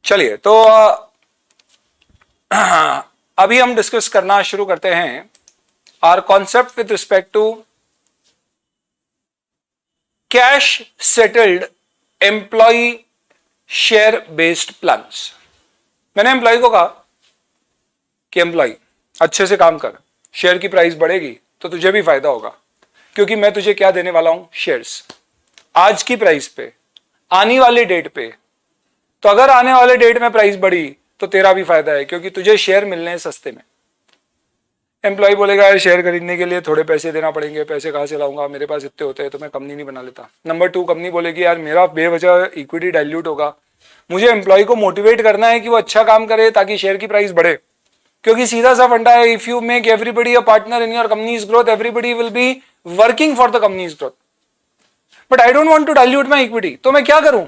चलिए तो अभी हम डिस्कस करना शुरू करते हैं our concept with respect to cash settled employee share based plans. मैंने एम्प्लॉय को कहा कि एम्प्लॉय अच्छे से काम कर, शेयर की प्राइस बढ़ेगी तो तुझे भी फायदा होगा, क्योंकि मैं तुझे क्या देने वाला हूं, शेयर्स आज की प्राइस पे आने वाले डेट पे। तो अगर आने वाले डेट में प्राइस बढ़ी तो तेरा भी फायदा है, क्योंकि तुझे शेयर मिलने हैं सस्ते में। एम्प्लॉय बोलेगा यार शेयर खरीदने के लिए थोड़े पैसे देना पड़ेंगे, पैसे कहां से लाऊंगा, मेरे पास इतने होते हैं तो मैं कंपनी नहीं बना लेता। नंबर 2, कंपनी बोलेगी यार मेरा बेवजह इक्विटी डाइल्यूट होगा, मुझे एम्प्लॉय को मोटिवेट करना है कि वो अच्छा काम करे ताकि शेयर की प्राइस बढ़े, क्योंकि सीधा सा फंडा है, if you make everybody a partner in your company's growth, everybody will be working for the company's growth. But I don't want to dilute my equity, तो मैं क्या करूं?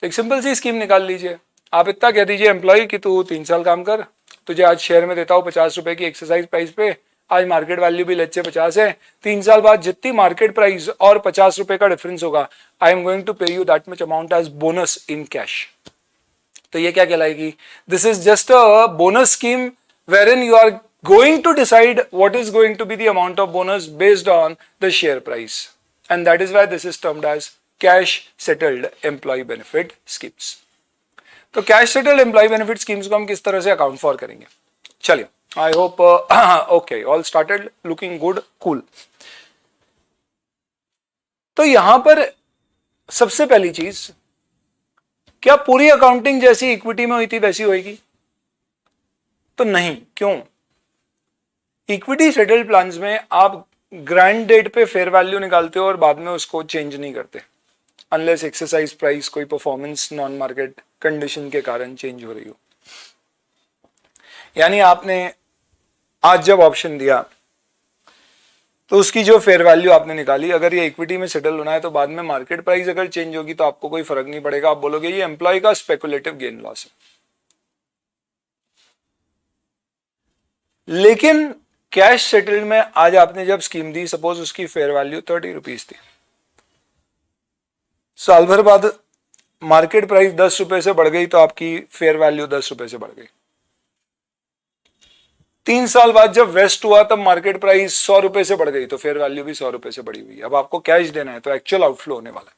एक सिंपल सी स्कीम निकाल लीजिए। आप इतना कह दीजिए एम्प्लॉय कि तू 3 साल काम कर, तुझे आज शेयर में देता हूं 50 रुपए की एक्सरसाइज प्राइस पे, आज मार्केट वैल्यू भी लेट्स से 50 है, 3 साल बाद जितनी मार्केट प्राइस और 50 रुपए का डिफरेंस होगा, I am going to pay you that much amount as bonus in cash. तो ये क्या कहलाएगी? This is just a bonus scheme wherein you are going to decide what is going to be the amount of bonus based on the share price, and that is why this is termed as cash settled employee benefit schemes. तो cash settled employee benefit schemes को हम किस तरह से account for करेंगे? चलिए, I hope okay, all started looking good, cool. तो यहां पर सबसे पहली चीज, क्या पूरी अकाउंटिंग जैसी इक्विटी में हुई थी वैसी होगी? तो नहीं। क्यों? इक्विटी सेटल्ड प्लान्स में आप ग्रांड डेट पे फेयर वैल्यू निकालते हो और बाद में उसको चेंज नहीं करते, अनलेस एक्सरसाइज प्राइस कोई परफॉर्मेंस नॉन मार्केट कंडीशन के कारण चेंज हो रही हो। यानी आपने आज जब ऑप्शन दिया तो उसकी जो फेयर वैल्यू आपने निकाली, अगर ये इक्विटी में सेटल होना है तो बाद में मार्केट प्राइस अगर चेंज होगी तो आपको कोई फर्क नहीं पड़ेगा, आप बोलोगे ये एम्प्लॉय का स्पेकुलेटिव गेन लॉस है। लेकिन कैश सेटल्ड में आज आपने जब स्कीम दी, सपोज उसकी फेयर वैल्यू 30 रुपीज थी, साल भर बाद मार्केट प्राइस 10 रुपए से बढ़ गई तो आपकी फेयर वैल्यू 10 रुपए से बढ़ गई। 3 साल बाद जब वेस्ट हुआ तब मार्केट प्राइस 100 रुपए से बढ़ गई तो फेयर वैल्यू भी 100 रुपए से बढ़ी हुई। अब आपको कैश देना है तो एक्चुअल आउटफ्लो होने वाला है।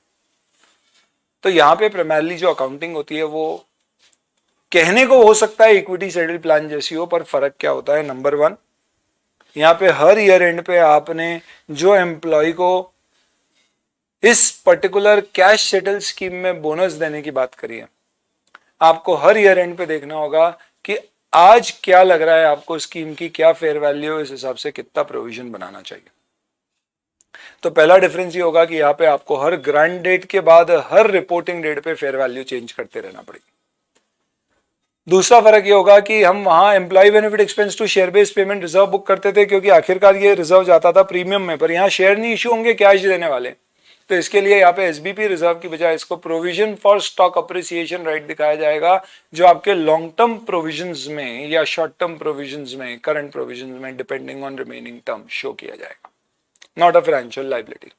तो यहां पे प्राइमरली जो अकाउंटिंग होती है वो कहने को हो सकता है इक्विटी सेटल्ड प्लान जैसी हो, पर फर्क क्या होता है? नंबर 1, यहां पे हर ईयर एंड पे आपने जो एम्प्लॉय को इस पर्टिकुलर कैश सेटल स्कीम में बोनस देने की बात करी है, आपको हर ईयर एंड पे देखना होगा कि आज क्या लग रहा है आपको, स्कीम की क्या फेयर वैल्यू, इस हिसाब से कितना प्रोविजन बनाना चाहिए। तो पहला डिफरेंस ये होगा कि यहाँ पे आपको हर ग्रांड डेट के बाद हर रिपोर्टिंग डेट पे फेयर वैल्यू चेंज करते रहना पड़ेगी। दूसरा फर्क ये होगा कि हम वहां employee benefit expense to share based payment reserve book करते थे, क्योंकि आखिरकार ये रिजर्व जाता था प्रीमियम में, पर यहाँ शेयर नहीं इश्यू होंगे, कैश देने वाले। तो इसके लिए यहाँ पे एसबीपी रिजर्व की बजाय इसको provision for stock appreciation right दिखाया जाएगा, जो आपके लॉन्ग टर्म प्रोविजंस में या शॉर्ट टर्म प्रोविजंस में, करंट प्रोविजंस में, depending on remaining term show किया जाएगा, नॉट अ फाइनेंशियल लायबिलिटी।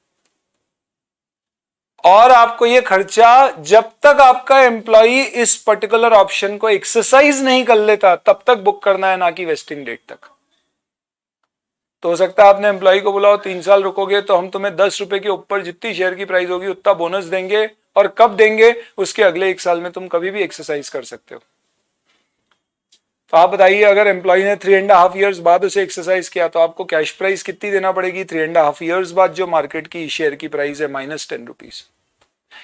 और आपको ये खर्चा जब तक आपका एम्प्लॉई इस पर्टिकुलर ऑप्शन को एक्सरसाइज नहीं कर लेता तब तक बुक करना है, ना कि वेस्टिंग डेट तक। तो हो सकता है आपने एम्प्लॉय को बुलाओ 3 साल रुकोगे तो हम तुम्हें 10 रुपए के ऊपर जितनी शेयर की प्राइस होगी उतना बोनस देंगे, और कब देंगे? उसके अगले 1 साल में तुम कभी भी एक्सरसाइज कर सकते हो। तो आप बताइए, अगर एम्प्लॉय ने 3.5 ईयर्स बाद उसे एक्सरसाइज किया तो आपको कैश प्राइस कितनी देना पड़ेगी? 3.5 ईयर्स बाद जो मार्केट की शेयर की प्राइस है -10 रुपीज।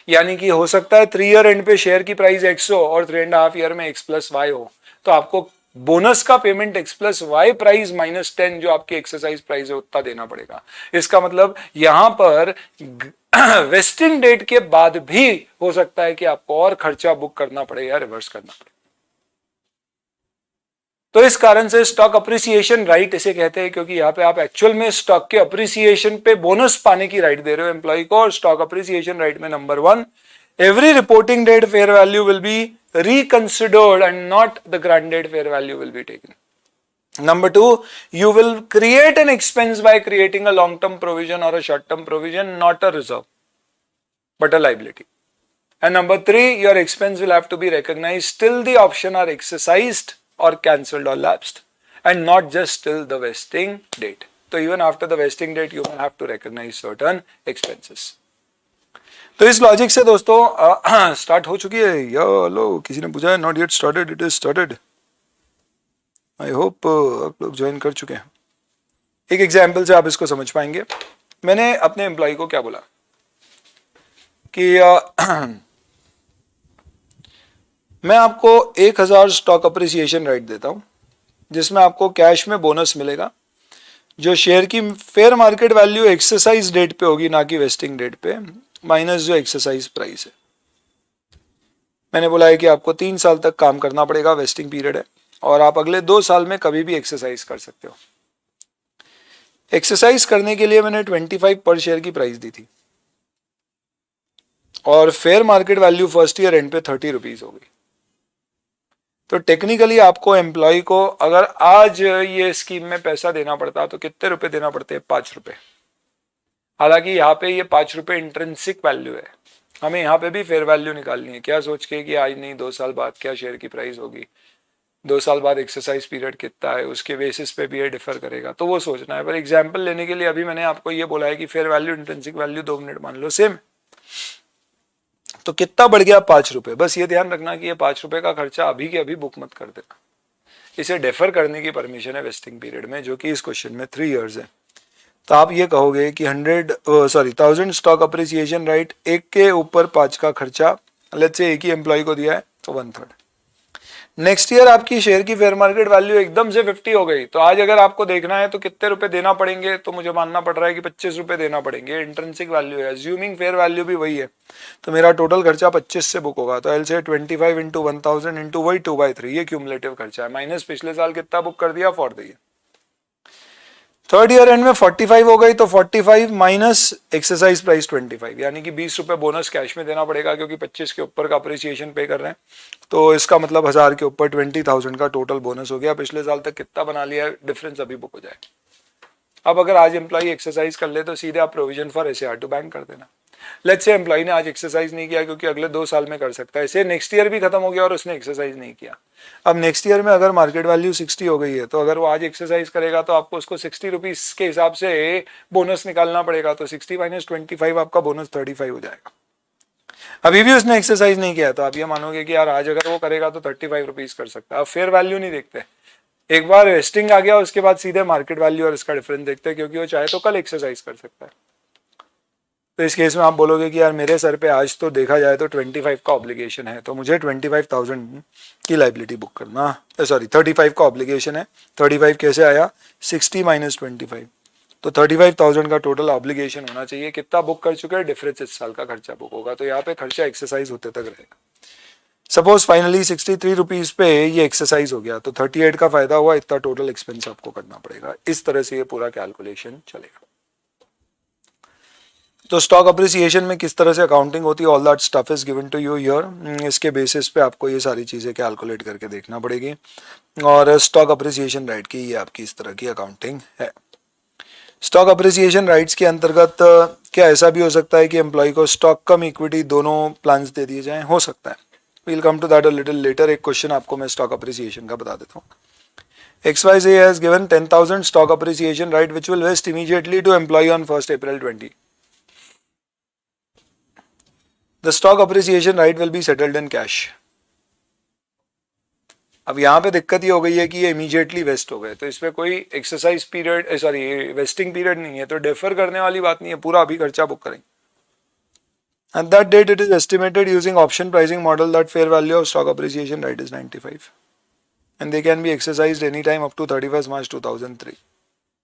यानी कि हो सकता है 3 ईयर एंड पे शेयर की प्राइस x हो और 3.5 ईयर में x+y हो, तो आपको बोनस का पेमेंट x+y प्राइस -10 जो आपकी एक्सरसाइज प्राइस है उतना देना पड़ेगा। इसका मतलब यहां पर वेस्टिंग डेट के बाद भी हो सकता है कि आपको और खर्चा बुक करना पड़े या रिवर्स करना पड़े। तो इस कारण से स्टॉक अप्रिसिएशन राइट इसे कहते हैं, क्योंकि यहां पे आप एक्चुअल में स्टॉक के अप्रिसिएशन पे बोनस पाने की राइट दे रहे हो एम्प्लॉय को। और स्टॉक अप्रिसिएशन राइट में number 1, every reporting date fair value will be reconsidered and not the grand date fair value will be taken. Number 2, you will create an expense by creating a long term provision or a short term provision, not a reserve but a liability. And number 3, your expense will have to be recognized till the option are exercised or cancelled or lapsed, and not just till the vesting date. So even after the vesting date, you will have to recognize certain expenses. तो इस logic से दोस्तों start हो चुकी है या लो किसी ने पूछा है? Not yet started, it is started. I hope आप लोग ज्वाइन कर चुके हैं. एक एग्जाम्पल से आप इसको समझ पाएंगे. मैंने अपने एम्प्लॉय को क्या बोला कि मैं आपको 1000 स्टॉक अप्रिसिएशन राइट देता हूं, जिसमें आपको कैश में बोनस मिलेगा, जो शेयर की fair market value exercise date पे होगी, ना कि वेस्टिंग डेट पे, माइनस जो एक्सरसाइज प्राइस है. मैंने बोला है कि आपको 3 साल तक काम करना पड़ेगा, वेस्टिंग पीरियड है, और आप अगले 2 साल में कभी भी एक्सरसाइज कर सकते हो. एक्सरसाइज करने के लिए मैंने 25 पर शेयर की प्राइस दी थी, और fair market value first year end पे 30 रुपीज हो गई. तो टेक्निकली आपको एम्प्लॉय को अगर आज ये स्कीम में पैसा देना पड़ता तो कितने रुपए देना पड़ते हैं? 5 रुपए. हालांकि यहाँ पे ये 5 रुपए इंट्रिंसिक वैल्यू है, हमें यहाँ पे भी फेयर वैल्यू निकालनी है. क्या सोच के कि आज नहीं 2 साल बाद क्या शेयर की प्राइस होगी, 2 साल बाद एक्सरसाइज पीरियड कितना है, उसके बेसिस पे भी ये डिफर करेगा, तो वो सोचना है. पर एग्जाम्पल लेने के लिए अभी मैंने आपको ये बोला है कि fair value intrinsic value 2 minute मान लो सेम, तो कितना बढ़ गया? 5 रुपए. बस ये ध्यान रखना कि ये 5 रुपए का खर्चा अभी के अभी बुक मत कर देना. इसे डेफर करने की परमिशन है वेस्टिंग पीरियड में, जो कि इस क्वेश्चन में 3 इयर्स है. तो आप ये कहोगे कि 1000 स्टॉक अप्रिसिएशन राइट, एक के ऊपर 5 का खर्चा, लेट्स से एक ही एम्प्लॉय को दिया है तो 1/3. नेक्स्ट ईयर आपकी शेयर की फेयर मार्केट वैल्यू एकदम से 50 हो गई, तो आज अगर आपको देखना है तो कितने रुपए देना पड़ेंगे, तो मुझे मानना पड़ रहा है कि 25 रुपए देना पड़ेंगे. इंट्रिंसिक वैल्यू है, अज्यूमिंग फेयर वैल्यू भी वही है, तो मेरा टोटल खर्चा 25 से बुक होगा. तो एल से 25 इंटू 1000 इंटू वही 2/3, ये क्यूमुलेटिव खर्चा है, माइनस पिछले साल कितना बुक कर दिया for the year. Third year and में 45 हो गई, तो 45 माइनस एक्सरसाइज प्राइस 25, यानी कि 20 रुपए बोनस कैश में देना पड़ेगा, क्योंकि 25 के ऊपर का अप्रिसिएशन पे कर रहे हैं. तो इसका मतलब 1000 के ऊपर 20,000 का टोटल बोनस हो गया. पिछले साल तक कितना बना लिया है, डिफरेंस अभी बुक हो जाएगा. अब अगर आज एम्प्लॉय एक्सरसाइज कर ले तो सीधे आप provision for SAR to bank कर देना. लेट्स से एम्प्लॉय ने आज एक्सरसाइज नहीं किया क्योंकि अगले 2 साल में कर सकता है, इसे नेक्स्ट ईयर भी खत्म हो गया और उसने एक्सरसाइज नहीं किया. अब नेक्स्ट ईयर में अगर मार्केट वैल्यू 60 हो गई है, तो अगर वो आज एक्सरसाइज करेगा तो आपको उसको 60 रुपीज के हिसाब से बोनस निकालना पड़ेगा. तो 60 माइनस 25 आपका बोनस 35 हो जाएगा. अभी भी उसने एक्सरसाइज नहीं किया, तो आप ये मानोगे कि यार आज अगर वो करेगा तो 35 रुपीज कर सकता है. अब फेयर वैल्यू नहीं देखते, एक बार वेस्टिंग आ गया उसके बाद सीधे मार्केट वैल्यू और इसका डिफरेंस देखते हैं, क्योंकि वो चाहे तो कल एक्सरसाइज कर सकता है. तो इस केस में आप बोलोगे कि यार मेरे सर पे आज तो देखा जाए तो 25 का ऑब्लिगेशन है, तो मुझे 25,000 की लाइबिलिटी बुक करना, 35 का ऑब्लिगेशन है. 35 कैसे आया? 60 माइनस 25, तो 35,000 का टोटल ऑब्लिगेशन होना चाहिए. कितना बुक कर चुके हैं? डिफरेंस इस साल का खर्चा बुक होगा. तो यहाँ पे खर्चा एक्सरसाइज होते तक रहेगा. सपोज फाइनली 63 रुपीज पे ये एक्सरसाइज हो गया, तो 38 का फायदा हुआ, इतना टोटल एक्सपेंस आपको करना पड़ेगा. इस तरह से ये पूरा कैलकुलेशन चलेगा. तो स्टॉक अप्रिसिएशन में किस तरह से अकाउंटिंग होती है, all that stuff is given to you here. इसके बेसिस पे आपको ये सारी चीज़ें कैलकुलेट करके देखना पड़ेगी. और स्टॉक अप्रिसिएशन राइट की ये आपकी इस तरह की अकाउंटिंग है. स्टॉक अप्रिसिएशन राइट्स के अंतर्गत क्या ऐसा भी हो सकता है कि एम्प्लॉय को स्टॉक कम इक्विटी दोनों प्लान्स दे दिए जाएं? हो सकता है. We'll come to that a little later. एक क्वेश्चन आपको मैं स्टॉक अप्रिसिएशन का बता देता हूँ. XYZ has given 10,000 stock appreciation right which will vest immediately to employee on 1st April 20. The stock appreciation right will be settled in cash. अब यहाँ पे दिक्कत ये हो गई है कि ये इमीडिएटली वेस्ट हो गए, तो इसमें कोई एक्सरसाइज पीरियड वेस्टिंग पीरियड नहीं है, तो डेफर करने वाली बात नहीं है, पूरा अभी खर्चा बुक करेंगे. At that date, it is estimated using option pricing model that fair value of stock appreciation right is 95, and they can be exercised any time up to 31st March 2003.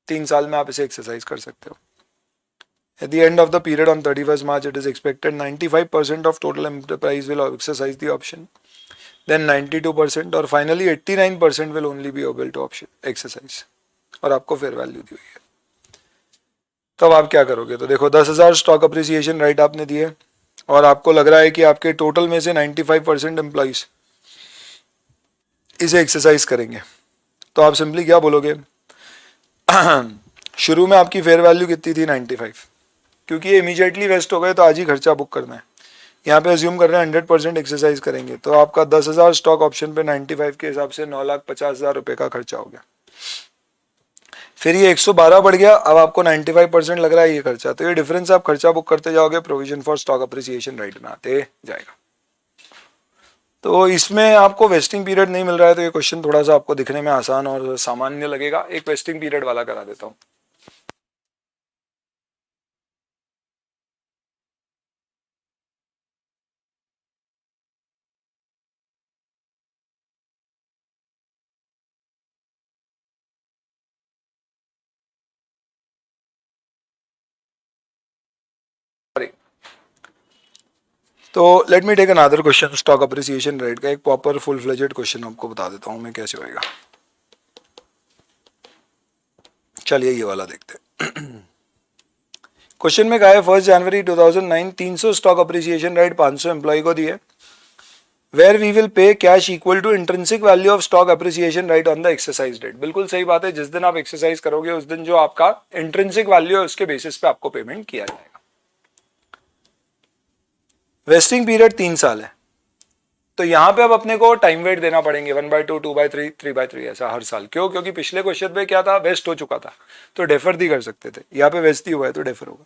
3 साल में आप इसे एक्सरसाइज कर सकते हो. At the end of the period on 31st March, it is expected 95% of total enterprise will exercise the option, then 92%, और finally 89% will only be able to exercise. और आपको फेयर वैल्यू दी हुई है. तब आप क्या करोगे? तो देखो 10,000 स्टॉक अप्रिसिएशन राइट आपने दिए, और आपको लग रहा है कि आपके टोटल में से 95% एम्प्लॉइज इसे एक्सरसाइज करेंगे. तो आप सिंपली क्या बोलोगे? शुरू में आपकी फेयर वैल्यू कितनी थी? 95. क्योंकि ये इमीडिएटली वेस्ट हो गए तो आज ही खर्चा बुक करना है. यहाँ पे अज्यूम कर रहे हैं 100% एक्सरसाइज करेंगे, तो आपका 10,000 स्टॉक ऑप्शन पे 95 के हिसाब से 9,50,000 रुपये का खर्चा हो गया। फिर ये 112 बढ़ गया, अब आपको 95% लग रहा है ये खर्चा, तो ये डिफरेंस आप खर्चा बुक करते जाओगे, provision for stock appreciation right में आते जाएगा। तो इसमें आपको वेस्टिंग पीरियड नहीं मिल रहा है, तो ये क्वेश्चन थोड़ा सा आपको दिखने में आसान और सामान्य लगेगा। एक वेस्टिंग पीरियड वाला करा देता हूँ। तो let me take another question, stock appreciation rate का एक प्रॉपर फुल फ्लेजेड क्वेश्चन आपको बता देता हूँ मैं कैसे होएगा। चलिए ये वाला देखते हैं। क्वेश्चन में कहा है 1 जनवरी 2009 300 स्टॉक अप्रिसिएशन राइट 500 एम्प्लॉय को दिए, where we will pay cash equal to intrinsic value of stock appreciation right on the exercise date. बिल्कुल सही बात है, जिस दिन आप एक्सरसाइज करोगे उस दिन जो आपका इंट्रिंसिक वैल्यू है उसके बेसिस पे आपको पेमेंट किया जाएगा। वेस्टिंग पीरियड 3 साल है, तो यहां पे अब अपने को टाइम वेट देना पड़ेंगे 1/2, 2/3, 3/3 ऐसा हर साल। क्यों? क्योंकि पिछले क्वेश्चन पे क्या था, वेस्ट हो चुका था तो डेफर भी कर सकते थे, यहाँ पे वेस्ट ही हुआ है तो डेफर होगा।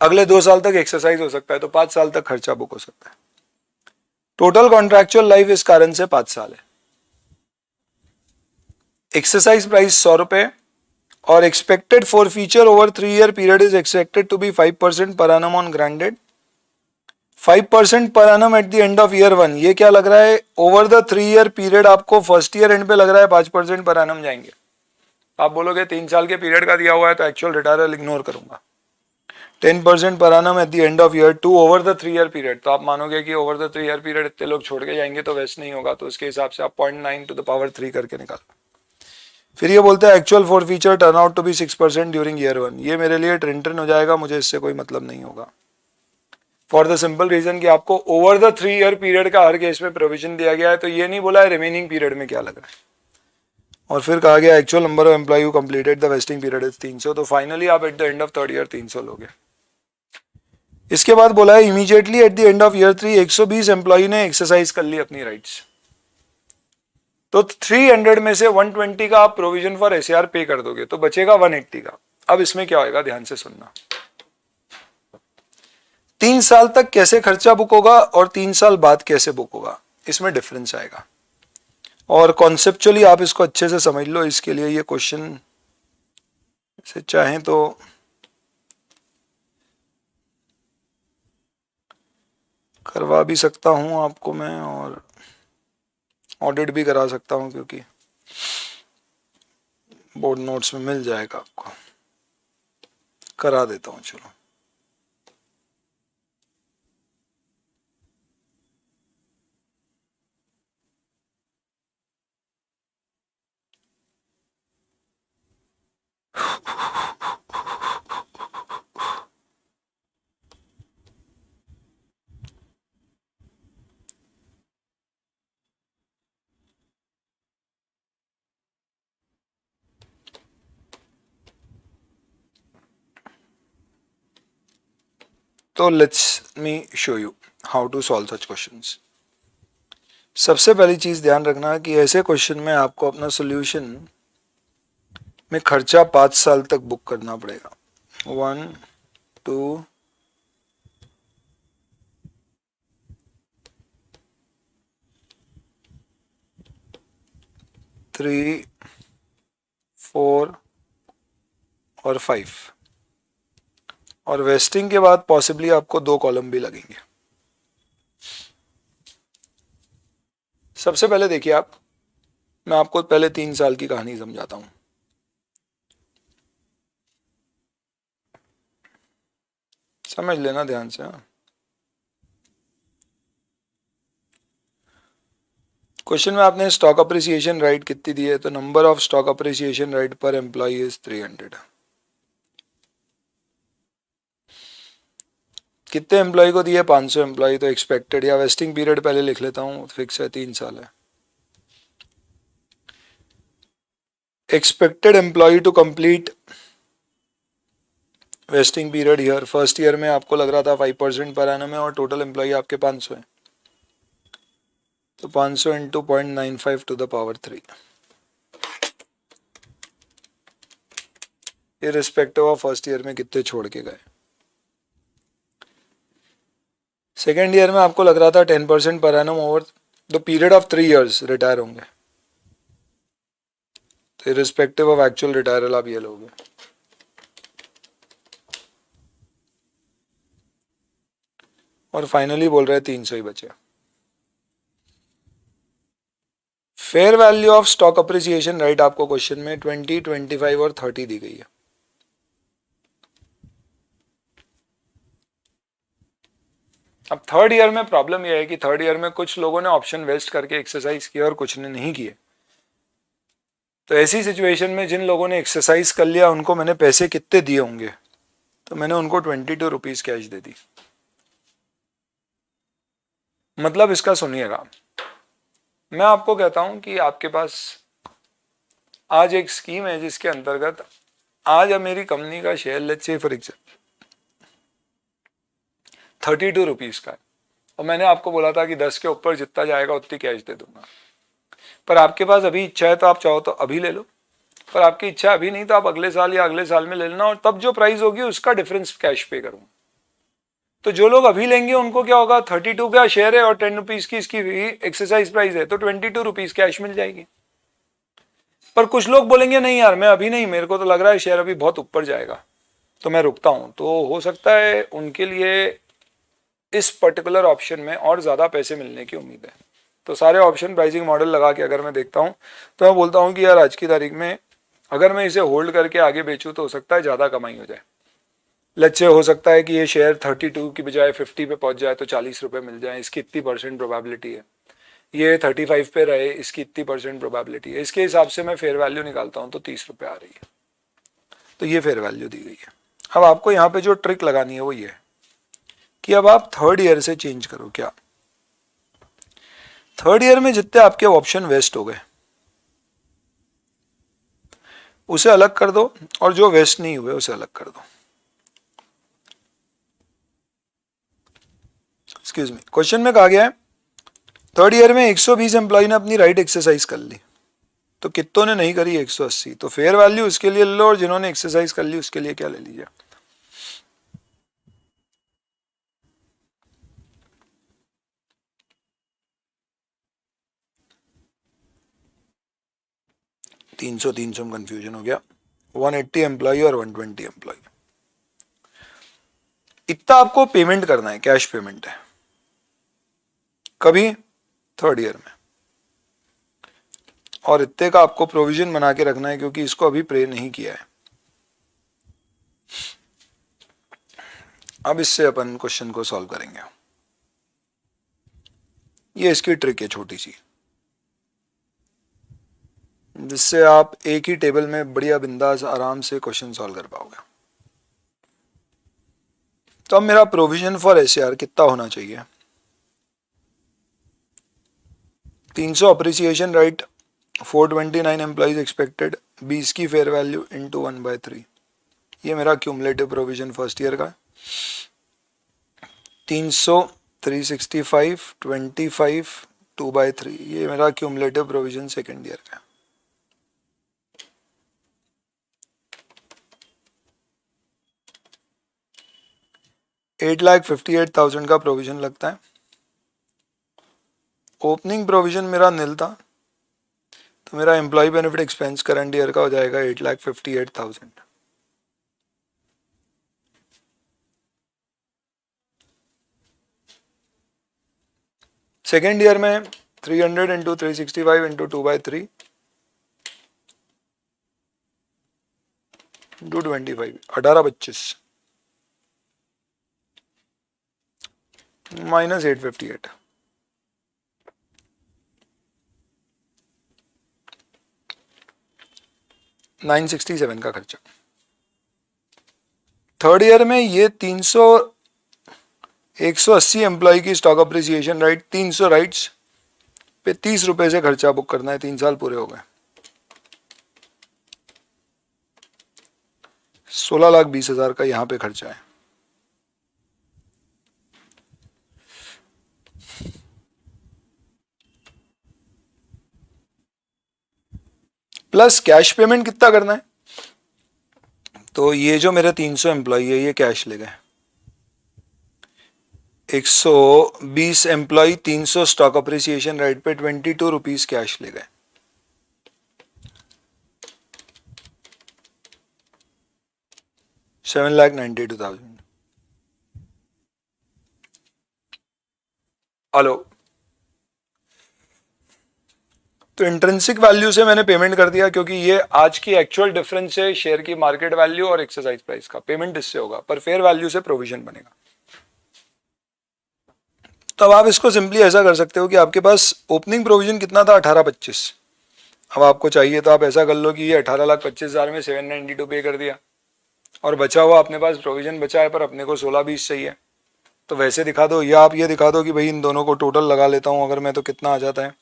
अगले 2 साल तक एक्सरसाइज हो सकता है, तो 5 साल तक खर्चा बुक हो सकता है। टोटल कॉन्ट्रैक्चुअल लाइफ इस कारण से 5 साल है। एक्सरसाइज प्राइस 100 रुपए और expected forfeiture over 3 year period is expected to be 5% per annum on granted, 5% per annum at the end of year 1। ये क्या लग रहा है, ओवर द 3 ईयर पीरियड आपको फर्स्ट ईयर एंड पे लग रहा है 5% पर एनम जाएंगे। आप बोलोगे 3 साल के पीरियड का दिया हुआ है तो एक्चुअल रिटायरल इग्नोर करूंगा। 10% per annum at the end of year 2 over the 3 year period, तो आप मानोगे कि ओवर द 3 ईयर पीरियड इतने लोग छोड़ के जाएंगे तो वेस्ट नहीं होगा, तो उसके हिसाब से आप 0.9 टू द पावर 3 करके निकालो। फिर ये बोलते हैं actual forfeiture turn out to be 6% during year 1। ये मेरे लिए ट्रिन हो जाएगा, मुझे इससे कोई मतलब नहीं होगा, फॉर द सिंपल रीजन कि आपको ओवर द 3 ईयर पीरियड का हर केस में प्रोविजन दिया गया है, तो ये नहीं बोला है रिमेनिंग पीरियड में क्या लग रहा है। और फिर कहा गया actual number of employee who completed the vesting period is 300, तो फाइनली आप at the end of 3rd year 300 लोगे। इसके बाद बोला है immediately at the end of year 3 120 employee ने एक्सरसाइज कर ली अपनी राइट्स, तो 300 में से 120 का आप प्रोविजन फॉर एसआर पे कर दोगे तो बचेगा 180 का। अब इसमें क्या होगा, ध्यान से सुनना। 3 साल तक कैसे खर्चा बुक होगा और 3 साल बाद कैसे बुक होगा, इसमें डिफरेंस आएगा। और कॉन्सेप्चुअली आप इसको अच्छे से समझ लो, इसके लिए ये क्वेश्चन से चाहें तो करवा भी सकता हूं आपको मैं, और ऑडिट भी करा सकता हूं, क्योंकि बोर्ड नोट्स में मिल जाएगा आपको, करा देता हूं। चलो तो let's me show you how to solve such questions. सबसे पहली चीज ध्यान रखना कि ऐसे क्वेश्चन में आपको अपना सॉल्यूशन में खर्चा 5 साल तक बुक करना पड़ेगा। 1 2 3 4 और 5, और वेस्टिंग के बाद पॉसिबली आपको 2 कॉलम भी लगेंगे। सबसे पहले देखिए आप, मैं आपको पहले 3 साल की कहानी समझाता हूं। समझ लेना ध्यान से। क्वेश्चन में आपने स्टॉक अप्रिसिएशन राइट कितनी दी है, तो number of stock appreciation right पर एम्प्लॉय इज 300। कितने एम्प्लॉय को दिए, 500 एम्प्लॉय, तो एक्सपेक्टेड या वेस्टिंग पीरियड पहले लिख लेता हूं, फिक्स है 3 साल है। Expected employee to complete vesting period year, first year में आपको लग रहा था 5% पर एनम है और टोटल एम्प्लॉई आपके 500 है, तो 500 into 0.95 to the power 3, irrespective of first year में कितने छोड़ के गए। सेकेंड ईयर में आपको लग रहा था 10% per annum over the period of 3 years retire होंगे, तो इररिस्पेक्टिव ऑफ एक्चुअल रिटायरल आप ये लोगे। और फाइनली बोल रहे हैं 300 ही बचे। Fair value of stock appreciation right आपको क्वेश्चन में 20, 25 और 30 दी गई है। अब थर्ड ईयर में प्रॉब्लम यह है कि थर्ड ईयर में कुछ लोगों ने ऑप्शन वेस्ट करके एक्सरसाइज किया और कुछ ने नहीं किए। तो ऐसी सिचुएशन में जिन लोगों ने एक्सरसाइज कर लिया उनको मैंने पैसे कितने दिए होंगे, तो मैंने उनको 22 रुपीज कैश दे दी। मतलब इसका सुनिएगा, मैं आपको कहता हूं कि आपके पास आज एक स्कीम है जिसके अंतर्गत आज अब मेरी कंपनी का share let's say for example 32 rupees का है और मैंने आपको बोला था कि 10 के ऊपर जितना जाएगा उतनी कैश दे दूंगा। पर आपके पास अभी इच्छा है तो आप चाहो तो अभी ले लो, पर आपकी इच्छा अभी नहीं तो आप अगले साल या अगले साल में ले लेना और तब जो प्राइस होगी उसका डिफरेंस कैश पे करूंगा। तो जो लोग अभी लेंगे उनको क्या होगा, 32 का शेयर है और 10 रुपीज की इसकी एक्सरसाइज प्राइस है तो 22 रुपीज कैश मिल जाएगी। पर कुछ लोग बोलेंगे नहीं यार मैं अभी नहीं, मेरे को तो लग रहा है शेयर अभी बहुत ऊपर जाएगा तो मैं रुकता हूं, तो हो सकता है उनके लिए इस पर्टिकुलर ऑप्शन में और ज्यादा पैसे मिलने की उम्मीद है। तो सारे ऑप्शन प्राइसिंग मॉडल लगा के अगर मैं देखता हूं तो मैं बोलता हूं कि यार आज की तारीख में अगर मैं इसे होल्ड करके आगे बेचूं तो हो सकता है ज्यादा कमाई हो जाए। लेट्स से हो सकता है कि ये शेयर 32 की बजाय 50 पे पहुंच जाए तो 40 रुपए मिल जाए, इसकी इतनी % प्रोबेबिलिटी है। ये 35 पे रहे, इसकी इतनी % प्रोबेबिलिटी है। इसके हिसाब से मैं फेयर वैल्यू निकालता हूं तो 30 रुपए आ रही है, तो ये फेयर वैल्यू दी गई है। अब आपको यहाँ पे जो ट्रिक लगानी है वो ये है कि अब आप थर्ड ईयर से चेंज करो। क्या थर्ड ईयर में जितने आपके ऑप्शन वेस्ट हो गए उसे अलग कर दो और जो वेस्ट नहीं हुए उसे अलग कर दो। एक्सक्यूज मी, क्वेश्चन में कहा गया है थर्ड ईयर में 120 एम्प्लॉय ने अपनी राइट एक्सरसाइज कर ली, तो कितनों ने नहीं करी 180, तो फेयर वैल्यू उसके लिए ले लो और जिन्होंने एक्सरसाइज कर ली उसके लिए क्या ले लीजिए। तीन सौ में कंफ्यूजन हो गया। 180 एम्प्लॉय और 120 एम्प्लॉय, इतना आपको पेमेंट करना है, कैश पेमेंट है। कभी थर्ड ईयर में, और इतने का आपको प्रोविजन बना के रखना है क्योंकि इसको अभी पे नहीं किया है। अब इससे अपन क्वेश्चन को सॉल्व करेंगे। ये इसकी ट्रिक है छोटी सी, जिससे आप एक ही टेबल में बढ़िया बिंदास आराम से क्वेश्चन सॉल्व कर पाओगे। तो अब मेरा प्रोविजन फॉर एसआर कितना होना चाहिए, 300 अप्रिसिएशन राइट, 429 एम्प्लॉइज एक्सपेक्टेड, 20 की फेयर वैल्यू इंटू 1/3। ये मेरा क्यूमुलेटिव प्रोविजन फर्स्ट ईयर का। 300, 365, 25, 2/3, ये मेरा क्यूमुलेटिव प्रोविजन सेकेंड ईयर का। $8,58,000 का प्रोविजन लगता है। ओपनिंग प्रोविजन मेरा नील था, तो मेरा employee benefit expense current year का हो जाएगा 8,58,000। सेकेंड ईयर में 300 इंटू 365 इंटू 2/3 इंटू 25, 1825 माइनस 858, $967 का खर्चा। थर्ड ईयर में ये 180 एम्प्लॉय की स्टॉक अप्रिसिएशन राइट, 300 राइट्स पे 30 रुपए से खर्चा बुक करना है। 3 साल पूरे हो गए। 16,20,000 का यहाँ पे खर्चा है। प्लस कैश पेमेंट कितना करना है, तो ये जो मेरे 300 एम्प्लॉय है ये कैश ले गए, 120 एम्प्लॉय 300 स्टॉक अप्रिसिएशन राइट पे 22 रुपीज कैश ले गए। $7,92,000। हेलो, तो इंट्रिंसिक वैल्यू से मैंने पेमेंट कर दिया क्योंकि ये आज की एक्चुअल डिफरेंस है शेयर की मार्केट वैल्यू और एक्सरसाइज प्राइस का, पेमेंट इससे होगा, पर फेयर वैल्यू से प्रोविजन बनेगा। तो अब आप इसको सिंपली ऐसा कर सकते हो कि आपके पास ओपनिंग प्रोविजन कितना था, 18,25। अब आपको चाहिए तो आप ऐसा कर लो कि ये 18,25,000 में 792 पे कर दिया और बचा हुआ अपने पास प्रोविजन बचा है, पर अपने को 16-20 चाहिए, तो वैसे दिखा दो, या आप ये दिखा दो कि भाई इन दोनों को टोटल लगा लेता हूँ अगर मैं, तो कितना आ जाता है,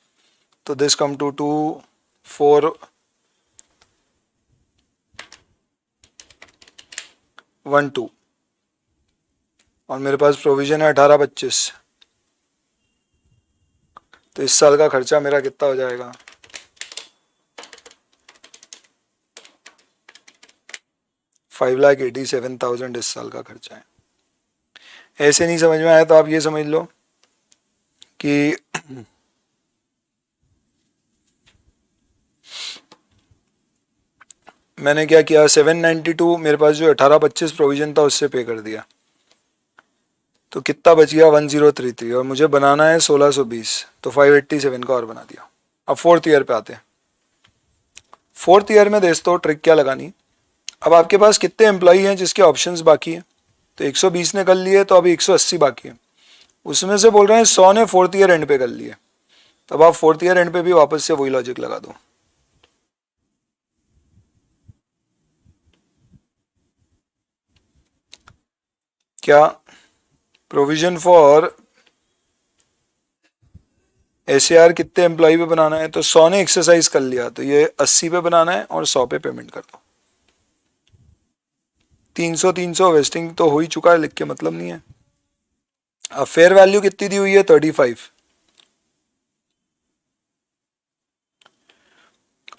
तो दिस कम टू 2412 और मेरे पास प्रोविजन है 18,25, तो इस साल का खर्चा मेरा कितना हो जाएगा, 5,87,000 इस साल का खर्चा है। ऐसे नहीं समझ में आया तो आप ये समझ लो कि मैंने क्या किया, 792 मेरे पास जो 18,25 प्रोविजन था उससे पे कर दिया, तो कितना बच गया 1033, और मुझे बनाना है 1620, तो 587 का और बना दिया। अब फोर्थ ईयर पे आते हैं। फोर्थ ईयर में दोस्तों ट्रिक क्या लगानी, अब आपके पास कितने एम्प्लॉई हैं जिसके ऑप्शंस बाकी हैं, तो 120 ने कर लिए, तो अभी 180 बाकी है, उसमें से बोल रहे हैं 100 ने फोर्थ ईयर एंड पे कर लिए, तो अब आप फोर्थ ईयर एंड पे भी वापस से वही लॉजिक लगा दो। क्या प्रोविजन फॉर एसएआर कितने एम्प्लॉय पे बनाना है, तो 100 ने एक्सरसाइज कर लिया, तो ये 80 पे बनाना है और 100 पे पेमेंट कर दो। 300 वेस्टिंग तो हो ही चुका है, लिख के मतलब नहीं है। अब फेयर वैल्यू कितनी दी हुई है, 35,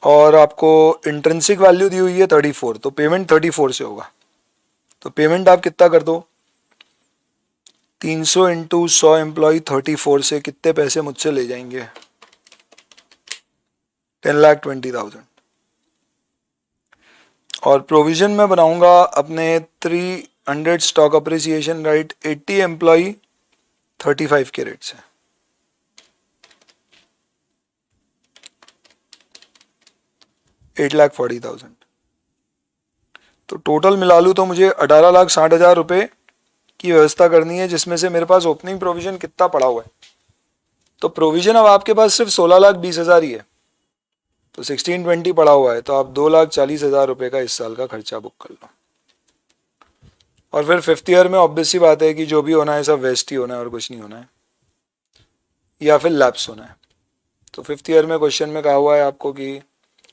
और आपको इंट्रिंसिक वैल्यू दी हुई है 34, तो पेमेंट 34 से होगा। तो पेमेंट आप कितना कर दो, 300 इंटू 100 एम्प्लॉय 34 से कितने पैसे मुझसे ले जाएंगे, 10,20,000। और प्रोविजन में बनाऊंगा अपने 300 स्टॉक अप्रिसिएशन राइट 80 एम्प्लॉय 35 के रेट से, $8,40,000। तो टोटल मिला लूँ तो मुझे 18,60,000 रुपये की व्यवस्था करनी है, जिसमें से मेरे पास ओपनिंग प्रोविजन कितना पड़ा हुआ है, तो प्रोविजन अब आपके पास सिर्फ 16,20,000 ही है, तो 1620 पड़ा हुआ है, तो आप 2,40,000 रुपये का इस साल का खर्चा बुक कर लो। और फिर फिफ्थ ईयर में ऑब्वियस सी बात है कि जो भी होना है सब वेस्ट ही होना है और कुछ नहीं होना है, या फिर लैप्स होना है। तो फिफ्थ ईयर में क्वेश्चन में कहा हुआ है आपको कि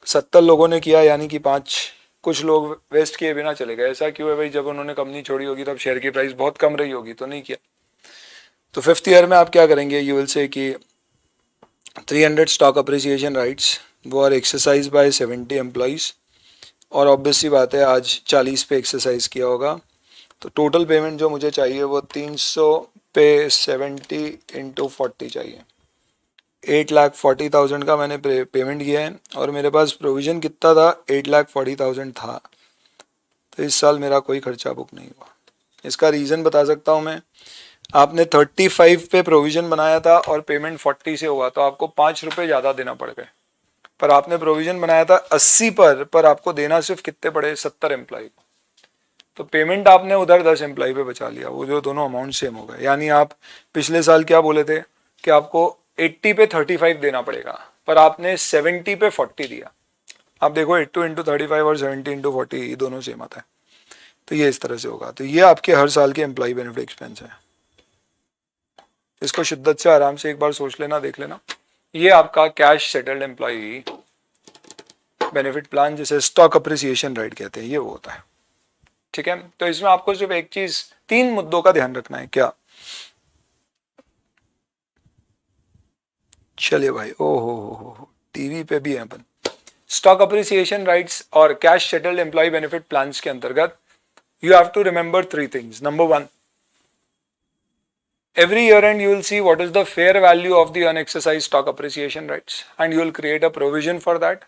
70 लोगों ने किया, यानी कि 5 कुछ लोग वेस्ट किए बिना चले गए। ऐसा क्यों है भाई, जब उन्होंने कंपनी छोड़ी होगी तब शेयर की प्राइस बहुत कम रही होगी, तो नहीं किया। तो फिफ्थ ईयर में आप क्या करेंगे, यू विल से कि 300 स्टॉक अप्रिसिएशन राइट्स वो आर एक्सरसाइज बाय 70 एम्प्लॉयज़, और ऑब्वियस सी बात है आज 40 पे एक्सरसाइज किया होगा, तो टोटल पेमेंट जो मुझे चाहिए वो 300 पे 70 इंटू 40 चाहिए। 8,40,000 का मैंने पेमेंट किया है, और मेरे पास प्रोविज़न कितना था, 8,40,000 था, तो इस साल मेरा कोई खर्चा बुक नहीं हुआ। इसका रीज़न बता सकता हूँ मैं, आपने 35 पे प्रोविज़न बनाया था और पेमेंट 40 से हुआ, तो आपको 5 रुपये ज़्यादा देना पड़ गए, पर आपने प्रोविज़न बनाया था 80 पर आपको देना सिर्फ कितने पड़े, 70 एम्प्लॉय को, तो पेमेंट आपने उधर 10 एम्प्लॉय पे बचा लिया, वो जो दोनों अमाउंट सेम हो गए। यानी आप पिछले साल क्या बोले थे कि आपको 80 पे 35 देना पड़ेगा, पर आपने 70 पे 40 दिया। आप देखो 82 इंटू 35 और 70 इंटू 40 दोनों सेम आता है, तो ये इस तरह से होगा। तो ये आपके हर साल के एम्प्लॉय बेनिफिट एक्सपेंस है। इसको शिद्दत से आराम से एक बार सोच लेना, देख लेना। ये आपका cash settled employee benefit plan, जिसे स्टॉक अप्रिसिएशन राइट कहते हैं, ये वो होता है। ठीक है, तो इसमें आपको सिर्फ एक चीज, 3 मुद्दों का ध्यान रखना है। क्या? चलिए भाई, ओ हो, टीवी पे भी है अपन। स्टॉक अप्रिसिएशन राइट्स और cash settled employee benefit plans के अंतर्गत you have to remember 3 things. Number 1, every year end you will see what is the fair value of the unexercised stock appreciation rights, and you will create a provision for that.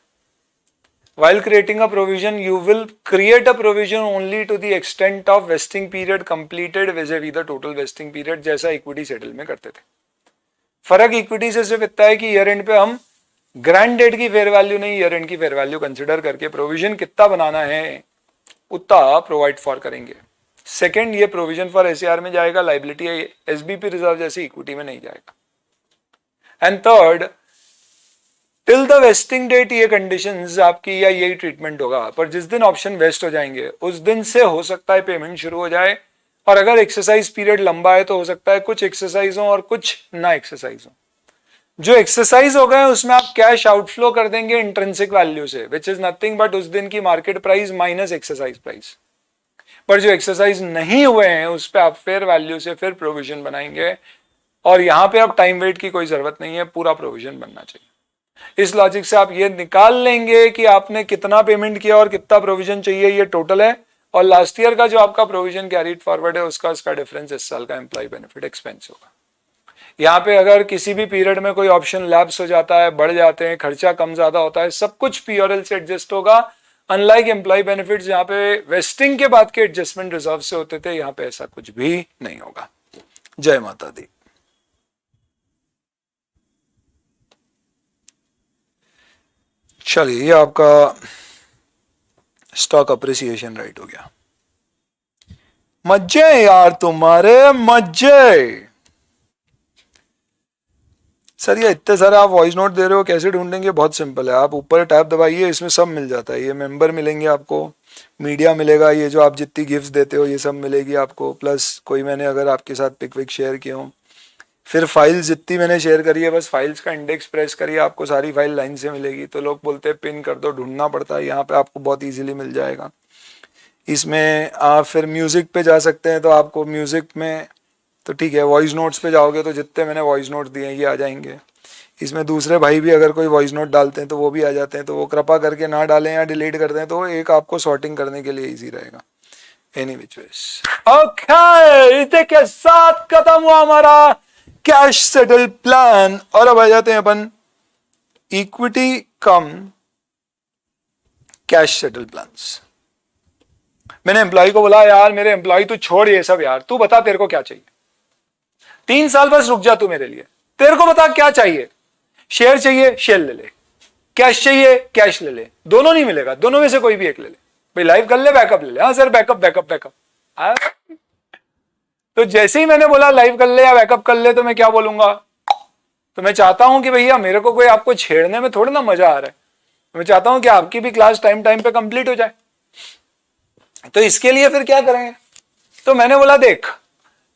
While creating a provision, you will create a provision only to the extent of vesting period completed vis-a-vis the total vesting period, जैसा equity settle में करते थे। फर्क equity से सिर्फ इतना है कि ईयर एंड पे हम ग्रैंड डेट की फेयर वैल्यू नहीं, ईयर एंड की फेयर वैल्यू कंसिडर करके प्रोविजन कितना बनाना है उतना प्रोवाइड फॉर करेंगे। सेकंड, ये प्रोविजन फॉर एसआर में जाएगा, लाइबिलिटी एसबीपी रिजर्व जैसी इक्विटी में नहीं जाएगा। And third, till the vesting date ये कंडीशंस आपकी या यही ट्रीटमेंट होगा, पर जिस दिन ऑप्शन वेस्ट हो जाएंगे उस दिन से हो सकता है पेमेंट शुरू हो जाए, और अगर एक्सरसाइज पीरियड लंबा है तो हो सकता है कुछ एक्सरसाइज हो और कुछ ना एक्सरसाइज हो। जो एक्सरसाइज हो गए उसमें आप कैश आउटफ्लो कर देंगे इंट्रिंसिक वैल्यू से, विच इज नथिंग बट उस दिन की market price minus exercise price. पर जो एक्सरसाइज नहीं हुए हैं उस पर आप फेयर वैल्यू से फिर प्रोविजन बनाएंगे, और यहां पे अब टाइम वेट की कोई जरूरत नहीं है, पूरा प्रोविजन बनना चाहिए। इस लॉजिक से आप ये निकाल लेंगे कि आपने कितना पेमेंट किया और कितना प्रोविजन चाहिए, ये टोटल है, और लास्ट ईयर का जो आपका प्रोविजन कैरीड फॉरवर्ड है उसका डिफरेंस इस साल का एम्प्लॉय बेनिफिट एक्सपेंस होगा। यहाँ पे अगर किसी भी पीरियड में कोई ऑप्शन लैप्स हो जाता है, बढ़ जाते हैं, खर्चा कम ज्यादा होता है, सब कुछ पीओएल से एडजस्ट होगा। अनलाइक एम्प्लॉय बेनिफिट्स जहाँ पे वेस्टिंग के बाद के एडजस्टमेंट रिजर्व से होते थे, यहाँ पे ऐसा कुछ भी नहीं होगा। जय माता दी। चलिए, ये आपका स्टॉक अप्रिसिएशन राइट हो गया। मजे यार तुम्हारे, मजे। सर ये इतने सारे आप वॉइस नोट दे रहे हो, कैसे ढूंढेंगे? बहुत सिंपल है, आप ऊपर टैब दबाइए, इसमें सब मिल जाता है। ये मेंबर मिलेंगे आपको, मीडिया मिलेगा, ये जो आप जितनी गिफ्ट्स देते हो ये सब मिलेगी आपको, प्लस कोई मैंने अगर आपके साथ पिक विक शेयर किया हो, फिर फाइल्स जितनी मैंने शेयर करी है, बस फाइल्स का इंडेक्स प्रेस करिए, आपको सारी फाइल लाइन से मिलेगी। तो लोग बोलते हैं पिन कर दो, ढूंढना पड़ता है, यहाँ पे आपको बहुत ईजिली मिल जाएगा। इसमें आप फिर म्यूजिक पे जा सकते हैं, तो आपको म्यूजिक में तो ठीक है, वॉइस नोट्स पे जाओगे तो जितने मैंने वॉइस नोट दिए हैं ये आ जाएंगे। इसमें दूसरे भाई भी अगर कोई वॉइस नोट डालते हैं तो वो भी आ जाते हैं, तो वो कृपा करके ना डालें या डिलीट कर दें, तो एक आपको सॉर्टिंग करने के लिए इजी रहेगा। एनी विच वेज, ओके, इसी के साथ खत्म हुआ हमारा कैश सेटल प्लान, और अब आ जाते हैं अपन equity cum cash settle plans. मैंने एम्प्लॉय को बोला, यार मेरे एम्प्लॉय तू छोड़ ये सब यार, तू बता तेरे को क्या चाहिए, 3 साल बस रुक जा तू मेरे लिए, तेरे को बता क्या चाहिए। शेयर चाहिए, शेयर ले ले, कैश चाहिए, कैश ले ले, दोनों नहीं मिलेगा, दोनों में से कोई भी एक ले ले। भाई लाइव कर ले, बैकअप ले ले। हाँ सर, बैकअप बैकअप बैकअप। तो जैसे ही मैंने बोला लाइव कर ले या बैकअप कर ले, तो मैं क्या बोलूंगा? तो मैं चाहता हूं कि भैया मेरे को कोई आपको छेड़ने में थोड़ा ना मजा आ रहा है, मैं चाहता हूं कि आपकी भी क्लास टाइम टाइम पे कंप्लीट हो जाए। तो इसके लिए फिर क्या करेंगे? तो मैंने बोला देख,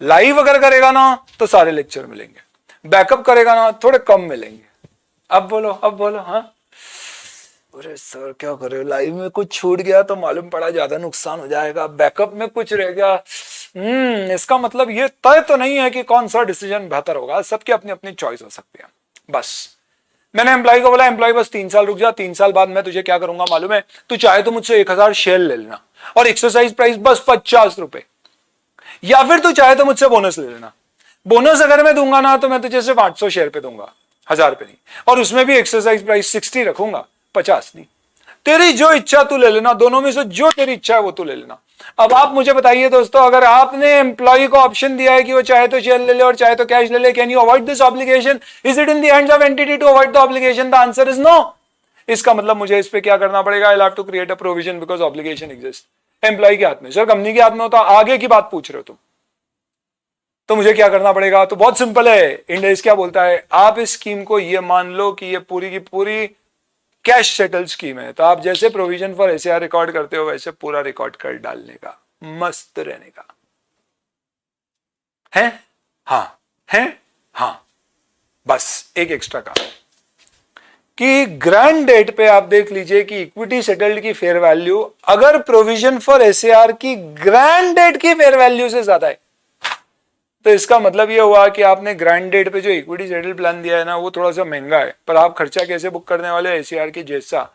लाइव अगर करेगा ना तो सारे लेक्चर मिलेंगे, बैकअप करेगा ना थोड़े कम मिलेंगे। अब बोलो, अब बोलो। हाँ, अरे सर क्या कर रहे हो, लाइव में कुछ छूट गया तो मालूम पड़ा ज्यादा नुकसान हो जाएगा, बैकअप में कुछ रह गया, इसका मतलब ये तय तो नहीं है कि कौन सा डिसीजन बेहतर होगा, सबकी अपनी अपनी चॉइस हो सकती है। बस मैंने एम्प्लॉय को बोला, एम्प्लॉय बस 3 साल रुक जा, 3 साल बाद मैं तुझे क्या करूंगा मालूम है? तू चाहे तो मुझसे 1000 शेयर ले लेना, और एक्सरसाइज प्राइस बस 50 रुपए, या फिर तू चाहे तो मुझसे बोनस ले लेना। बोनस अगर मैं दूंगा ना तो मैं तुझे सिर्फ 800 शेयर पे दूंगा, 1000 पे नहीं, और उसमें भी एक्सरसाइज प्राइस 60 रखूंगा, 50 नहीं। तेरी जो इच्छा तू ले लेना, दोनों में से जो तेरी इच्छा है वो तू ले लेना। अब आप मुझे बताइए दोस्तों, अगर आपने एम्प्लॉय को ऑप्शन दिया है कि वो चाहे तो शेयर ले ले और चाहे तो कैश ले ले, can you avoid this obligation? Is it in the hands of entity to avoid the obligation? The answer is no. इसका मतलब मुझे इस पे क्या करना पड़ेगा? I have to create a provision because obligation exist. Employee के हाथ में, सर कंपनी के हाथ में होता, आगे की बात पूछ रहे हो तुम, तो मुझे क्या करना पड़ेगा? तो बहुत सिंपल है, इंडेक्स क्या बोलता है, आप इस स्कीम को ये मान लो कि ये पूरी की पूरी कैश सेटल स्कीम है, तो आप जैसे प्रोविजन फॉर एसआर रिकॉर्ड करते हो वैसे पूरा रिकॉर्ड कर डालने का, मस्त रहने का है। हाँ है, हाँ, बस एक एक्स्ट्रा काम, कि ग्रैंड डेट पे आप देख लीजिए कि इक्विटी सेटल्ड की फेयर वैल्यू अगर प्रोविजन फॉर एसएआर की ग्रैंड डेट की फेयर वैल्यू से ज्यादा है, तो इसका मतलब ये हुआ कि आपने ग्रैंड डेट पे जो इक्विटी सेटल्ड प्लान दिया है ना, वो थोड़ा सा महंगा है, पर आप खर्चा कैसे बुक करने वाले एसएआर की जैसा,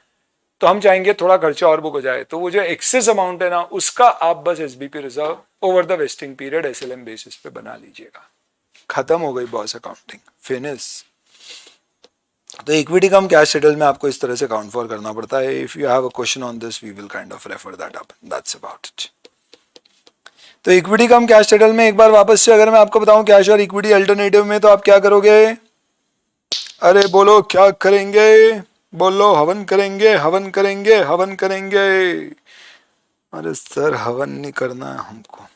तो हम चाहेंगे थोड़ा खर्चा और बुक हो जाए, तो वो जो एक्सेस अमाउंट है ना, उसका आप बस SBP reserve over the vesting period SLM basis पे बना लीजिएगा। खत्म हो गई बॉस अकाउंटिंग, फिनिश। तो इक्विटी कम कैश सेटल में आपको इस तरह से अकाउंट फॉर करना पड़ता है। If you have a question on this we will kind of refer that up, that's about it. तो इक्विटी कम कैश सेटल में एक बार वापस से अगर मैं आपको बताऊं कैश और इक्विटी अल्टरनेटिव में, तो आप क्या करोगे? अरे बोलो क्या करेंगे? बोलो हवन करेंगे, हवन करेंगे, हवन करेंगे। अरे सर हवन नहीं करना है हमको।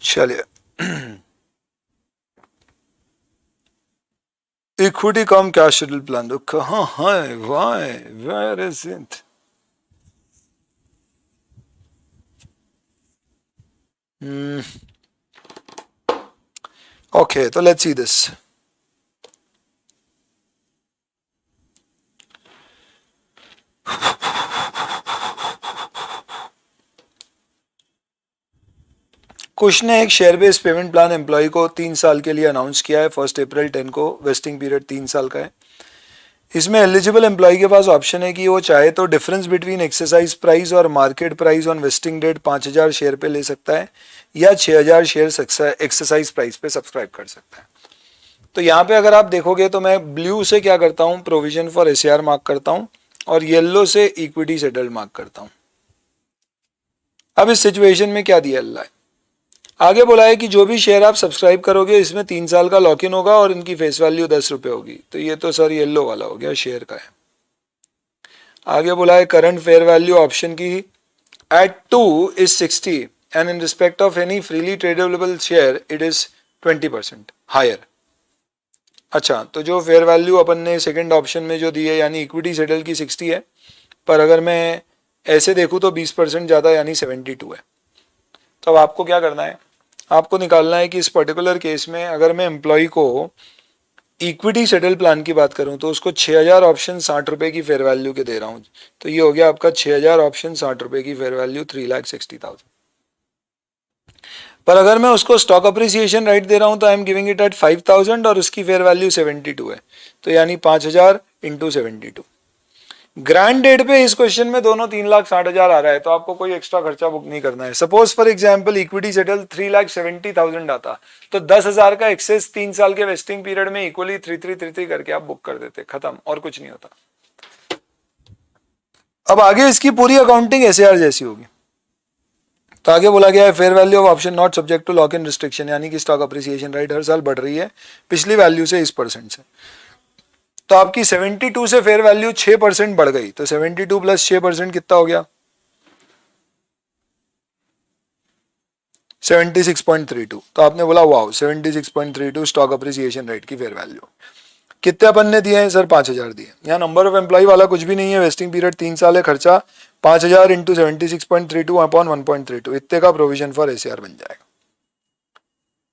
चलिए equity cum cash schedule plan कहाँ है? Why where is it? Okay, so let's see this. Kush ने एक share based payment plan employee को 3 साल के लिए अनाउंस किया है। 1 अप्रैल 10 को वेस्टिंग पीरियड 3 साल का है। इसमें एलिजिबल एम्प्लॉय के पास ऑप्शन है कि वो चाहे तो डिफरेंस बिटवीन एक्सरसाइज प्राइस और market price on vesting date 5000 share पे ले सकता है, या 6000 शेयर एक्सरसाइज प्राइस पे सब्सक्राइब कर सकता है। तो यहाँ पे अगर आप देखोगे तो मैं ब्लू से क्या करता हूँ, प्रोविजन फॉर एसआर मार्क करता हूँ, और येलो से इक्विटी सेटल्ड मार्क करता हूँ। अब इस सिचुएशन में क्या दिया अल्लाह है, आगे बोला है कि जो भी शेयर आप सब्सक्राइब करोगे इसमें 3 साल का लॉक इन होगा और इनकी फेस वैल्यू 10 रुपये होगी। तो ये तो सर येलो वाला हो गया, शेयर का है। आगे बोला है करंट फेयर वैल्यू ऑप्शन की eight 2 is 60 and in respect of any freely tradable share it is 20% higher. अच्छा, तो जो फेयर वैल्यू अपन ने सेकंड ऑप्शन में जो दी है यानी इक्विटी सेटल की 60 है, पर अगर मैं ऐसे देखूं तो 20% ज़्यादा यानी 72 है। तो अब आपको क्या करना है, आपको निकालना है कि इस पर्टिकुलर केस में अगर मैं एम्प्लॉय को इक्विटी सेटल प्लान की बात करूं तो उसको 6000 ऑप्शन 60 रुपये की फेयर वैल्यू के दे रहा हूं। तो ये हो गया आपका 6000 ऑप्शन 60 रुपये की फेयर वैल्यू 3,60,000। पर अगर मैं उसको स्टॉक अप्रिसिएशन राइट दे रहा हूं तो I am giving it at 5000 और उसकी फेयर वैल्यू 72 है, तो यानी 5000 इंटू 72। ग्रैंड डेट पे इस क्वेश्चन में दोनों 3,60,000 आ रहा है, तो आपको कोई एक्स्ट्रा खर्चा बुक नहीं करना है। Suppose for example equity settle 3,70,000 आता, तो 10,000 का एक्सेस 3 साल के वेस्टिंग पीरियड में इक्वली 3333 करके आप बुक कर देते, खत्म, और कुछ नहीं होता। अब आगे इसकी पूरी अकाउंटिंग एसएआर जैसी होगी। तो आगे बोला गया है fair value of option not subject to lock in restriction, यानी कि स्टॉक अप्रिसिएशन राइट हर साल बढ़ रही है पिछली वैल्यू से इस परसेंट से। तो आपकी 72 से फेयर वैल्यू 6% बढ़ गई, तो 72 प्लस 6% कितना हो गया? 76.32। तो आपने बोला वाओ 76.32 स्टॉक अप्रिसिएशन रेट की फेयर वैल्यू। कितने अपन ने दिए हैं सर? 5000 दिए। यहाँ नंबर ऑफ एम्प्लॉय वाला कुछ भी नहीं है, वेस्टिंग पीरियड 3 साल है, खर्चा 5000 इंटू 76.32 अपॉन 1.32, इतने का प्रोविजन फॉर एसआर बन जाएगा।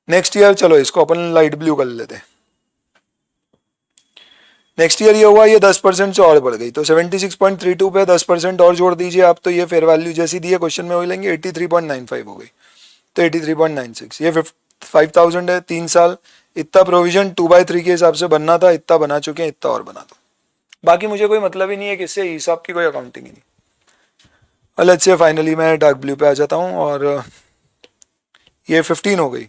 नेक्स्ट ईयर चलो इसको अपन लाइट ब्लू कर लेते हैं। नेक्स्ट ईयर ये हुआ, ये 10% से और बढ़ गई, तो 76.32 पे 10% और जोड़ दीजिए आप, तो ये फेयर वैल्यू जैसी दी है क्वेश्चन में वही लेंगे, 83.95 हो गई, तो 83.96। ये 5000 है, 3 साल, इतना प्रोविजन 2/3 के हिसाब से बनना था, इतना बना चुके हैं, इतना और बना दो। बाकी मुझे कोई मतलब ही नहीं है किससे, हिसाब की कोई अकाउंटिंग ही नहीं। और लेट्स से फाइनली मैं डार्क ब्लू पे आ जाता हूँ, और ये 15 हो गई,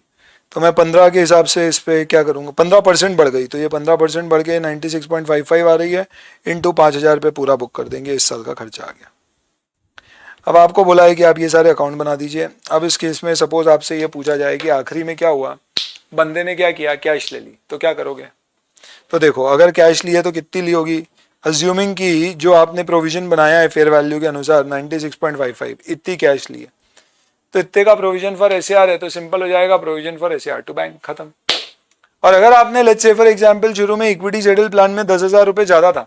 तो मैं 15 के हिसाब से इस पे क्या करूँगा, 15% बढ़ गई, तो ये 15% बढ़ के 96.55 आ रही है, इंटू 5000 पे पूरा बुक कर देंगे, इस साल का खर्चा आ गया। अब आपको बोला है कि आप ये सारे अकाउंट बना दीजिए। अब इस केस में सपोज आपसे ये पूछा जाए कि आखिरी में क्या हुआ, बंदे ने क्या किया, कैश ले ली, तो क्या करोगे? तो देखो अगर कैश ली है तो कितनी ली होगी, अज्यूमिंग कि जो आपने प्रोविजन बनाया है फेयर वैल्यू के अनुसार 96.55 इतनी कैश ली है, तो इतने का प्रोविजन फॉर एसआर है, तो सिंपल हो जाएगा provision for SR to bank, खत्म। और अगर आपने लेट्स से फॉर एग्जांपल शुरू में इक्विटी सेटल प्लान में 10,000 रुपए ज्यादा था,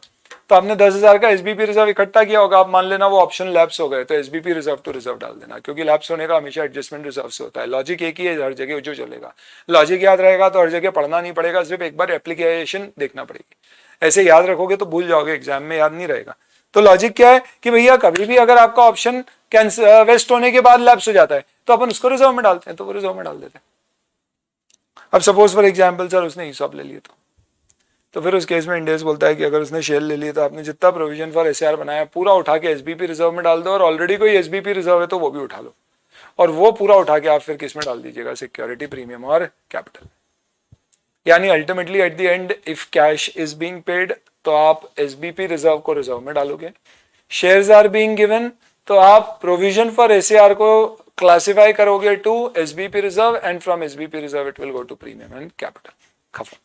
तो आपने 10,000 का एसबीपी रिजर्व इकट्ठा किया होगा, आप मान लेना वो ऑप्शन लैप्स हो गए, तो एसबीपी रिजर्व टू रिजर्व डाल देना, क्योंकि लैप्स होने का हमेशा एडजस्टमेंट रिजर्व से होता है। लॉजिक एक ही है, हर जगह जो चलेगा, लॉजिक याद रहेगा तो हर जगह पढ़ना नहीं पड़ेगा, सिर्फ एक बार एप्लीकेशन देखना पड़ेगी। ऐसे याद रखोगे तो भूल जाओगे, एग्जाम में याद नहीं रहेगा। तो लॉजिक क्या है कि भैया कभी भी अगर आपका ऑप्शन वेस्ट होने के बाद लैप्स हो जाता है तो अपन उसको रिजर्व में डालते हैं, तो वो रिजर्व में डाल देते हैं। अब सपोज फॉर एग्जाम्पल सर उसने ईसॉप ले लिए तो फिर उस केस में इंडेस बोलता है कि अगर उसने शेयर ले लिए तो आपने जितना प्रोविजन फॉर एसआर बनाया पूरा उठा के एसबीपी रिजर्व में डाल दो, और ऑलरेडी कोई एसबीपी रिजर्व है तो वो भी उठा लो, और वो पूरा उठा के आप फिर किस में डाल दीजिएगा, सिक्योरिटी, प्रीमियम और कैपिटल। यानी ultimately at the and if cash is being paid तो आप एसबीपी रिजर्व को रिजर्व में डालोगे, शेयर्स आर बीइंग गिवन तो आप प्रोविजन फॉर एसआर को क्लासिफाई करोगे to SBP reserve, and from SBP reserve it will go to premium and capital. खत्म।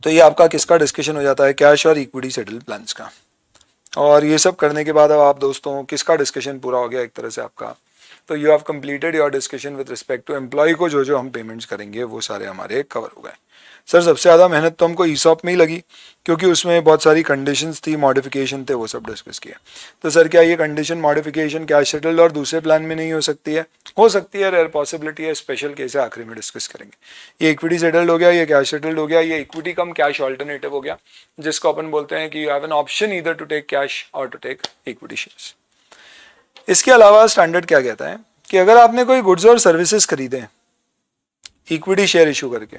तो ये आपका किसका डिस्कशन हो जाता है, कैश और इक्विटी सेटल प्लान्स का। और ये सब करने के बाद अब आप दोस्तों किसका डिस्कशन पूरा हो गया एक तरह से आपका, तो you have completed your discussion with respect to employee को जो जो हम पेमेंट्स करेंगे वो सारे हमारे कवर हो गए। सर सबसे ज़्यादा मेहनत तो हमको ईसॉप में ही लगी क्योंकि उसमें बहुत सारी कंडीशंस थी, मॉडिफिकेशन थे, वो सब डिस्कस किया। तो सर क्या ये कंडीशन मॉडिफिकेशन कैश सेटल्ड और दूसरे प्लान में नहीं हो सकती है? हो सकती है, रेयर पॉसिबिलिटी है, स्पेशल केस है, आखिरी में डिस्कस करेंगे। ये इक्विटी सेटल्ड हो गया, ये कैश सेटल्ड हो गया, ये इक्विटी कम कैश ऑल्टरनेटिव हो गया, जिसको अपन बोलते हैं कि you have an option either to take cash और टू टेक इक्विटी शेयर्स। इसके अलावा स्टैंडर्ड क्या कहता है कि अगर आपने कोई गुड्स और सर्विसेज खरीदे इक्विटी शेयर इशू करके,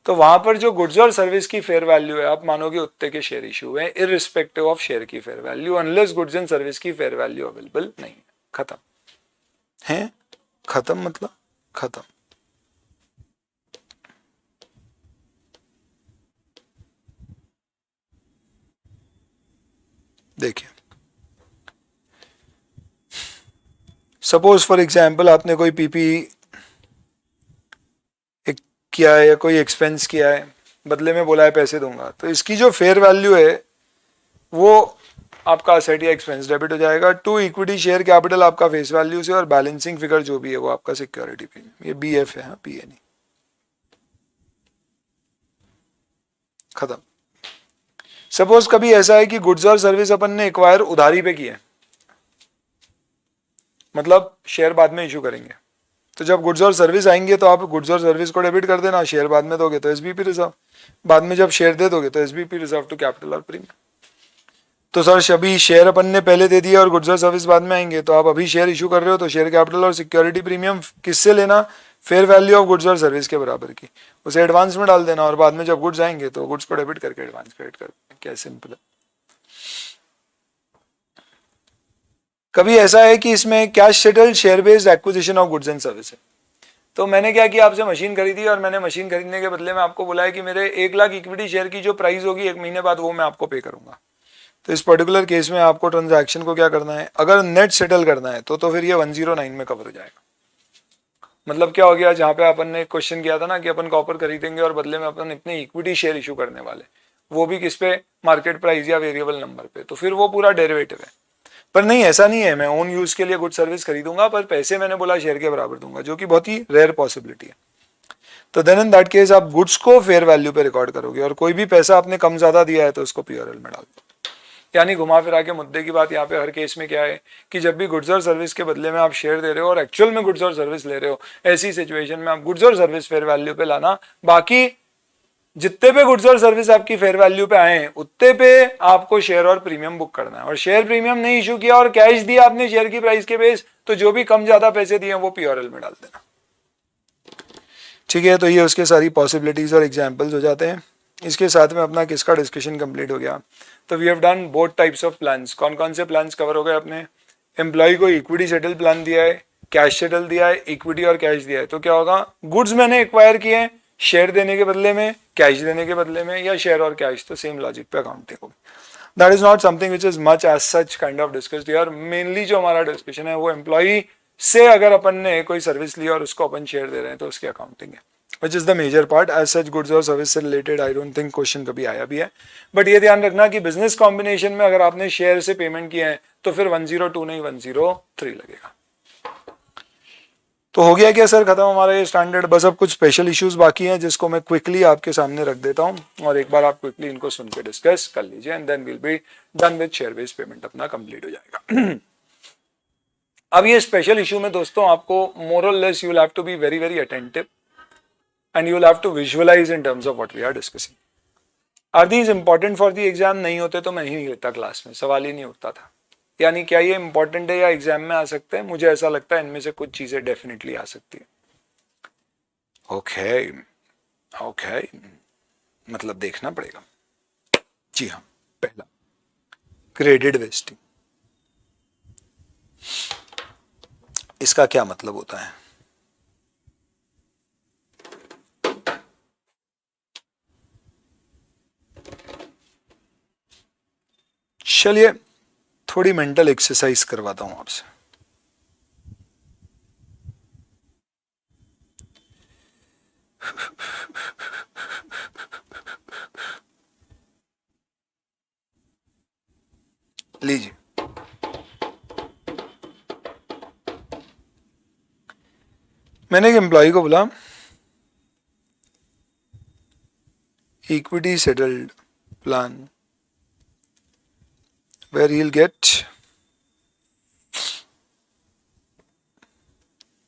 तो वहां पर जो गुड्स और सर्विस की फेयर वैल्यू है आप मानोगे उतने के शेयर इशू है, इररिस्पेक्टिव ऑफ शेयर की fair value, unless goods and service की फेयर वैल्यू अवेलेबल नहीं है। खत्म है, खत्म मतलब खत्म। देखिए सपोज फॉर एग्जाम्पल आपने कोई पीपी किया है या कोई एक्सपेंस किया है, बदले में बोला है पैसे दूंगा, तो इसकी जो फेयर वैल्यू है वो आपका असेट या एक्सपेंस डेबिट हो जाएगा टू इक्विटी शेयर कैपिटल आपका फेस वैल्यू से, और बैलेंसिंग फिगर जो भी है वो आपका सिक्योरिटी प्रीमियम, ये बीएफ है, पीए नहीं। खत्म। सपोज कभी ऐसा है कि गुड्स और सर्विस अपन ने एक्वायर उधारी पे किया है, मतलब शेयर बाद में इशू करेंगे, तो जब गुड्स और सर्विस आएंगे तो आप गुड्स और सर्विस को डेबिट कर देना, शेयर बाद में दोगे तो एसबीपी रिजर्व, बाद में जब शेयर दे दोगे तो एसबीपी रिजर्व टू कैपिटल और प्रीमियम। तो सर अभी शेयर अपन ने पहले दे दिया और गुड्स और सर्विस बाद में आएंगे, तो आप अभी शेयर इशू कर रहे हो तो शेयर कैपिटल और सिक्योरिटी प्रीमियम किससे लेना, फेयर वैल्यू ऑफ गुड्स और सर्विस के बराबर की, उसे एडवांस में डाल देना, और बाद में जब गुड्स आएंगे तो गुड्स को डेबिट करके एडवांस क्रेडिट कर देना। क्या सिंपल है। कभी ऐसा है कि इसमें cash settled share based acquisition of goods and service है, तो मैंने क्या किया, आपसे मशीन खरीदी और मैंने मशीन खरीदने के बदले में आपको बोला है कि मेरे 1 लाख इक्विटी शेयर की जो प्राइस होगी 1 महीने बाद वो मैं आपको पे करूंगा। तो इस पर्टिकुलर केस में आपको ट्रांजैक्शन को क्या करना है, अगर नेट सेटल करना है तो फिर ये 109 में कवर हो जाएगा। मतलब क्या हो गया, जहाँ पे अपन ने क्वेश्चन किया था ना कि अपन कॉपर खरीदेंगे और बदले में अपन इतने इक्विटी शेयर इशू करने वाले, वो भी किस पे, मार्केट प्राइस या वेरिएबल नंबर पे, तो फिर वो पूरा डेरिवेटिव है। पर नहीं, ऐसा नहीं है, मैं ओन यूज के लिए गुड सर्विस खरीदूंगा पर पैसे मैंने बोला शेयर के बराबर दूंगा, जो कि बहुत ही रेयर पॉसिबिलिटी है। तो देन इन दैट केस आप गुड्स को फेयर वैल्यू पे रिकॉर्ड करोगे, और कोई भी पैसा आपने कम ज्यादा दिया है तो उसको पीआरएल में डाल दो। यानी घुमा फिरा के मुद्दे की बात यहाँ पे हर केस में क्या है कि जब भी गुड्स और सर्विस के बदले में आप शेयर दे रहे हो और एक्चुअल में गुड्स और सर्विस ले रहे हो, ऐसी सिचुएशन में आप गुड्स और सर्विस फेयर वैल्यू पे लाना, बाकी जितने पे गुड्स और सर्विस आपकी फेयर वैल्यू पे आए हैं उतने पे आपको शेयर और प्रीमियम बुक करना है, और शेयर प्रीमियम नहीं इशू किया और कैश दिया आपने शेयर की प्राइस के बेस, तो जो भी कम ज्यादा पैसे दिए वो पीआरएल में डाल देना। ठीक है, तो ये उसके सारी पॉसिबिलिटीज और एग्जांपल्स हो जाते हैं। इसके साथ में अपना किसका डिस्कशन कंप्लीट हो गया। तो we have done both types of plans. कौन कौन से प्लान्स कवर हो गए अपने, एम्प्लॉय को इक्विटी सेटल प्लान दिया है, कैश सेटल दिया है, इक्विटी और कैश दिया है। तो क्या होगा, गुड्स मैंने एक्वायर किए हैं शेयर देने के बदले में, कैश देने के बदले में, या शेयर और कैश, तो सेम लॉजिक पे अकाउंटिंग होगी। That is not something which is much as such kind of discussed here. Mainly जो हमारा डिस्कशन है वो एम्प्लॉय से अगर अपन ने कोई सर्विस ली और उसको अपन शेयर दे रहे हैं तो उसकी अकाउंटिंग है, which is the major part. As such goods और सर्विस से related I don't think question कभी आया भी है, बट ये ध्यान रखना कि बिजनेस कॉम्बिनेशन में अगर आपने शेयर से पेमेंट किए हैं तो फिर 102 नहीं 103 लगेगा। तो हो गया क्या सर खत्म हमारा ये स्टैंडर्ड। बस अब कुछ स्पेशल इश्यूज बाकी हैं जिसको मैं क्विकली आपके सामने रख देता हूं और एक बार आप क्विकली इनको सुन के डिस्कस कर लीजिए, and then will be done with share based payment, अपना कंप्लीट हो जाएगा। अब ये स्पेशल इशू में दोस्तों आपको मोर और less you will have to be very very attentive and you will have to visualise in terms of what we are discussing. Are these important for the exam? नहीं होते तो मैं ही नहीं लेता क्लास में, सवाल ही नहीं उठता था। यानी क्या ये इंपॉर्टेंट है या एग्जाम में आ सकते हैं? मुझे ऐसा लगता है इनमें से कुछ चीजें डेफिनेटली आ सकती है। ओके ओके, मतलब देखना पड़ेगा। जी हाँ, पहला ग्रेडेड वेस्टिंग, इसका क्या मतलब होता है? चलिए थोड़ी मेंटल एक्सरसाइज करवाता हूं आपसे। लीजिए, मैंने एक एम्प्लॉय को बोला equity settled plan where he'll get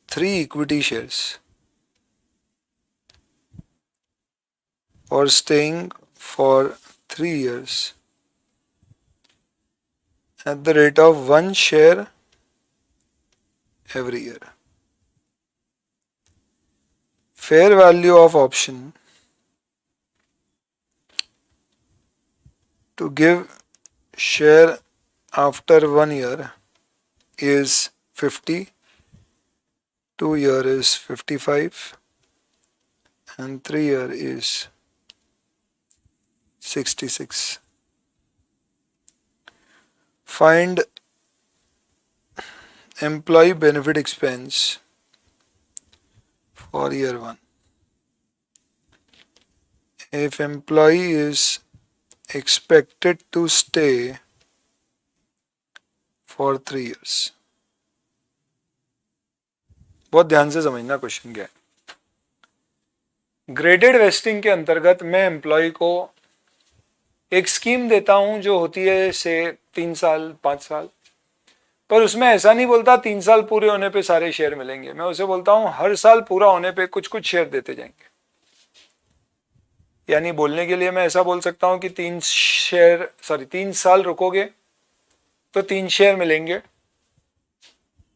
3 equity shares for staying for 3 years at the rate of 1 share every year. Fair value of option to give share after 1 year is 50, 2 year is 55 and 3 year is 66. Find employee benefit expense for year 1. If employee is expected to stay for 3 years. बहुत ध्यान से समझना question क्या है। Graded wasting के अंतर्गत मैं employ को एक स्कीम देता हूं जो होती है से 3 साल 5 साल, पर उसमें ऐसा नहीं बोलता 3 साल पूरे होने पे सारे शेयर मिलेंगे। मैं उसे बोलता हूं हर साल पूरा होने पे कुछ कुछ शेयर देते जाएंगे। यानी बोलने के लिए मैं ऐसा बोल सकता हूं कि 3 साल रुकोगे तो 3 शेयर मिलेंगे,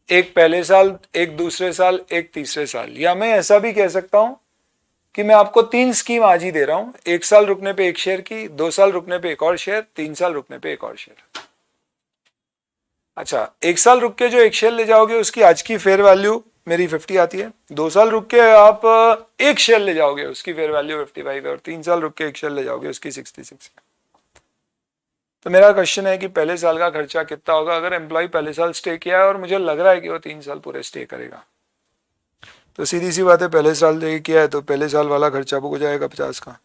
एक पहले साल, एक दूसरे साल, एक तीसरे साल। या मैं ऐसा भी कह सकता हूं कि मैं आपको 3 स्कीम आज ही दे रहा हूं, 1 साल रुकने पे 1 शेयर की, 2 साल रुकने पे 1 और शेयर, 3 साल रुकने पे 1 और शेयर। अच्छा, 1 साल रुक के जो 1 शेयर ले जाओगे उसकी आज की फेयर वैल्यू मेरी 50 आती है। 2 साल रुक के आप 1 शेयर ले जाओगे उसकी फेयर वैल्यू 55 है, और 3 साल रुक के 1 शेयर ले जाओगे उसकी 66 है। तो मेरा क्वेश्चन है कि पहले साल का खर्चा कितना होगा? अगर एम्प्लॉय पहले साल स्टे किया है और मुझे लग रहा है कि वो 3 साल पूरे स्टे करेगा, तो सीधी सी बात है, पहले साल स्टे किया है तो पहले साल वाला खर्चा बुक हो जाएगा 50 का।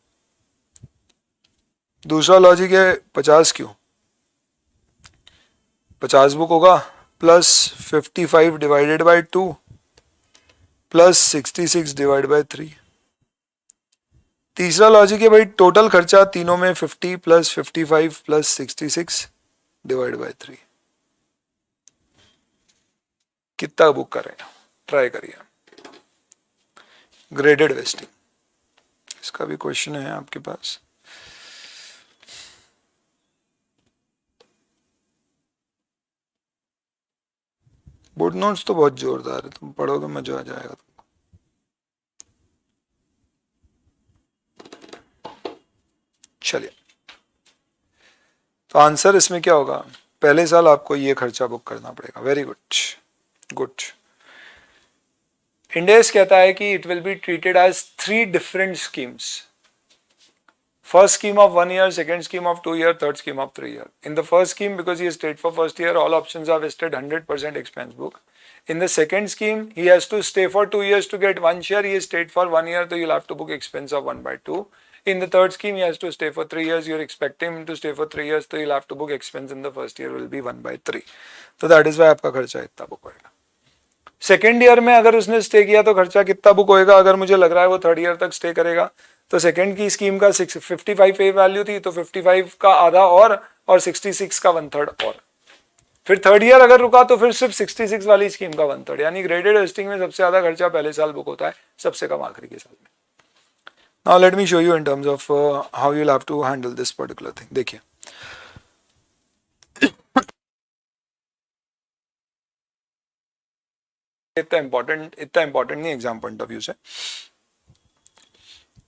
दूसरा लॉजिक है 50 क्यों? 50 बुक होगा plus 55 divided by 2 plus 66 divide by 3। तीसरा लॉजिक है भाई टोटल खर्चा तीनों में 50 प्लस 55 प्लस 66 डिवाइड बाई 3। कितना बुक करें? ट्राई करिए। ग्रेडेड वेस्टिंग, इसका भी क्वेश्चन है आपके पास। बोर्ड नोट्स तो बहुत जोरदार है, तुम पढ़ोगे मजा आ जाएगा तुमको। चलिए, तो आंसर इसमें क्या होगा? पहले साल आपको ये खर्चा बुक करना पड़ेगा। Very good good. इंडेस कहता है कि it will be treated as 3 different schemes. First scheme of 1 year, second scheme of 2 year, third scheme of 3 year. In the first scheme, because he is stayed for first year, all options are vested 100% expense book. In the second scheme, he has to stay for 2 years to get 1 share. He is stayed for 1 year, so you'll have to book expense of 1/2. In the third scheme, he has to stay for 3 years. You're expecting him to stay for 3 years, so you'll have to book expense in the first year will be 1/3. So that is why आपका खर्चा इतना book होएगा। Second year में अगर उसने stay किया तो खर्चा कितना बुक होएगा? अगर मुझे लग रहा है वो 3rd ईयर तक स्टे करेगा, तो सेकंड की स्कीम का 55 पे वैल्यू थी, तो 55 का आधा और 66 का 1/3 और। फिर 3rd ईयर अगर रुका तो फिर सिर्फ 66 वाली स्कीम का 1/3। यानी ग्रेडेड वेस्टिंग में सबसे ज्यादा खर्चा पहले साल बुक होता है, सबसे कम आखिरी के साल में। Now let me show you in terms of how you'll have to handle this particular thing. देखिए इतना इम्पोर्टेंट नहीं एग्जाम पॉइंट ऑफ व्यू से.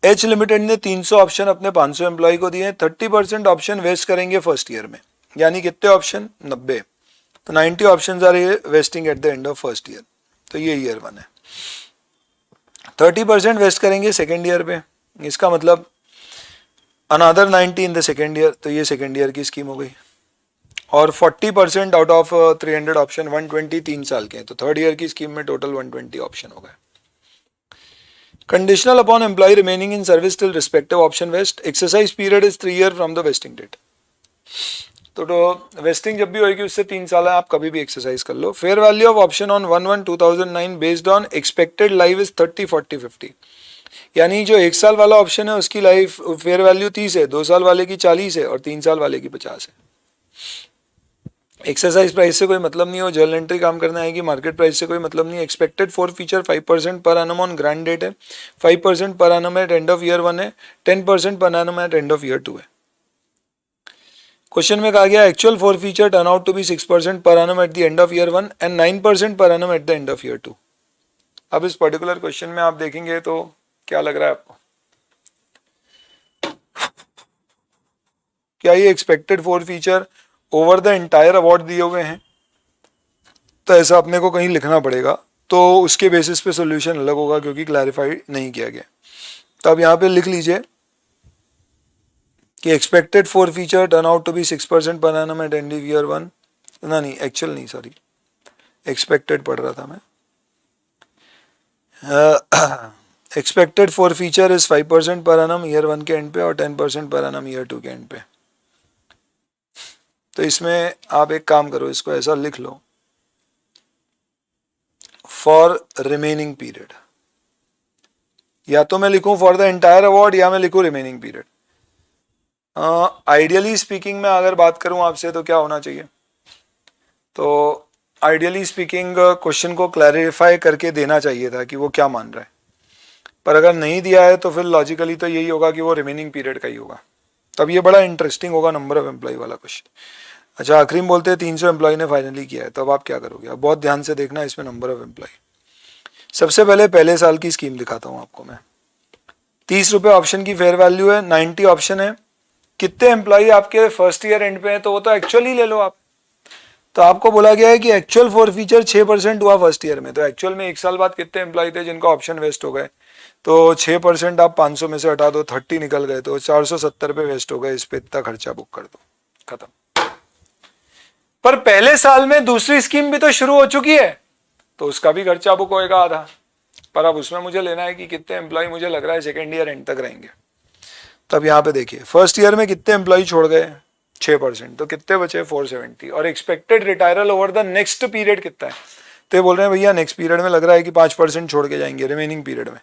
एच लिमिटेड ने 300 ऑप्शन अपने 500 एम्प्लॉय को दिए. 30% ऑप्शन वेस्ट करेंगे फर्स्ट ईयर में, यानी कितने ऑप्शन? 90. तो 90 option are vesting at the end of first year. तो ये ईयर 1 है. 30% वेस्ट करेंगे सेकेंड ईयर पे, इसका मतलब another 90 in the second year. तो ये सेकेंड ईयर की स्कीम हो गई. और 40% आउट ऑफ 300 ऑप्शन 120 3 साल के हैं. तो थर्ड ईयर की स्कीम में टोटल 120 ऑप्शन हो गए. Conditional upon employee remaining in service till respective option vest. Exercise period is 3 year from the vesting date. तो वेस्टिंग जब भी होगी उससे 3 साल है, आप कभी भी एक्सरसाइज कर लो. Fair value of option on 1/1/2009 based on expected life is 30 40 50. यानी जो 1 साल वाला ऑप्शन है उसकी लाइफ फेयर वैल्यू 30 है, 2 साल वाले की 40 है और 3 साल वाले की 50 है. एक्सरसाइज प्राइस से कोई मतलब नहीं हो, जर्नल एंट्री काम करना है कि मार्केट प्राइस से कोई मतलब नहीं है. Expected for feature 5% per annum on grand date है, 5% per annum at end of year 1 है, 10% per annum at end of year 2 है. क्वेश्चन में कहा गया actual forfeiture turn out to be 6% per annum at the end of year 1 and 9% per annum at the end of year 2. अब इस particular question में आप देखेंगे तो क्या लग रहा है आपको? क्या ये expected forfeiture over the entire award दिए हुए हैं? तो ऐसा अपने को कहीं लिखना पड़ेगा, तो उसके बेसिस पे सोल्यूशन अलग होगा क्योंकि क्लैरिफाई नहीं किया गया. तो अब यहाँ पे लिख लीजिए कि expected forfeiture turn out to be 6% per annum at end of year 1. ना नहीं, एक्चुअल नहीं, सॉरी, एक्सपेक्टेड पढ़ रहा था मैं. Expected for feature is 5% per annum year 1 के एंड पे और 10% पर एनम ईयर 2 के एंड पे. तो इसमें आप एक काम करो, इसको ऐसा लिख लो, फॉर रिमेनिंग पीरियड. या तो मैं लिखूं फॉर द एंटायर अवार्ड या मैं लिखूं रिमेनिंग पीरियड. आइडियली स्पीकिंग में अगर बात करूं आपसे तो क्या होना चाहिए? तो आइडियली स्पीकिंग क्वेश्चन को क्लैरिफाई करके देना चाहिए था कि वो क्या मान रहा है. पर अगर नहीं दिया है तो फिर लॉजिकली तो यही होगा कि वो रिमेनिंग पीरियड का ही होगा. तब ये बड़ा इंटरेस्टिंग होगा नंबर ऑफ एम्प्लॉय वाला क्वेश्चन. अच्छा, आखिरी में बोलते हैं 300 एम्प्लॉय ने फाइनली किया है, तो अब आप क्या करोगे? अब बहुत ध्यान से देखना इसमें नंबर ऑफ एम्प्लॉय. सबसे पहले साल की स्कीम दिखाता हूँ आपको मैं. 30 रुपये ऑप्शन की फेयर वैल्यू है, 90 ऑप्शन है. कितने एम्प्लॉय आपके फर्स्ट ईयर एंड पे है? तो वो तो एक्चुअल ही ले लो आप. तो आपको बोला गया है कि एक्चुअल फॉर फीचर 6% हुआ फर्स्ट ईयर में. तो एक्चुअल में 1 साल बाद कितने एम्प्लॉय थे जिनका ऑप्शन वेस्ट हो गए? तो 6% आप 500 में से हटा दो, 30 निकल गए, तो 470 पे वेस्ट हो गए. इस पे इतना खर्चा बुक कर दो, खत्म. पर पहले साल में दूसरी स्कीम भी तो शुरू हो चुकी है, तो उसका भी खर्चा बुक होएगा आधा. पर अब उसमें मुझे लेना है कि कितने एम्प्लॉय मुझे लग रहा है सेकेंड ईयर एंड तक रहेंगे. तब यहाँ पे देखिए, फर्स्ट ईयर में कितने एम्प्लॉय छोड़ गए? 6%. तो कितने बचे? 470. और expected retiral over the next period कितना है? तो ये बोल रहे हैं भैया नेक्स्ट पीरियड में लग रहा है कि 5% छोड़ के जाएंगे रिमेनिंग पीरियड में.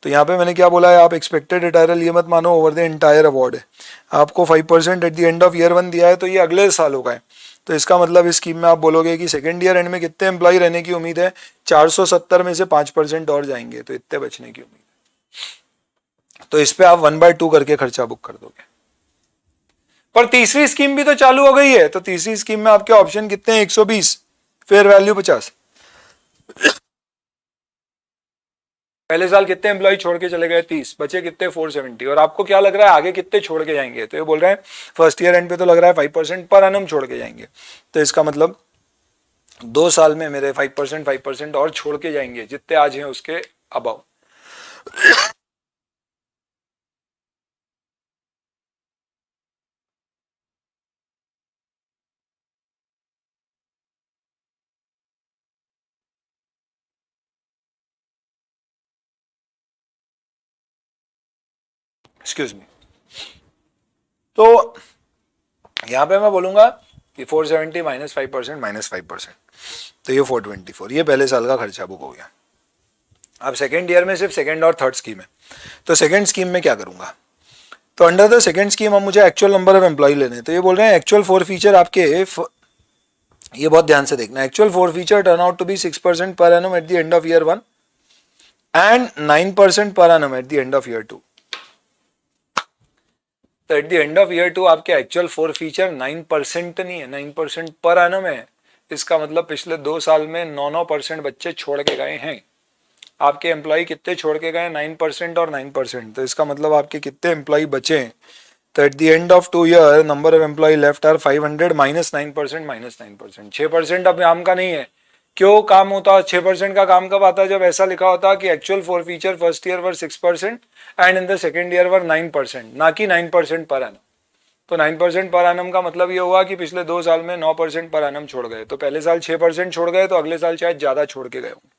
तो यहाँ पे मैंने क्या बोला है, आप एक्सपेक्टेड रिटायरल ये मत मानो ओवर द एंटायर अवार्ड है. आपको 5% eight the end of year 1 दिया है, तो ये अगले साल होगा है. तो इसका मतलब इस स्कीम में आप बोलोगे कि सेकेंड ईयर एंड में कितने एम्प्लॉय रहने की उम्मीद है? 470 में से 5% और जाएंगे, तो इतने बचने की उम्मीद है. तो इस पे आप 1/2 करके खर्चा बुक कर दोगे. पर तीसरी स्कीम भी तो चालू हो गई है. तो तीसरी स्कीम में आपके ऑप्शन कितने हैं? 120, फेयर वैल्यू 50. पहले साल कितने एम्प्लॉय छोड़ के चले गए? 30. बचे कितने? 470. और आपको क्या लग रहा है आगे कितने छोड़ के जाएंगे? तो ये बोल रहे हैं फर्स्ट ईयर एंड पे तो लग रहा है 5% पर एनम छोड़ के जाएंगे. तो इसका मतलब 2 साल में मेरे 5% और छोड़ के जाएंगे, जितने आज हैं उसके अबाव. Excuse me. तो यहां पे मैं बोलूंगा कि 470 -5% -5%, तो ये 424. ये पहले साल का खर्चा बुक हो गया. अब सेकेंड ईयर में सिर्फ सेकेंड और थर्ड स्कीम है. तो सेकेंड स्कीम में क्या करूंगा? तो अंडर द सेकेंड स्कीम अब मुझे एक्चुअल नंबर ऑफ एम्प्लॉय लेने. तो ये बोल रहे हैं एक्चुअल फॉर फीचर आपके, ये बहुत ध्यान से देखना, actual forfeiture turn out to be 6% per annum at the end of year 1 and 9% per annum at the end of year 2. तो at the end of year 2 आपके एक्चुअल फोर फीचर 9% नहीं है, 9% पर एनम है। इसका मतलब पिछले 2 साल में 9% बच्चे छोड़ के गए हैं। आपके एम्प्लॉय कितने छोड़ के गए? 9% और 9%। तो इसका मतलब आपके कितने एम्प्लॉय बचे हैं? तो at the end of 2 year number of employee left are 500 -9%, -9%। 6% अब काम का नहीं है। क्यों काम होता? 6% का काम कब आता? जब ऐसा लिखा होता कि actual four feature first year were 6% and in the second year वर 9%, ना कि 9% पर एनम। तो 9% पर एनम का मतलब ये हुआ कि पिछले 2 साल में 9% पर एनम छोड़ गए। तो पहले साल 6% छोड़ गए, तो अगले साल शायद ज्यादा छोड़ के गए होंगे।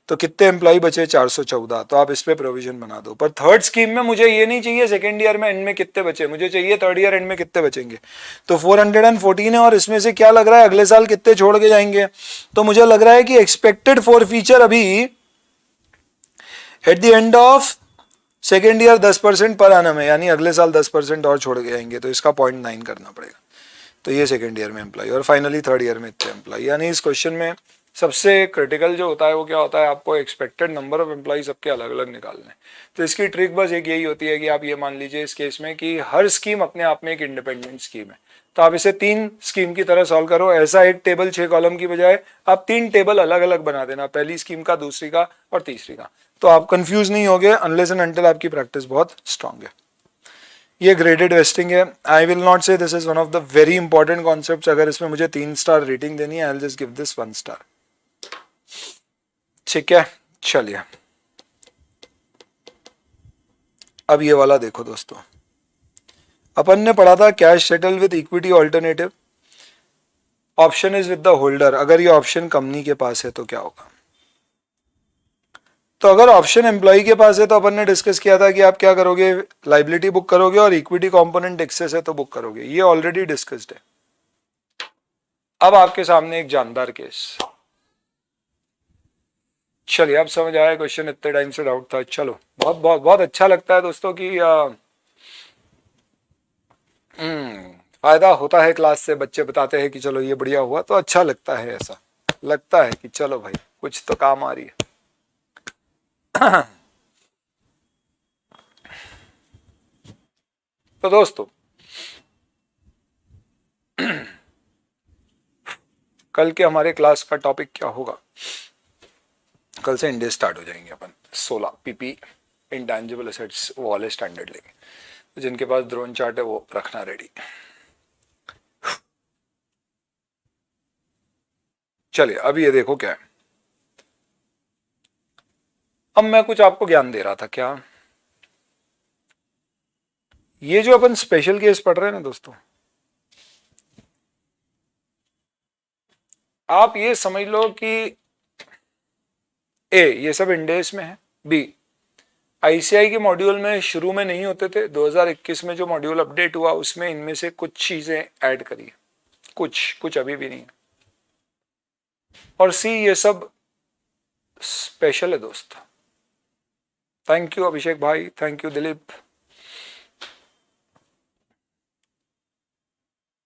तो कितने एम्प्लॉय बचे? 414। तो आप इस पे प्रोविजन बना दो। पर थर्ड स्कीम में मुझे ये नहीं चाहिए सेकेंड ईयर में एंड में कितने बचे, मुझे चाहिए थर्ड ईयर एंड में कितने बचेंगे। तो 414 है और इसमें से क्या लग रहा है अगले साल कितने छोड़ के जाएंगे? तो मुझे लग रहा है कि एक्सपेक्टेड फोर फीचर अभी eight the end of second year 10% per annum है, यानी अगले साल 10% और छोड़ के जाएंगे। तो इसका 0.9 करना पड़ेगा। तो ये सेकेंड ईयर में एम्प्लॉय और फाइनली थर्ड ईयर में इतने एम्प्लॉय। यानी इस क्वेश्चन में सबसे क्रिटिकल जो होता है वो क्या होता है? आपको एक्सपेक्टेड नंबर ऑफ एम्प्लॉय सबके अलग अलग निकालने हैं। तो इसकी ट्रिक बस एक यही होती है कि आप ये मान लीजिए इस केस में कि हर स्कीम अपने आप में एक इंडिपेंडेंट स्कीम है। तो आप इसे 3 स्कीम की तरह सॉल्व करो। ऐसा एक टेबल 6 कॉलम की बजाय आप 3 टेबल अलग अलग बना देना, पहली स्कीम का, दूसरी का और तीसरी का। तो आप कंफ्यूज नहीं होगे अनलेस एंड अनटिल आपकी प्रैक्टिस बहुत स्ट्रांग है। ये ग्रेडेड वेस्टिंग है। आई विल नॉट से this is one of the very important concepts. अगर इसमें मुझे 3 स्टार रेटिंग देनी है, I will just give this 1 star. ठीक है, चलिए अब ये वाला देखो दोस्तों। अपन ने पढ़ा था cash settle with equity alternative, option is with the holder. अगर ये ऑप्शन कंपनी के पास है तो क्या होगा? तो अगर ऑप्शन एम्प्लॉय के पास है तो अपन ने डिस्कस किया था कि आप क्या करोगे, लाइबिलिटी बुक करोगे और इक्विटी कंपोनेंट एक्सेस है तो बुक करोगे। ये ऑलरेडी डिस्कस्ड है। अब आपके सामने एक जानदार केस। चलिए अब समझ आया क्वेश्चन, इतने टाइम से डाउट था। चलो बहुत बहुत बहुत अच्छा लगता है दोस्तों कि फायदा होता है क्लास से। बच्चे बताते हैं कि चलो ये बढ़िया हुआ, तो अच्छा लगता है। ऐसा लगता है कि चलो भाई कुछ तो काम आ रही है। तो दोस्तों कल के हमारे क्लास का टॉपिक क्या होगा? कल से इंडेज स्टार्ट हो जाएंगे अपन। 16 पीपी इंटेंजिबल एसेट्स वो वाले स्टैंडर्ड लेंगे। तो जिनके पास ड्रोन चार्ट है वो रखना रेडी। चलिए अब ये देखो क्या है। अब मैं कुछ आपको ज्ञान दे रहा था। क्या ये जो अपन स्पेशल केस पढ़ रहे हैं ना दोस्तों, आप ये समझ लो कि ए ये सब इंडेस में है, बी आईसीआई के मॉड्यूल में शुरू में नहीं होते थे। 2021 में जो मॉड्यूल अपडेट हुआ उसमें इनमें से कुछ चीजें ऐड करी है, कुछ अभी भी नहीं है। और सी ये सब स्पेशल है दोस्त। थैंक यू अभिषेक भाई, थैंक यू दिलीप।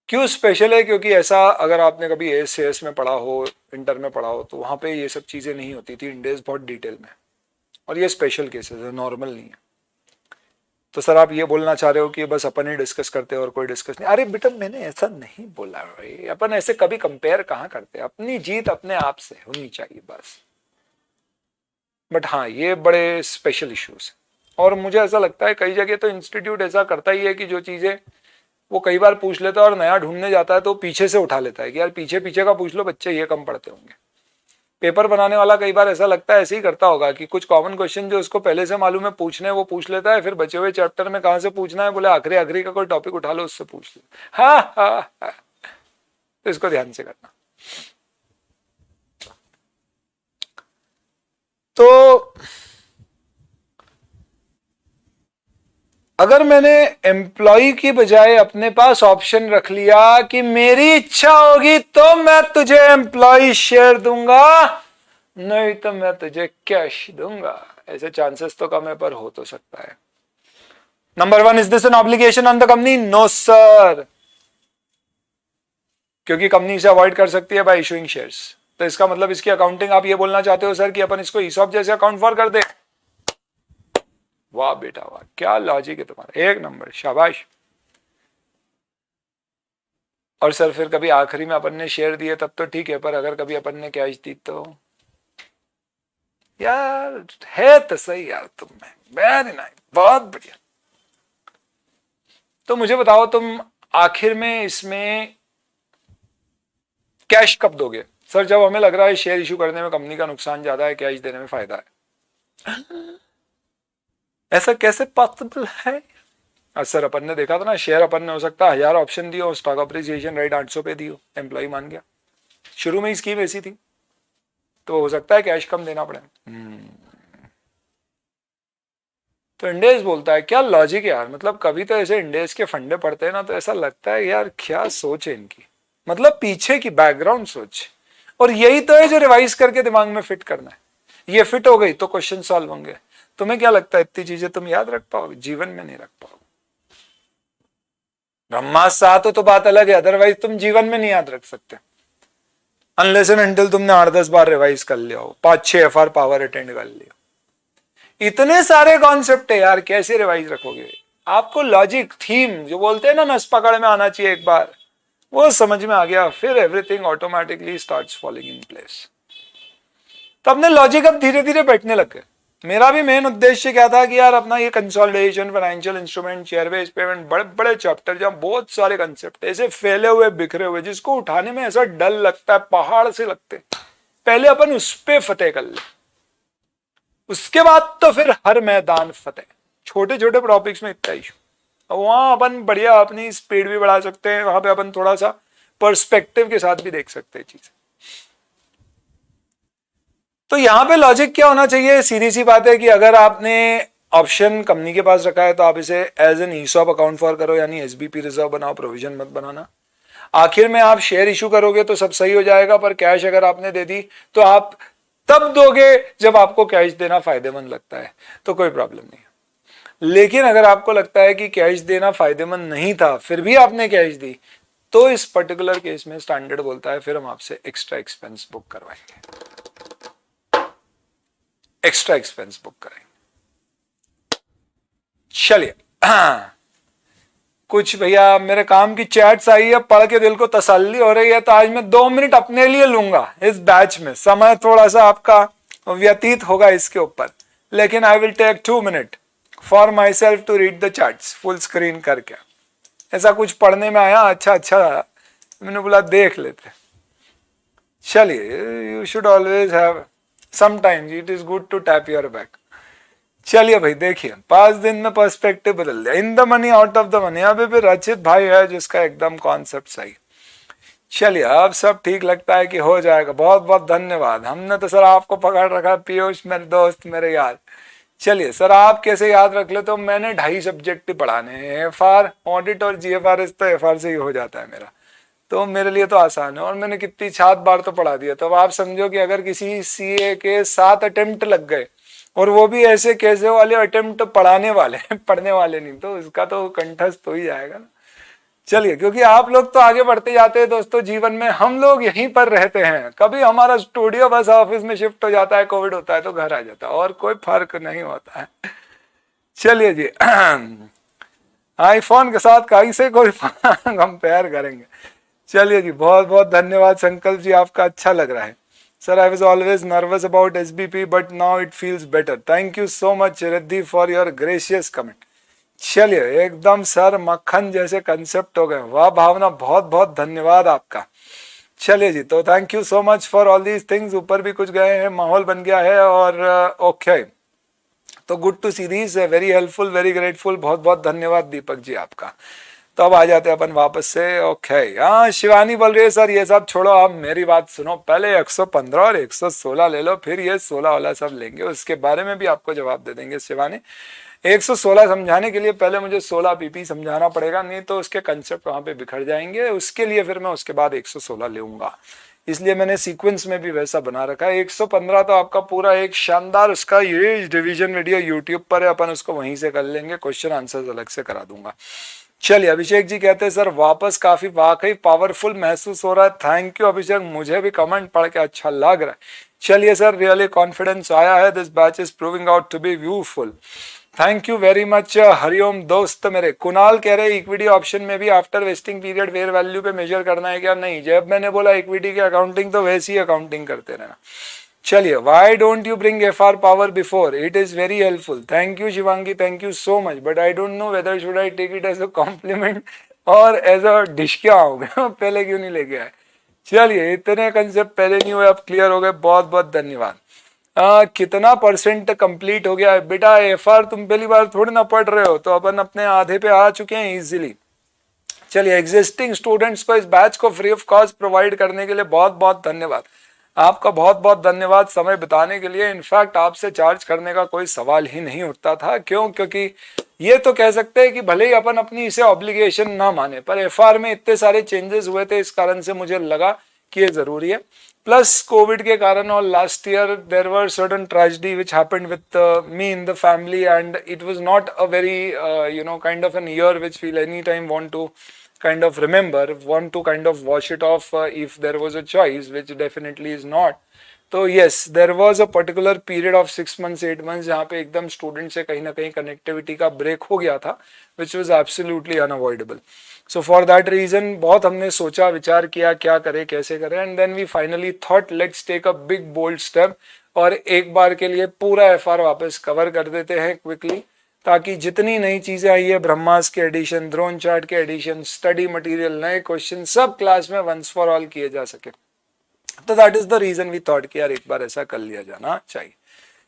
क्यों स्पेशल है? क्योंकि ऐसा अगर आपने कभी एएस में पढ़ा हो, इंटर में पढ़ा हो, तो वहां पे ये सब चीजें नहीं होती थी इंडेस बहुत डिटेल में। और ये स्पेशल केसेस है, नॉर्मल नहीं है। तो सर आप ये बोलना चाह रहे हो कि बस अपन ही डिस्कस करते हैं और कोई डिस्कस नहीं? अरे बेटा मैंने ऐसा नहीं बोला भाई। अपन ऐसे कभी कंपेयर कहाँ करते हैं? अपनी जीत अपने आप से होनी चाहिए बस। बट हाँ ये बड़े स्पेशल इश्यूज हैं। और मुझे ऐसा लगता है कई जगह तो इंस्टीट्यूट ऐसा करता ही है कि जो चीजें वो कई बार पूछ लेता है और नया ढूंढने जाता है तो पीछे से उठा लेता है कि यार पीछे पीछे का पूछ लो, बच्चे ये कम पढ़ते होंगे। पेपर बनाने वाला कई बार ऐसा लगता है ऐसे ही करता होगा कि कुछ कॉमन क्वेश्चन जो उसको पहले से मालूम है पूछने वो पूछ लेता है, फिर बचे हुए चैप्टर में कहाँ से पूछना है बोले आखिरी का कोई टॉपिक उठा लो उससे पूछ लो। हाँ। तो इसको ध्यान से करना। तो अगर मैंने एम्प्लॉय की बजाय अपने पास ऑप्शन रख लिया कि मेरी इच्छा होगी तो मैं तुझे एम्प्लॉय शेयर दूंगा, नहीं तो मैं तुझे कैश दूंगा, ऐसे चांसेस तो कम है पर हो तो सकता है। Number 1, is this an obligation on the company? No sir, क्योंकि कंपनी इसे अवॉइड कर सकती है बाय इशूइंग शेयर्स। तो इसका मतलब इसकी अकाउंटिंग आप ये बोलना चाहते हो सर कि अपन इसको ईसॉप जैसे अकाउंट फॉर कर दे? वाह बेटा वाह, क्या लॉजिक है तुम्हारा, एक नंबर, शाबाश। और सर फिर कभी आखिरी में अपन ने शेयर दिए तब तो ठीक है, पर अगर कभी अपन ने कैश दी तो यार है तो सही यार तुम में। वेरी नाइस, बहुत बढ़िया। तो मुझे बताओ तुम आखिर में इसमें कैश कब दोगे? सर जब हमें लग रहा है शेयर इशू करने में कंपनी का नुकसान ज्यादा है, कैश देने में फायदा है। ऐसा कैसे पॉसिबल है? सर अपन ने देखा था ना, शेयर अपन ने हो सकता है 1000 ऑप्शन दियो, स्टॉक अप्रिसिएशन राइट 800 पे दियो, एम्प्लॉय मान गया, शुरू में ही स्कीम ऐसी थी, तो हो सकता है कैश कम देना पड़े। तो इंडेस बोलता है क्या लॉजिक है यार, मतलब कभी तो ऐसे इंडेस के फंडे पड़ते हैं ना तो ऐसा लगता है यार क्या सोच है इनकी, मतलब पीछे की बैकग्राउंड सोच। और यही तो है जो रिवाइज करके दिमाग में फिट करना है। ये फिट हो गई तो क्वेश्चन सॉल्व होंगे। तुम्हें क्या लगता है इतनी चीजें तुम याद रख पाओगे? जीवन में नहीं रख पाओगे। ब्रह्मास्त्र साथ हो तो बात अलग है, अदरवाइज तुम जीवन में नहीं याद रख सकते अनलेस एंड अनटिल तुमने 8-10 बार रिवाइज कर लिया हो, 5-6 FR पावर अटेंड कर लिया। इतने सारे कॉन्सेप्ट है यार, कैसे रिवाइज रखोगे? आपको लॉजिक थीम जो बोलते हैं ना, नस पकड़ में आना चाहिए, एक बार वो समझ में आ गया फिर everything automatically starts falling in place. तो अपने लॉजिक अब धीरे धीरे बैठने लग गए। मेरा भी मेन उद्देश्य क्या था कि यार अपना ये consolidation, financial instrument, share based payment, बड़े बड़े चैप्टर जहां बहुत सारे कंसेप्ट ऐसे फैले हुए बिखरे हुए जिसको उठाने में ऐसा डर लगता है, पहाड़ से लगते, पहले अपन उस पे फतेह कर ले, उसके बाद तो फिर हर मैदान फतेह। छोटे छोटे टॉपिक्स में इतना इशू, वहां अपन बढ़िया अपनी स्पीड भी बढ़ा सकते हैं, वहां पे अपन थोड़ा सा पर्सपेक्टिव के साथ भी देख सकते हैं चीजें। तो यहां पे लॉजिक क्या होना चाहिए? सीधी सी बात है कि अगर आपने ऑप्शन कंपनी के पास रखा है तो आप इसे as an ESOP account for करो, यानी एसबीपी रिजर्व बनाओ, प्रोविजन मत बनाना। आखिर में आप शेयर इशू करोगे तो सब सही हो जाएगा, पर कैश अगर आपने दे दी तो आप तब दोगे जब आपको कैश देना फायदेमंद लगता है, तो कोई प्रॉब्लम नहीं है। लेकिन अगर आपको लगता है कि कैश देना फायदेमंद नहीं था फिर भी आपने कैश दी, तो इस पर्टिकुलर केस में स्टैंडर्ड बोलता है फिर हम आपसे एक्स्ट्रा एक्सपेंस बुक करवाएंगे, एक्स्ट्रा एक्सपेंस बुक करेंगे। चलिए कुछ भैया मेरे काम की चैट्स आई है, पढ़ के दिल को तसल्ली हो रही है, तो आज मैं 2 मिनट अपने लिए लूंगा इस बैच में, समय थोड़ा सा आपका व्यतीत होगा इसके ऊपर, लेकिन I will take 2 minute for myself to read the chats full screen करके। ऐसा कुछ पढ़ने में आया अच्छा, मैंने बोला देख लेते। चलिए, you should always have sometimes it is good to tap your back. चलिए भाई देखिए, 5 दिन में पर्सपेक्टिव बदल दिया, in the money out of the money. अभी फिर रचित भाई है जिसका एकदम कॉन्सेप्ट सही। चलिए अब सब ठीक लगता है कि हो जाएगा, बहुत बहुत धन्यवाद। हमने तो सर आपको पकड़ रखा, पीयूष मेरे दोस्त मेरे यार। चलिए सर आप कैसे याद रख ले, तो मैंने 2.5 सब्जेक्ट पढ़ाने हैं, FR ऑडिट और GFRS, तो FR से ही हो जाता है मेरा, तो मेरे लिए तो आसान है। और मैंने कितनी 7 बार तो पढ़ा दिया, तो अब आप समझो कि अगर किसी CA के 7 अटेम्प्ट लग गए, और वो भी ऐसे कैसे वाले अटेम्प्ट पढ़ाने वाले पढ़ने वाले नहीं, तो इसका तो कंठस्थ हो ही जाएगा ना। चलिए, क्योंकि आप लोग तो आगे बढ़ते जाते हैं दोस्तों जीवन में, हम लोग यहीं पर रहते हैं। कभी हमारा स्टूडियो बस ऑफिस में शिफ्ट हो जाता है, कोविड होता है तो घर आ जाता है, और कोई फर्क नहीं होता है। चलिए जी आईफोन के साथ कैसे कोई कंपेयर करेंगे। चलिए जी, बहुत बहुत धन्यवाद संकल्प जी, आपका अच्छा लग रहा है। Sir I was always nervous about SBP but now it feels better. Thank you so much Riddhi for your gracious comment. चलिए एकदम सर मक्खन जैसे कंसेप्ट हो गए, वाह भावना, बहुत बहुत धन्यवाद आपका। चलिए जी, तो thank you so much for all these things. ऊपर भी कुछ गए हैं, माहौल बन गया है, और ओके तो good to see these, very helpful, very grateful, बहुत बहुत धन्यवाद दीपक जी आपका। तो अब आ जाते हैं अपन वापस से। ओके हाँ, शिवानी बोल रही है सर ये सब छोड़ो, आप मेरी बात सुनो, पहले 115 और 116 ले लो, फिर ये 16 वाला सब लेंगे, उसके बारे में भी आपको जवाब दे देंगे। शिवानी 116 समझाने के लिए पहले मुझे 16 PP समझाना पड़ेगा, नहीं तो उसके कंसेप्ट वहां पे बिखर जाएंगे। उसके लिए फिर मैं उसके बाद 116 लूंगा, इसलिए मैंने सीक्वेंस में भी वैसा बना रखा है। 115 तो आपका पूरा एक शानदार उसका ये डिवीजन वीडियो यूट्यूब पर है, अपन उसको वहीं से कर लेंगे, क्वेश्चन आंसर अलग से करा दूंगा। चलिए अभिषेक जी कहते हैं सर वापस काफी वाकई पावरफुल महसूस हो रहा है। थैंक यू अभिषेक, मुझे भी कमेंट पढ़ के अच्छा लग रहा है। चलिए सर, रियली कॉन्फिडेंस आया है, this batch is proving out to be useful. Thank you very much Hariom दोस्त मेरे। कुणाल कह रहे इक्विटी ऑप्शन में भी after vesting period fair value पे मेजर करना है क्या? नहीं, जब मैंने बोला इक्विटी की अकाउंटिंग तो वैसी ही अकाउंटिंग करते रहना। चलिए, why don't you bring FR power before, it is very helpful. Thank you Shivangi, thank you so much, but I don't know whether should I take it as a compliment और as a dish. क्या हो गया पहले क्यों नहीं लेके आए? चलिए, इतने कंसेप्ट पहले नहीं हुए, अब क्लियर हो गए, बहुत बहुत धन्यवाद। कितना परसेंट कंप्लीट हो गया है बेटा? एफआर तुम पहली बार थोड़ी ना पढ़ रहे हो, तो अपन अपने आधे पे आ चुके हैं इजीली। चलिए, एग्जिस्टिंग स्टूडेंट्स को इस बैच को फ्री ऑफ कॉस्ट प्रोवाइड करने के लिए बहुत बहुत धन्यवाद। आपका बहुत बहुत धन्यवाद समय बिताने के लिए। इनफैक्ट आपसे चार्ज करने का कोई सवाल ही नहीं उठता था। क्यों? क्योंकि ये तो कह सकते हैं कि भले ही अपन अपनी इसे ऑब्लिगेशन ना माने, पर एफआर में इतने सारे चेंजेस हुए थे, इस कारण से मुझे लगा कि ये जरूरी है। प्लस कोविड के कारण और last year there were certain tragedy which happened with me in the family and it was not a very kind of an year which will any time want to kind of remember, want to kind of wash it off if there was a choice, which definitely is not. तो yes, there was a particular period of 6 months 8 months जहाँ पे एकदम student से कहीं ना कहीं connectivity का break हो गया था, which was absolutely unavoidable. So for that reason बहुत हमने सोचा विचार किया क्या करें कैसे करें, and then we finally thought let's take a big bold step और एक बार के लिए पूरा एफआर वापस कवर कर देते हैं क्विकली, ताकि जितनी नई चीजें आई है, ब्रह्मास के एडिशन, द्रोण चार्ट के एडिशन, स्टडी मटेरियल, नए क्वेश्चन, सब क्लास में वंस फॉर ऑल किए जा सके। तो that is the reason we thought कि यार एक बार ऐसा कर लिया जाना चाहिए।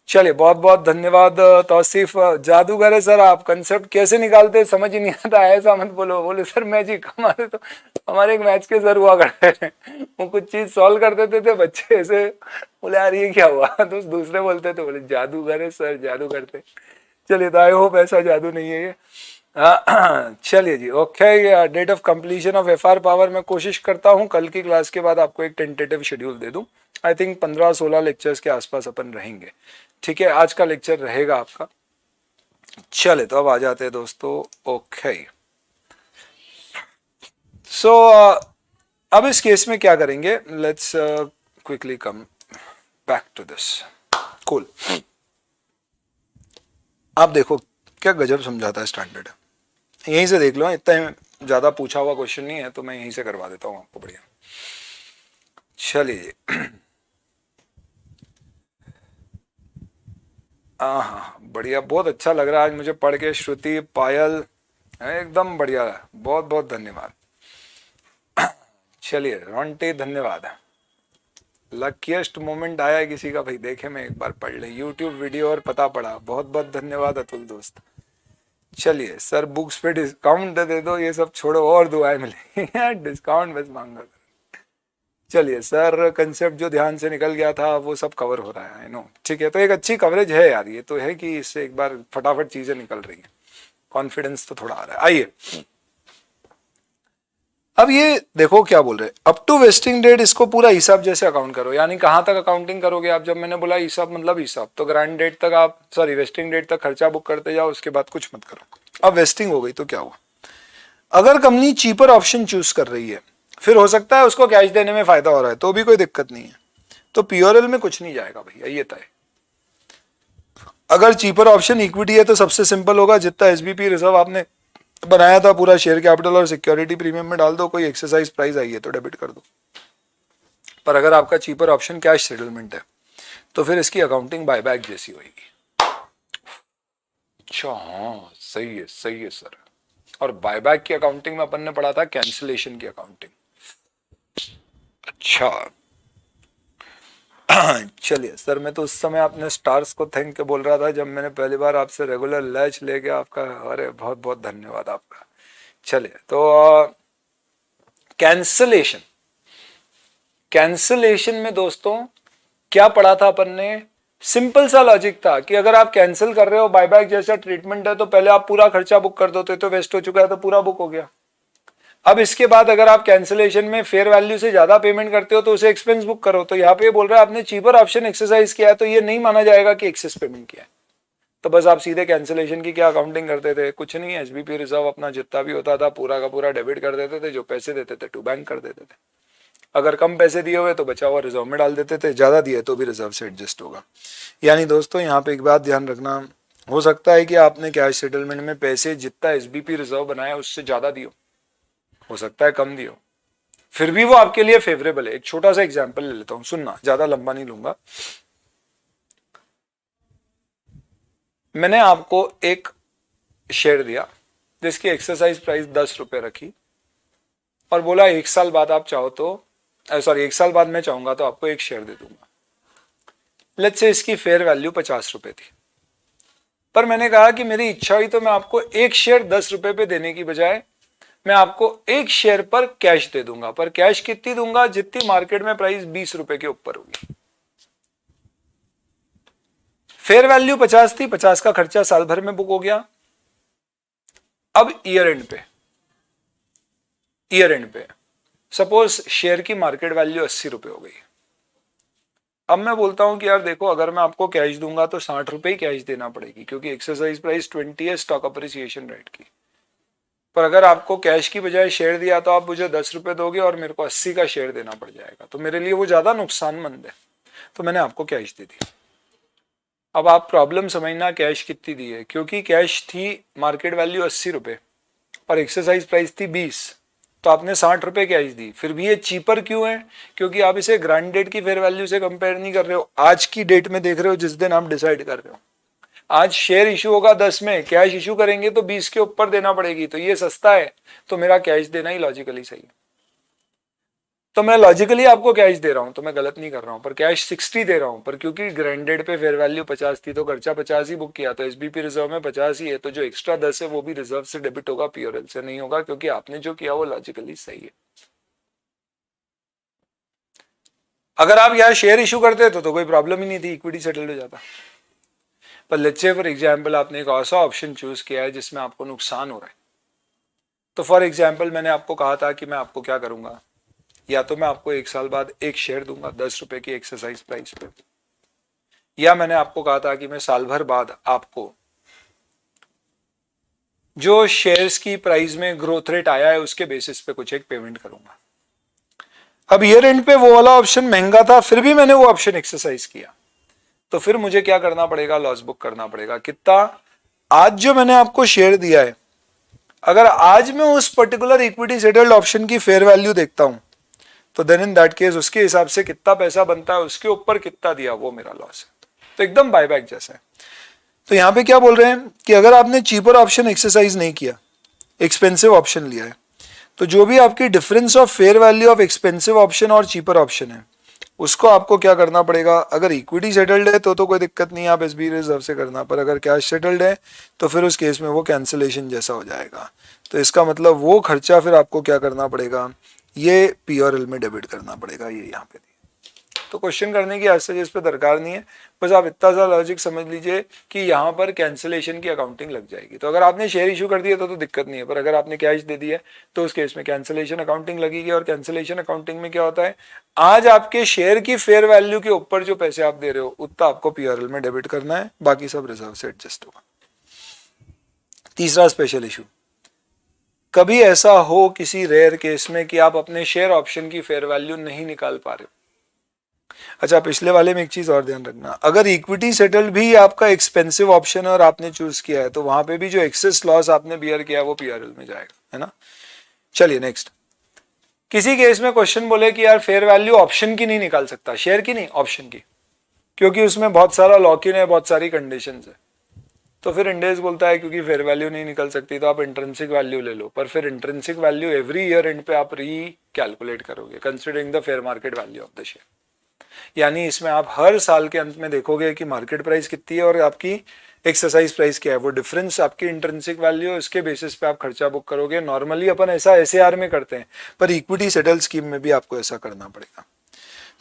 चलिए, बहुत बहुत धन्यवाद तौसीफ। जादूगर है सर आप, कंसेप्ट कैसे निकालते समझ ही नहीं आता, ऐसा मत बोलो। बोले सर मैजिक, हमारे एक मैथ्स के सर हुआ करते थे, वो कुछ चीज सॉल्व कर देते थे, बच्चे ऐसे बोले यार ये क्या हुआ, तो दूसरे बोलते थे बोले जादूगर है सर, जादू करते। चलिए, तो आई होप ऐसा जादू नहीं है ये। चलिए जी, okay. Date of completion of FR power मैं कोशिश करता हूँ कल की क्लास के बाद आपको एक टेंटेटिव शेड्यूल दे दूं। आई थिंक 15-16 लेक्चर्स के आसपास अपन रहेंगे। ठीक है, आज का लेक्चर रहेगा आपका। चले, तो अब आ जाते हैं दोस्तों। ओके, सो अब इस केस में क्या करेंगे, let's quickly come back to this. Cool, आप देखो क्या गजब समझाता है स्टैंडर्ड, यहीं से देख लो। इतना ज्यादा पूछा हुआ क्वेश्चन नहीं है, तो मैं यहीं से करवा देता हूँ आपको। बढ़िया, चलिए। हाँ, बढ़िया, बहुत अच्छा लग रहा है आज मुझे पढ़ के। श्रुति, पायल, एकदम बढ़िया, बहुत बहुत धन्यवाद। चलिए, रोंटे धन्यवाद। लकीएस्ट मोमेंट आया है किसी का भाई, देखे मैं एक बार पढ़ ले यूट्यूब वीडियो और पता पड़ा। बहुत बहुत धन्यवाद अतुल दोस्त। चलिए सर, बुक्स पे डिस्काउंट दे दो, ये सब छोड़ो और दुआएं मिलेंगी। डिस्काउंट बस मांगा। चलिए सर, कंसेप्ट जो ध्यान से निकल गया था वो सब कवर हो रहा है, आई नो। ठीक है, तो एक अच्छी कवरेज है यार, ये तो है कि इससे एक बार फटाफट चीजें निकल रही हैं, कॉन्फिडेंस तो थोड़ा आ रहा है। आइए, अब ये देखो क्या बोल रहे हैं, अप टू वेस्टिंग डेट इसको पूरा हिसाब जैसे अकाउंट करो। यानी कहाँ तक अकाउंटिंग करोगे आप? जब मैंने बोला हिसाब मतलब हिसाब, तो ग्रांड डेट तक आप, सॉरी वेस्टिंग डेट तक खर्चा बुक करते जाओ, उसके बाद कुछ मत करो। अब वेस्टिंग हो गई तो क्या हुआ? अगर कंपनी चीपर ऑप्शन चूज कर रही है, फिर हो सकता है उसको कैश देने में फायदा हो रहा है, तो भी कोई दिक्कत नहीं है, तो पीओएल में कुछ नहीं जाएगा भैया, ये तय। अगर चीपर ऑप्शन इक्विटी है तो सबसे सिंपल होगा, जितना एसबीपी रिजर्व आपने बनाया था पूरा शेयर कैपिटल और सिक्योरिटी प्रीमियम में डाल दो, कोई एक्सरसाइज प्राइस आई है तो डेबिट कर दो। पर अगर आपका चीपर ऑप्शन कैश सेटलमेंट है, तो फिर इसकी अकाउंटिंग बायबैक जैसी होगी। अच्छा, हाँ, सही है, सही है सर। और बायबैक की अकाउंटिंग में अपन ने पढ़ा था कैंसिलेशन की अकाउंटिंग। अच्छा, चलिए सर, मैं तो उस समय आपने स्टार्स को थैंक के बोल रहा था जब मैंने पहली बार आपसे रेगुलर लैच लेके आपका, अरे बहुत बहुत धन्यवाद आपका। चलिए, तो कैंसिलेशन, कैंसिलेशन में दोस्तों क्या पढ़ा था अपन ने? सिंपल सा लॉजिक था कि अगर आप कैंसिल कर रहे हो, बायबैक जैसा ट्रीटमेंट है, तो पहले आप पूरा खर्चा बुक कर दो, तो वेस्ट हो चुका है तो पूरा बुक हो गया। अब इसके बाद अगर आप कैंसिलेशन में फेयर वैल्यू से ज्यादा पेमेंट करते हो तो उसे एक्सपेंस बुक करो। तो यहाँ पे बोल रहा है आपने चीपर ऑप्शन एक्सरसाइज किया है, तो ये नहीं माना जाएगा कि एक्सेस पेमेंट किया है। तो बस आप सीधे कैंसिलेशन की क्या अकाउंटिंग करते थे? कुछ नहीं, एसबीपी रिजर्व अपना जितना भी होता था पूरा का पूरा डेबिट कर देते थे, जो पैसे देते थे टू बैंक कर देते थे। अगर कम पैसे दिए हुए तो बचा हुआ रिजर्व में डाल देते थे, ज्यादा दिए तो भी रिजर्व से एडजस्ट होगा। यानी दोस्तों यहाँ पे एक बात ध्यान रखना, हो सकता है कि आपने कैश सेटलमेंट में पैसे जितना एसबीपी रिजर्व बनाया उससे ज्यादा दियो, हो सकता है कम दियो, फिर भी वो आपके लिए फेवरेबल है। एक छोटा सा एग्जांपल ले लेता हूं, सुनना, ज्यादा लंबा नहीं लूंगा। मैंने आपको एक शेयर दिया जिसकी एक्सरसाइज प्राइस 10 रुपए रखी और बोला 1 साल बाद आप चाहो तो, सॉरी 1 साल बाद मैं चाहूंगा तो आपको एक शेयर दे दूंगा। लेट्स से इसकी फेयर वैल्यू 50 रुपए थी, पर मैंने कहा कि मेरी इच्छा हुई तो मैं आपको एक शेयर 10 रुपए पे देने की बजाय मैं आपको एक शेयर पर कैश दे दूंगा। पर कैश कितनी दूंगा? जितनी मार्केट में प्राइस 20 रुपए के ऊपर होगी। फेयर वैल्यू 50 थी, 50 का खर्चा साल भर में बुक हो गया। अब ईयर एंड पे सपोज शेयर की मार्केट वैल्यू 80 रुपए हो गई। अब मैं बोलता हूं कि यार देखो, अगर मैं आपको कैश दूंगा तो 60 रुपए ही कैश देना पड़ेगी क्योंकि एक्सरसाइज प्राइस 20 है स्टॉक अप्रिसिएशन रेट की। पर अगर आपको कैश की बजाय शेयर दिया तो आप मुझे 10 रुपए दोगे और मेरे को 80 का शेयर देना पड़ जाएगा, तो मेरे लिए वो ज्यादा नुकसानमंद है, तो मैंने आपको कैश दे दी। अब आप प्रॉब्लम समझना कैश कितनी दी है, क्योंकि कैश थी मार्केट वैल्यू 80 रुपए और एक्सरसाइज प्राइस थी 20, तो आपने 60 रुपए कैश दी। फिर भी ये चीपर क्यों है? क्योंकि आप इसे ग्रांड डेट की फेयर वैल्यू से कंपेयर नहीं कर रहे हो, आज की डेट में देख रहे हो जिस दिन आप डिसाइड कर रहे हो। आज शेयर इशू होगा 10 में, कैश इशू करेंगे तो 20 के ऊपर देना पड़ेगी, तो ये सस्ता है, तो मेरा कैश देना ही लॉजिकली सही है। तो मैं लॉजिकली आपको कैश दे रहा हूं, तो मैं गलत नहीं कर रहा हूं, पर कैश 60 दे रहा हूं, पर क्योंकि ग्रांडेड पे फेयर वैल्यू 50 थी तो खर्चा 50 ही बुक किया, तो एसबीपी रिजर्व में 50 ही है, तो जो एक्स्ट्रा 10 है वो भी रिजर्व से डेबिट होगा, पीओएल से नहीं होगा, क्योंकि आपने जो किया वो लॉजिकली सही है। अगर आप यहाँ शेयर इशू करते तो कोई प्रॉब्लम ही नहीं थी, इक्विटी सेटल हो जाता। पर लेट्स से फॉर एग्जांपल आपने एक ऐसा ऑप्शन चूज किया है जिसमें आपको नुकसान हो रहा है, तो फॉर एग्जांपल मैंने आपको कहा था कि मैं आपको क्या करूंगा, या तो मैं आपको 1 साल बाद एक शेयर दूंगा 10 रुपए की एक्सरसाइज प्राइस पे, या मैंने आपको कहा था कि मैं साल भर बाद आपको जो शेयर्स की प्राइस में ग्रोथ रेट आया है उसके बेसिस पे कुछ एक पेमेंट करूंगा। अब ईयर एंड पे वो वाला ऑप्शन महंगा था, फिर भी मैंने वो ऑप्शन एक्सरसाइज किया, तो फिर मुझे क्या करना पड़ेगा? लॉस बुक करना पड़ेगा। कितना? आज जो मैंने आपको शेयर दिया है, अगर आज मैं उस पर्टिकुलर इक्विटी सेटल्ड ऑप्शन की फेयर वैल्यू देखता हूं तो देन इन दैट केस उसके हिसाब से कितना पैसा बनता है, उसके ऊपर कितना दिया वो मेरा लॉस है, तो एकदम बायबैक जैसा है। तो यहां पे क्या बोल रहे हैं कि अगर आपने चीपर ऑप्शन एक्सरसाइज नहीं किया, एक्सपेंसिव ऑप्शन लिया है, तो जो भी आपकी difference of fair value of expensive option और चीपर ऑप्शन है उसको आपको क्या करना पड़ेगा? अगर इक्विटी सेटल्ड है तो कोई दिक्कत नहीं, आप एसबी रिजर्व से करना, पर अगर कैश सेटल्ड है तो फिर उस केस में वो कैंसिलेशन जैसा हो जाएगा। तो इसका मतलब वो खर्चा फिर आपको क्या करना पड़ेगा? ये पीआरएल में डेबिट करना पड़ेगा, ये यहाँ पे। तो क्वेश्चन करने की आज से इस पे दरकार नहीं है, बस आप इतना सा लॉजिक समझ लीजिए कि यहाँ पर कैंसिलेशन की अकाउंटिंग लग जाएगी। तो अगर आपने शेयर इशू कर दिया तो दिक्कत नहीं है, पर अगर आपने कैश दे दिया तो उस केस में कैंसिलेशन अकाउंटिंग लगेगी। और कैंसिलेशन अकाउंटिंग में क्या होता है, आज आपके शेयर की फेयर वैल्यू के ऊपर जो पैसे आप दे रहे हो उतना आपको पीआरएल में डेबिट करना है, बाकी सब रिजर्व से एडजस्ट होगा। तीसरा स्पेशल इशू, कभी ऐसा हो किसी रेयर केस में कि आप अपने शेयर ऑप्शन की फेयर वैल्यू नहीं निकाल पा रहे हो। अच्छा, पिछले वाले में एक चीज और ध्यान रखना, अगर इक्विटी सेटल्ड भी आपका एक्सपेंसिव ऑप्शन है और आपने चूज किया है तो वहां पे भी जो एक्सेस लॉस आपने बियर किया वो पीआरएल में जाएगा, है ना। चलिए नेक्स्ट, किसी केस में क्वेश्चन बोले कि यार फेयर वैल्यू ऑप्शन की नहीं निकाल सकता, शेयर की नहीं ऑप्शन की, क्योंकि उसमें बहुत सारा लॉक इन है, बहुत सारी कंडीशंस है। तो फिर इंडेक्स बोलता है क्योंकि फेयर वैल्यू नहीं निकल सकती तो आप इंट्रिंसिक वैल्यू ले लो, पर फिर intrinsic value every year end पे आप री कैलकुलेट करोगे considering the fair market value of the share. यानी इसमें आप हर साल के अंत में देखोगे कि मार्केट प्राइस कितनी है और आपकी एक्सरसाइज प्राइस क्या है, वो डिफरेंस आपकी इंट्रिंसिक वैल्यू है, उसके बेसिस पे आप खर्चा बुक करोगे। नॉर्मली अपन ऐसा एसएआर में करते हैं, पर इक्विटी सेटल स्कीम में भी आपको ऐसा करना पड़ेगा।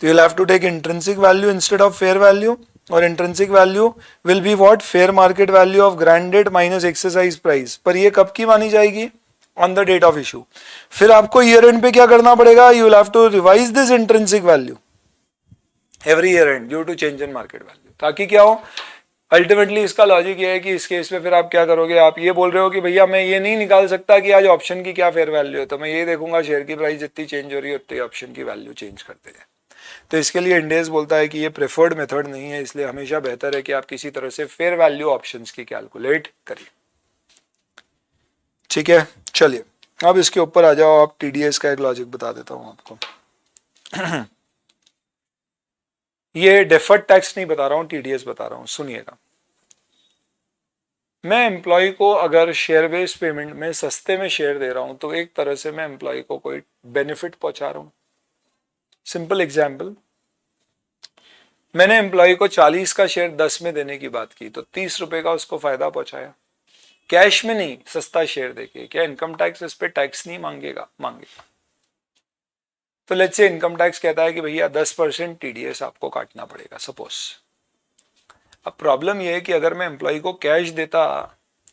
तो you will have to take intrinsic value instead of fair value, और intrinsic value will be what? Fair market value of granted minus exercise price. पर ये कब की मानी जाएगी? On the date of issue. फिर आपको ईयर एंड पे क्या करना पड़ेगा? You will have to revise this intrinsic value every year end due to change in market value, ताकि क्या हो, अल्टीमेटली इसका लॉजिक ये है कि इस केस में फिर आप क्या करोगे, आप ये बोल रहे हो कि भैया मैं ये नहीं निकाल सकता कि आज ऑप्शन की क्या फेयर वैल्यू है, तो मैं ये देखूंगा शेयर की प्राइस जितनी चेंज हो रही है उतनी ऑप्शन की वैल्यू चेंज करते हैं। तो इसके लिए इंडेस बोलता है कि ये प्रेफर्ड मेथड नहीं है, इसलिए हमेशा बेहतर है कि आप किसी तरह से फेयर वैल्यू ऑप्शंस की कैलकुलेट करिए। ठीक है, चलिए अब इसके ऊपर आ जाओ आप। टीडीएस का एक लॉजिक बता देता हूं आपको। ये डेफर्ड टैक्स नहीं बता रहा हूं, टीडीएस बता रहा हूं, सुनिएगा। मैं एम्प्लॉय को अगर शेयर बेस्ड पेमेंट में सस्ते में शेयर दे रहा हूं तो एक तरह से मैं एम्प्लॉय को कोई बेनिफिट पहुंचा रहा हूं। सिंपल एग्जाम्पल, मैंने एम्प्लॉय को 40 का शेयर 10 में देने की बात की तो 30 रुपए का उसको फायदा पहुंचाया, कैश में नहीं, सस्ता शेयर देके। क्या इनकम टैक्स इस पे टैक्स नहीं मांगेगा? मांगेगा। तो लेट्स से इनकम टैक्स कहता है कि भैया 10% टीडीएस आपको काटना पड़ेगा सपोज। अब प्रॉब्लम यह है कि अगर मैं एम्प्लॉय को कैश देता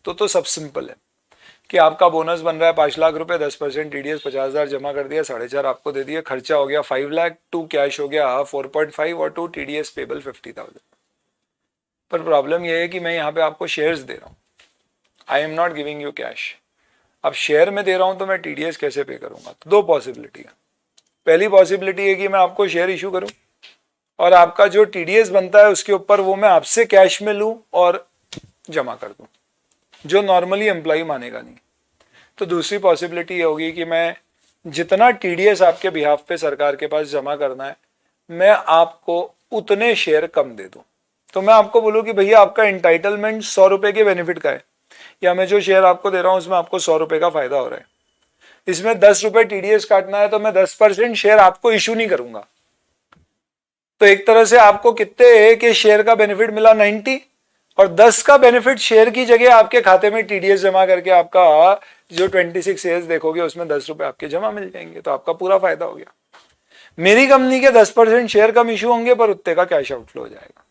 तो सब सिंपल है कि आपका बोनस बन रहा है 5 लाख रुपए, 10% टीडीएस 50,000 जमा कर दिया, 4.5 आपको दे दिया, खर्चा हो गया 5 लाख, 2 कैश हो गया 4.5 और 2 टीडीएस पेबल 50,000। पर प्रॉब्लम यह है कि मैं यहाँ पे आपको शेयर्स दे रहा हूँ, I am not giving you cash. अब शेयर में दे रहा हूं तो मैं टीडीएस कैसे पे करूंगा? तो दो पॉसिबिलिटी है। पहली पॉसिबिलिटी है कि मैं आपको शेयर इशू करूं और आपका जो टीडीएस बनता है उसके ऊपर वो मैं आपसे कैश में लूं और जमा कर दूं, जो नॉर्मली एम्प्लॉय मानेगा नहीं। तो दूसरी पॉसिबिलिटी ये होगी कि मैं जितना टीडीएस आपके बिहाफ पे सरकार के पास जमा करना है मैं आपको उतने शेयर कम दे दूं। तो मैं आपको बोलूं कि भैया आपका एंटाइटलमेंट 100 रुपए के बेनिफिट का है, या मैं जो शेयर आपको दे रहा हूं उसमें आपको 100 रुपए का फायदा हो रहा है, इसमें 10 रुपए टीडीएस काटना है तो मैं 10% शेयर आपको इशू नहीं करूंगा। तो एक तरह से आपको कितने के शेयर का बेनिफिट मिला? 90, और 10 का बेनिफिट शेयर की जगह आपके खाते में टीडीएस जमा करके आपका जो 26 शेयर्स देखोगे उसमें 10 रुपए आपके जमा मिल जाएंगे, तो आपका पूरा फायदा हो गया। मेरी कंपनी के 10% शेयर कम इशू होंगे पर उतने का कैश आउटफ्लो हो जाएगा।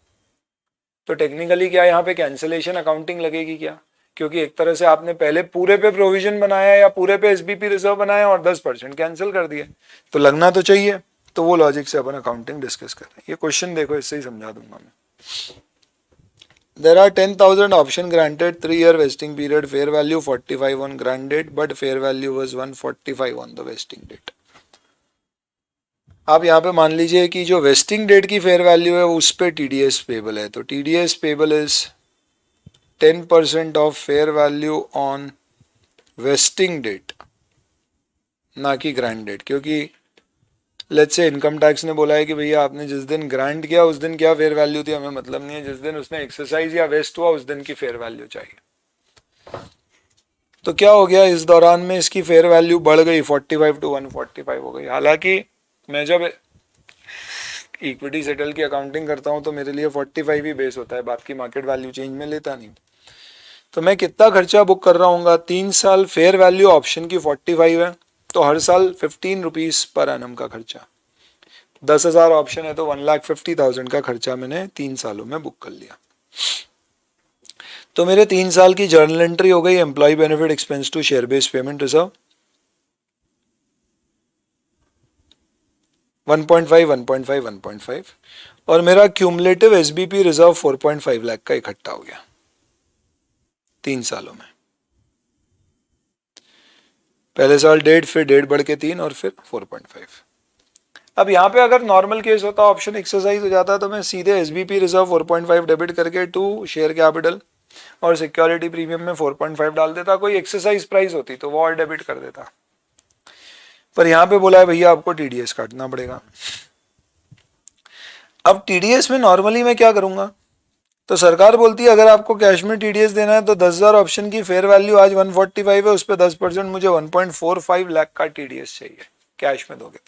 तो टेक्निकली क्या यहाँ पे कैंसिलेशन अकाउंटिंग लगेगी क्या? क्योंकि एक तरह से आपने पहले पूरे पे प्रोविजन बनाया या पूरे पे एसबीपी रिजर्व बनाया और 10% कैंसिल कर दिया, तो लगना तो चाहिए। तो वो लॉजिक से अपन अकाउंटिंग डिस्कस कर रहे हैं। ये क्वेश्चन देखो, इससे ही समझा दूंगा मैं। There are 10,000 option granted, 3-year vesting period, fair value 45 on grant date, but fair value was 145 on the vesting date. आप यहाँ पे मान लीजिए कि जो वेस्टिंग डेट की फेयर वैल्यू है उस पे टीडीएस पेबल है, तो TDS payable is 10% of fair value on vesting date, ना कि ग्रांट डेट। क्योंकि लेट्स से इनकम टैक्स ने बोला है कि भैया आपने जिस दिन ग्रांट किया उस दिन क्या फेयर वैल्यू थी हमें मतलब नहीं है, जिस दिन उसने एक्सरसाइज या वेस्ट हुआ उस दिन की फेयर वैल्यू चाहिए। तो क्या हो गया, इस दौरान में इसकी फेयर वैल्यू बढ़ गई 45 to 145 हो गई। हालांकि मैं जब इक्विटी सेटल की अकाउंटिंग करता हूं तो मेरे लिए 45 ही बेस होता है, बाकी मार्केट वैल्यू चेंज में लेता नहीं। तो मैं कितना खर्चा बुक कर रहा हूँ? 3 साल फेयर वैल्यू ऑप्शन की 45 है तो हर साल 15 रुपीज पर एनम का खर्चा। 10,000 ऑप्शन है तो 1,50,000 का खर्चा मैंने 3 सालों में बुक कर लिया। तो मेरे 3 साल की जर्नल एंट्री हो गई employee benefit expense to share based payment reserve 1.5 1.5 1.5 और मेरा क्यूमुलेटिव एसबीपी रिजर्व 4.5 लाख का इकट्ठा हो गया 3 सालों में। पहले साल 1.5, फिर 1.5 बढ़ के 3 और फिर 4.5। अब यहाँ पे अगर नॉर्मल केस होता, ऑप्शन एक्सरसाइज हो जाता तो मैं सीधे एसबीपी रिजर्व 4.5 डेबिट करके 2 शेयर कैपिटल और सिक्योरिटी प्रीमियम में 4.5 डाल देता। कोई एक्सरसाइज प्राइस होती तो वो और डेबिट कर देता, पर यहाँ पे बोला है भैया आपको टीडीएस काटना पड़ेगा। अब टीडीएस में नॉर्मली मैं क्या करूंगा? तो सरकार बोलती है अगर आपको कैश में टीडीएस देना है तो 10,000 ऑप्शन की फेयर वैल्यू आज 145 है, उस पर 10% मुझे 1.45 लाख का टीडीएस चाहिए कैश में दोगे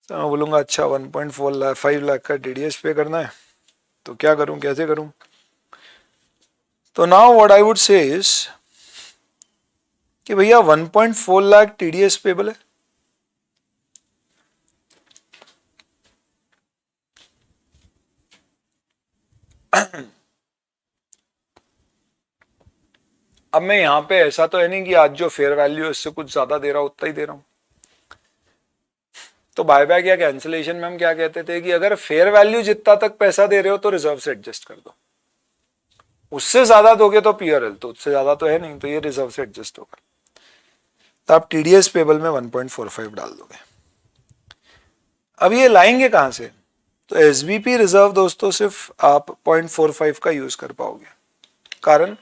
तो मैं बोलूंगा अच्छा 1.45 लाख का टीडीएस पे करना है तो क्या करूं, कैसे करूं? तो now what I would say is कि भैया 1.4 लाख टीडीएस पेबल है, अब मैं यहां पे ऐसा तो है नहीं कि आज जो फेयर वैल्यू है उससे कुछ ज्यादा दे रहा हूं, उतना ही दे रहा हूं। तो बायबैक या कैंसिलेशन में हम क्या कहते थे कि अगर फेयर वैल्यू जितना तक पैसा दे रहे हो तो रिजर्व से एडजस्ट कर दो, उससे ज्यादा दोगे तो पीआरएल, तो उससे ज्यादा तो है नहीं तो ये रिजर्व से एडजस्ट होगा। तो आप टीडीएस पेबल में 1.45 डाल दोगे। अब ये लाएंगे कहां से? तो एसबीपी रिजर्व दोस्तों सिर्फ आप 0.45 का यूज कर पाओगे। कारण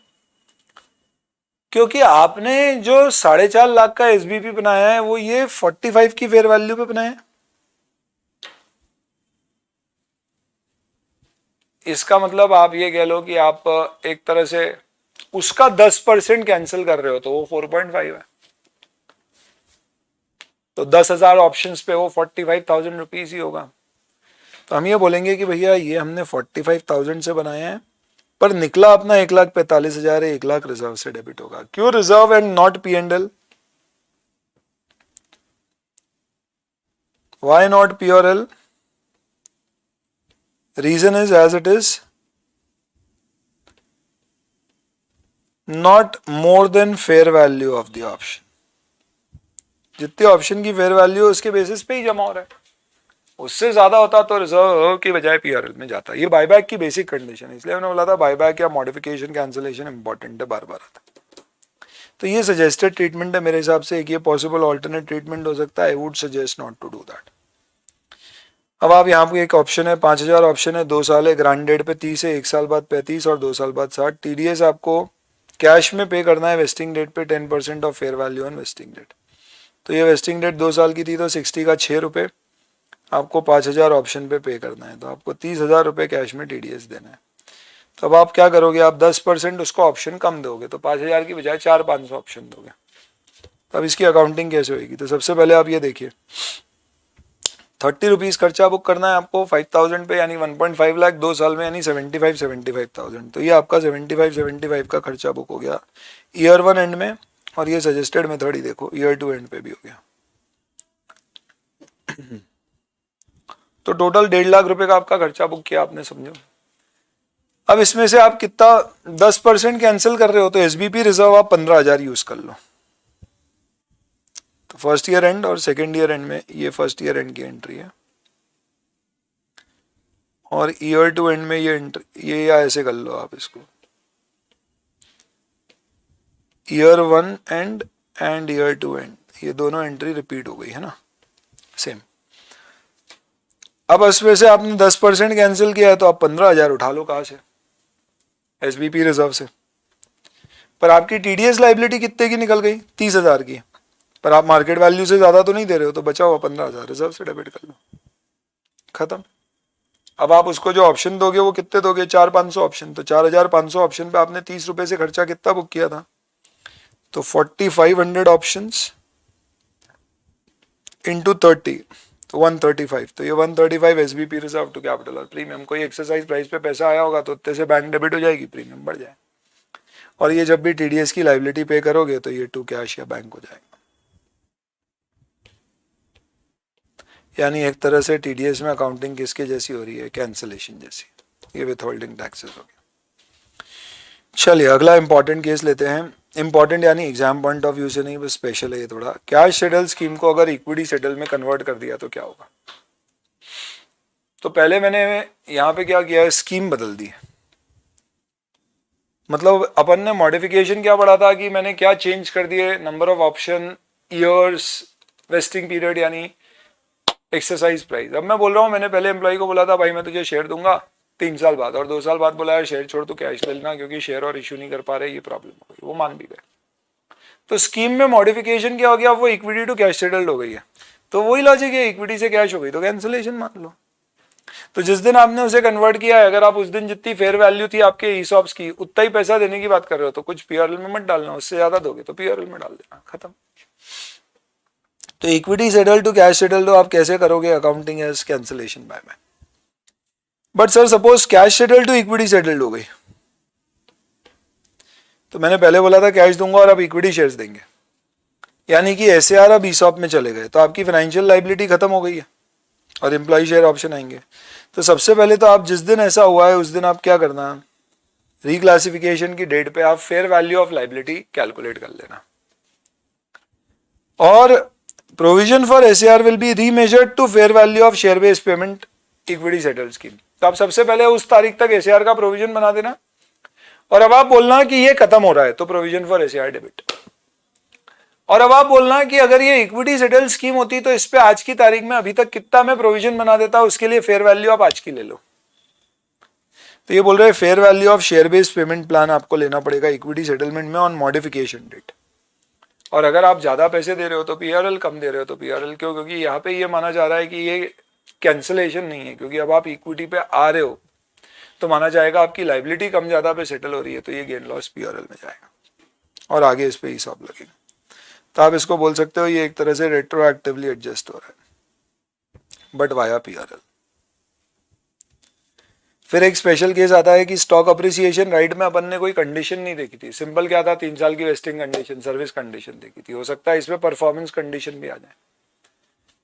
क्योंकि आपने जो 4.5 लाख का एसबीपी बनाया है वो ये 45 की फेयर वैल्यू पे बनाया है। इसका मतलब आप ये कह लो कि आप एक तरह से उसका 10% कैंसिल कर रहे हो तो वो 4.5 है। तो 10,000 ऑप्शंस पे वो 45,000 रुपीज ही होगा। तो हम ये बोलेंगे कि भैया ये हमने 45,000 से बनाया है पर निकला अपना 1,45,000 है, 1 लाख रिजर्व से डेबिट होगा। क्यों reserve and not P&L? Why not P&L? Reason is as it is not more than fair value of the option. जितनी ऑप्शन की फेयर वैल्यू उसके बेसिस पे ही जमा हो रहा है, उससे ज्यादा होता तो रिजर्व की बजाय P&L में जाता। ये बायबैक की बेसिक कंडीशन है, इसलिए मैंने बोला था बायबैक या मॉडिफिकेशन कैंसिलेशन इंपॉर्टेंट है, बार बार आता। तो ये सजेस्टेड ट्रीटमेंट है मेरे हिसाब से, एक ये पॉसिबल ऑल्टरनेट ट्रीटमेंट हो सकता है। I would suggest not to do that. अब आप यहाँ पे एक ऑप्शन है 5,000 ऑप्शन है, 2 साल है, ग्रांड डेट पे 30 है, 1 साल बाद 35 और 2 साल बाद 60। टीडीएस आपको कैश में पे करना है वेस्टिंग डेट पे 10% of fair value on vesting date. तो ये वेस्टिंग डेट 2 साल की थी तो 60 का 6 रुपये आपको 5,000 ऑप्शन पे करना है, तो आपको 30,000 रुपये कैश में टीडीएस देना है। तो अब आप क्या करोगे, आप 10% उसको ऑप्शन कम दोगे, तो 5,000 की बजाय 4,500 ऑप्शन दोगे। तो अब इसकी अकाउंटिंग कैसे होगी? तो सबसे पहले आप ये देखिए 30 रुपीज़ खर्चा बुक करना है आपको 5,000 पे, यानी 1.5 लाख 2 साल में, यानी 75,000। तो ये आपका 75,000 का खर्चा बुक हो गया ईयर 1 एंड में। और ये सजेस्टेड मेथड ही देखो ईयर 2 एंड पे भी हो गया। तो टोटल 1.5 लाख रुपए का आपका खर्चा बुक किया आपने, समझो। अब इसमें से आप कितना 10% कैंसिल कर रहे हो, तो एसबीपी रिजर्व आप 15,000 यूज कर लो। तो फर्स्ट ईयर एंड और सेकेंड ईयर एंड में ये फर्स्ट ईयर एंड की एंट्री है, और ईयर 2 एंड में ये एंट्री, ये या ऐसे कर लो आप इसको, ईयर 1 एंड ईयर 2 एंड, ये दोनों एंट्री रिपीट हो गई है ना, सेम। अब इसमें से आपने 10% कैंसिल किया है तो आप 15,000 उठा लो, कहां से? एसबीपी रिजर्व से। पर आपकी टीडीएस लाइबिलिटी कितने की निकल गई? 30,000 की। पर आप मार्केट वैल्यू से ज्यादा तो नहीं दे रहे हो, तो बचा हुआ 15,000 रिजर्व से डेबिट कर लो, खत्म। अब आप उसको जो ऑप्शन दोगे वो कितने दोगे? 4,500 ऑप्शन। तो 4,500 ऑप्शन पे आपने 30 रुपए से खर्चा कितना बुक किया था? तो 4,500 ऑप्शंस इंटू 30 तो 135। तो ये 135 एसबीपी रिजर्व टू कैपिटल और प्रीमियम। कोई एक्सरसाइज प्राइस पे पैसा आया होगा तो उत्ते से बैंक डेबिट हो जाएगी, प्रीमियम बढ़ जाए। और ये जब भी टीडीएस की लाइबिलिटी पे करोगे तो ये टू कैश या बैंक हो जाएगा। यानी एक तरह से टीडीएस में अकाउंटिंग किसके जैसी हो रही है? कैंसिलेशन जैसी। ये विथहोल्डिंग टैक्सेस हो गया। चलिए अगला इंपॉर्टेंट केस लेते हैं। इंपॉर्टेंट यानी एग्जाम पॉइंट ऑफ व्यू से नहीं, बस स्पेशल है ये थोड़ा। कैश सेटल स्कीम को अगर इक्विटी सेटल में कन्वर्ट कर दिया तो क्या होगा? तो पहले मैंने यहाँ पे क्या किया है, स्कीम बदल दी। मतलब अपन ने मॉडिफिकेशन क्या पढ़ा था कि मैंने क्या चेंज कर दिए, number of option, years, vesting period यानी एक्सरसाइज प्राइस। अब मैं बोल रहा हूँ, मैंने पहले एम्प्लॉय को बोला था भाई मैं तुझे शेयर दूंगा 3 साल बाद, और 2 साल बाद बोला यार शेयर छोड़, तो कैश ले लेना क्योंकि शेयर और इशू नहीं कर पा रहे, ये प्रॉब्लम हो गई। वो मान भी गए। तो स्कीम में मॉडिफिकेशन क्या हो गया, वो इक्विटी टू कैश सेटल्ड हो गई है। तो वही लॉजिक है, इक्विटी से कैश हो गई तो कैंसिलेशन मान लो। तो जिस दिन आपने उसे कन्वर्ट किया है, अगर आप उस दिन जितनी फेयर वैल्यू थी आपके ईसॉप्स की उतना ही पैसा देने की बात कर रहे हो, तो कुछ पीआरएल में मत डालना, उससे ज्यादा दोगे तो पीआरएल में डाल देना, खत्म। तो equity settle to cash settle तो आप कैसे करोगे? Accounting as cancellation bye bye. But sir suppose cash settle to equity settled हो गई, तो मैंने पहले बोला था कैश दूंगा और अब इक्विटी शेयर्स देंगे, यानी कि एसएआर अब ईसॉप में चले गए, तो आपकी फाइनेंशियल लाइबिलिटी खत्म हो गई है और एम्प्लॉय शेयर ऑप्शन आएंगे। तो सबसे पहले तो आप जिस दिन ऐसा हुआ है उस दिन आप क्या करना, रिक्लासिफिकेशन की डेट पे आप fair value of liability calculate कर लेना, और provision for SAR will be remeasured to fair value of share based payment equity settle scheme. तो आप सबसे पहले उस तारीख तक एसएआर का प्रोविजन बना देना, और अब आप बोलना कि ये खत्म हो रहा है तो प्रोविजन फॉर एसएआर डेबिट। और अब आप बोलना कि अगर ये इक्विटी सेटल स्कीम होती तो इस पे आज की तारीख में अभी तक कितना मैं प्रोविजन बना देता, उसके लिए फेयर वैल्यू आप आज की ले लो। तो ये बोल रहे हैं fair value of share based payment plan आपको लेना पड़ेगा इक्विटी सेटलमेंट में ऑन मॉडिफिकेशन डेट। और अगर आप ज्यादा पैसे दे रहे हो तो पीआरएल, कम दे रहे हो तो पीआरएल। क्यों? क्योंकि यहाँ पे ये माना जा रहा है कि ये कैंसलेशन नहीं है, क्योंकि अब आप इक्विटी पे आ रहे हो तो माना जाएगा आपकी लाइबिलिटी कम ज्यादा पे सेटल हो रही है, तो ये गेन लॉस पीआरएल में जाएगा और आगे इस पे हिसाब लगेगा। तो आप इसको बोल सकते हो ये एक तरह से रेट्रोएक्टिवली एडजस्ट हो रहा है, बट वाया पीआरएल। फिर एक स्पेशल केस आता है कि स्टॉक अप्रिसिएशन राइट में अपन ने कोई कंडीशन नहीं देखी थी। सिंपल क्या था, 3 साल की वेस्टिंग कंडीशन, सर्विस कंडीशन देखी थी। हो सकता है इसमें परफॉर्मेंस कंडीशन भी आ जाए,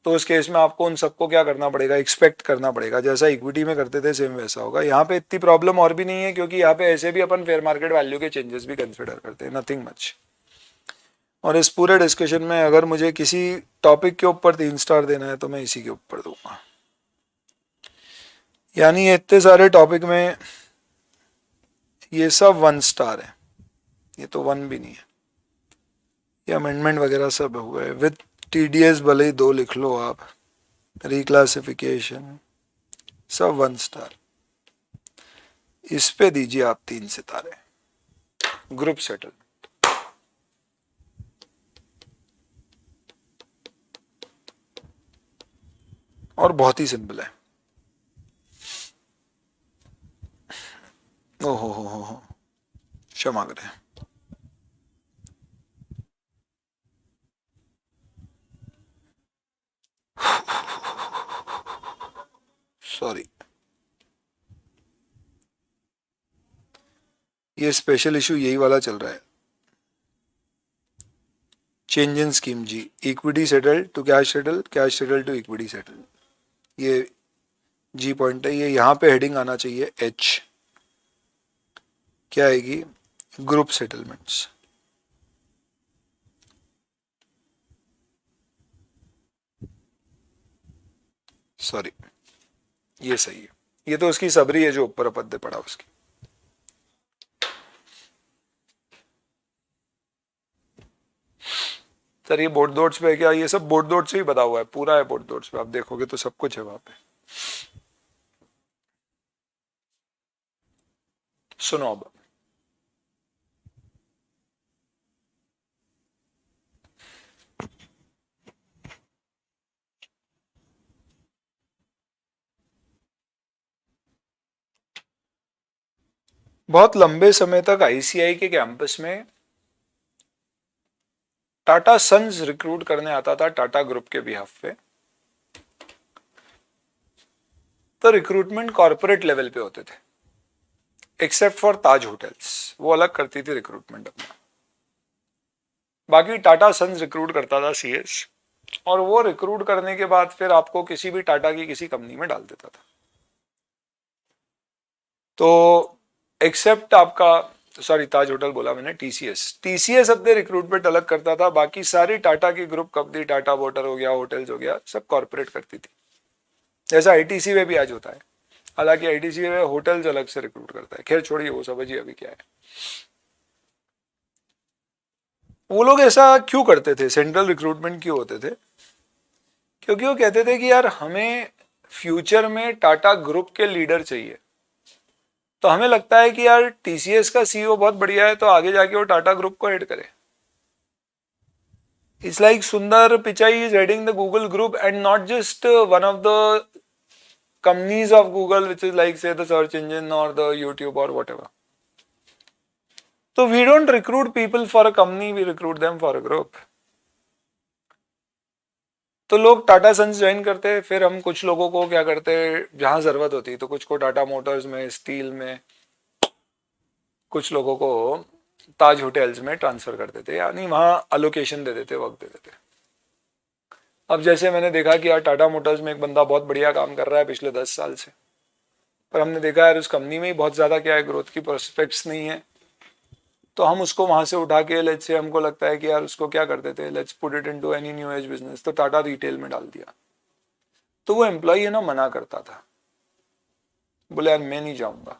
तो उस केस में आपको उन सबको क्या करना पड़ेगा, एक्सपेक्ट करना पड़ेगा। जैसा इक्विटी में करते थे सेम वैसा होगा। यहाँ पे इतनी प्रॉब्लम और भी नहीं है, क्योंकि यहाँ पे ऐसे भी अपन फेयर मार्केट वैल्यू के चेंजेस भी कंसिडर करते हैं, नथिंग मच। और इस पूरे डिस्कशन में अगर मुझे किसी टॉपिक के ऊपर 3 स्टार देना है तो मैं इसी के ऊपर दूंगा। यानी ये इतने सारे टॉपिक में ये सब 1 स्टार है, ये तो 1 भी नहीं है। ये अमेंडमेंट वगैरह सब हुआ है विद टीडीएस, भले ही 2 लिख लो आप, रिक्लासिफिकेशन सब 1 स्टार। इस पे दीजिए आप 3 सितारे। ग्रुप सेटल और बहुत ही सिंपल है। ओहो हो, क्षमा करें। सॉरी, ये स्पेशल इशू यही वाला चल रहा है। चेंज इन स्कीम जी, equity settle to cash settle, cash settle to equity settle, ये जी पॉइंट है। ये यहाँ पे हेडिंग आना चाहिए एच, क्या आएगी, ग्रुप सेटलमेंट्स। सॉरी, ये सही है। ये तो उसकी सबरी है जो ऊपर पद्य पड़ा उसकी। सर ये बोर्ड नोट्स पे है क्या? ये सब बोर्ड नोट्स से ही बता हुआ है, पूरा है बोर्ड नोट्स पे, आप देखोगे तो सब कुछ है वहां पे। सुनो अब, बहुत लंबे समय तक आईसीआई के कैंपस में टाटा सन्स रिक्रूट करने आता था टाटा ग्रुप के बिहाफ पे। तो रिक्रूटमेंट कॉर्पोरेट लेवल पे होते थे, एक्सेप्ट फॉर ताज होटल्स, वो अलग करती थी रिक्रूटमेंट अपना। बाकी टाटा सन्स रिक्रूट करता था सीएस, और वो रिक्रूट करने के बाद फिर आपको किसी भी टाटा की किसी कंपनी में डाल देता था। तो एक्सेप्ट आपका, सॉरी ताज होटल बोला मैंने, टीसीएस अपने रिक्रूटमेंट अलग करता था। बाकी सारी टाटा की ग्रुप कंपनी, टाटा वाटर हो गया, होटल्स हो गया, सब कॉर्पोरेट करती थी, जैसा आईटीसी में भी आज होता है। हालांकि आईटीसी में होटल्स अलग से रिक्रूट करता है, खैर छोड़िए वो समझिए अभी क्या है। वो लोग ऐसा क्यों करते थे, सेंट्रल रिक्रूटमेंट क्यों होते थे? क्योंकि वो कहते थे कि यार हमें फ्यूचर में टाटा ग्रुप के लीडर चाहिए। तो हमें लगता है कि यार टीसीएस का सीईओ बहुत बढ़िया है, तो आगे जाके वो टाटा ग्रुप को हेड करे। इट्स लाइक सुंदर Pichai is heading the Google group and not just one of the companies of Google, which is like say the search engine or the YouTube or whatever. So we don't recruit people for a company, we recruit them for a group. तो लोग Tata sons join करते, फिर हम कुछ लोगों को क्या करते, जहां जरूरत होती तो कुछ को टाटा मोटर्स में, स्टील में, कुछ लोगों को ताज होटल्स में ट्रांसफर कर देते, यानी वहां अलोकेशन दे देते, वक्त दे देते। अब जैसे मैंने देखा कि यार टाटा मोटर्स में एक बंदा बहुत बढ़िया काम कर रहा है पिछले 10 साल से, पर हमने देखा यार उस कंपनी में ही बहुत ज्यादा क्या है, ग्रोथ की प्रोस्पेक्ट्स नहीं है, तो हम उसको वहां से उठा के, लेट्स से हमको लगता है कि यार उसको क्या कर देते हैं, let's put it into any new age business, तो टाटा रिटेल में डाल दिया। तो वो एम्प्लॉई है ना मना करता था, बोले यार मैं नहीं जाऊंगा।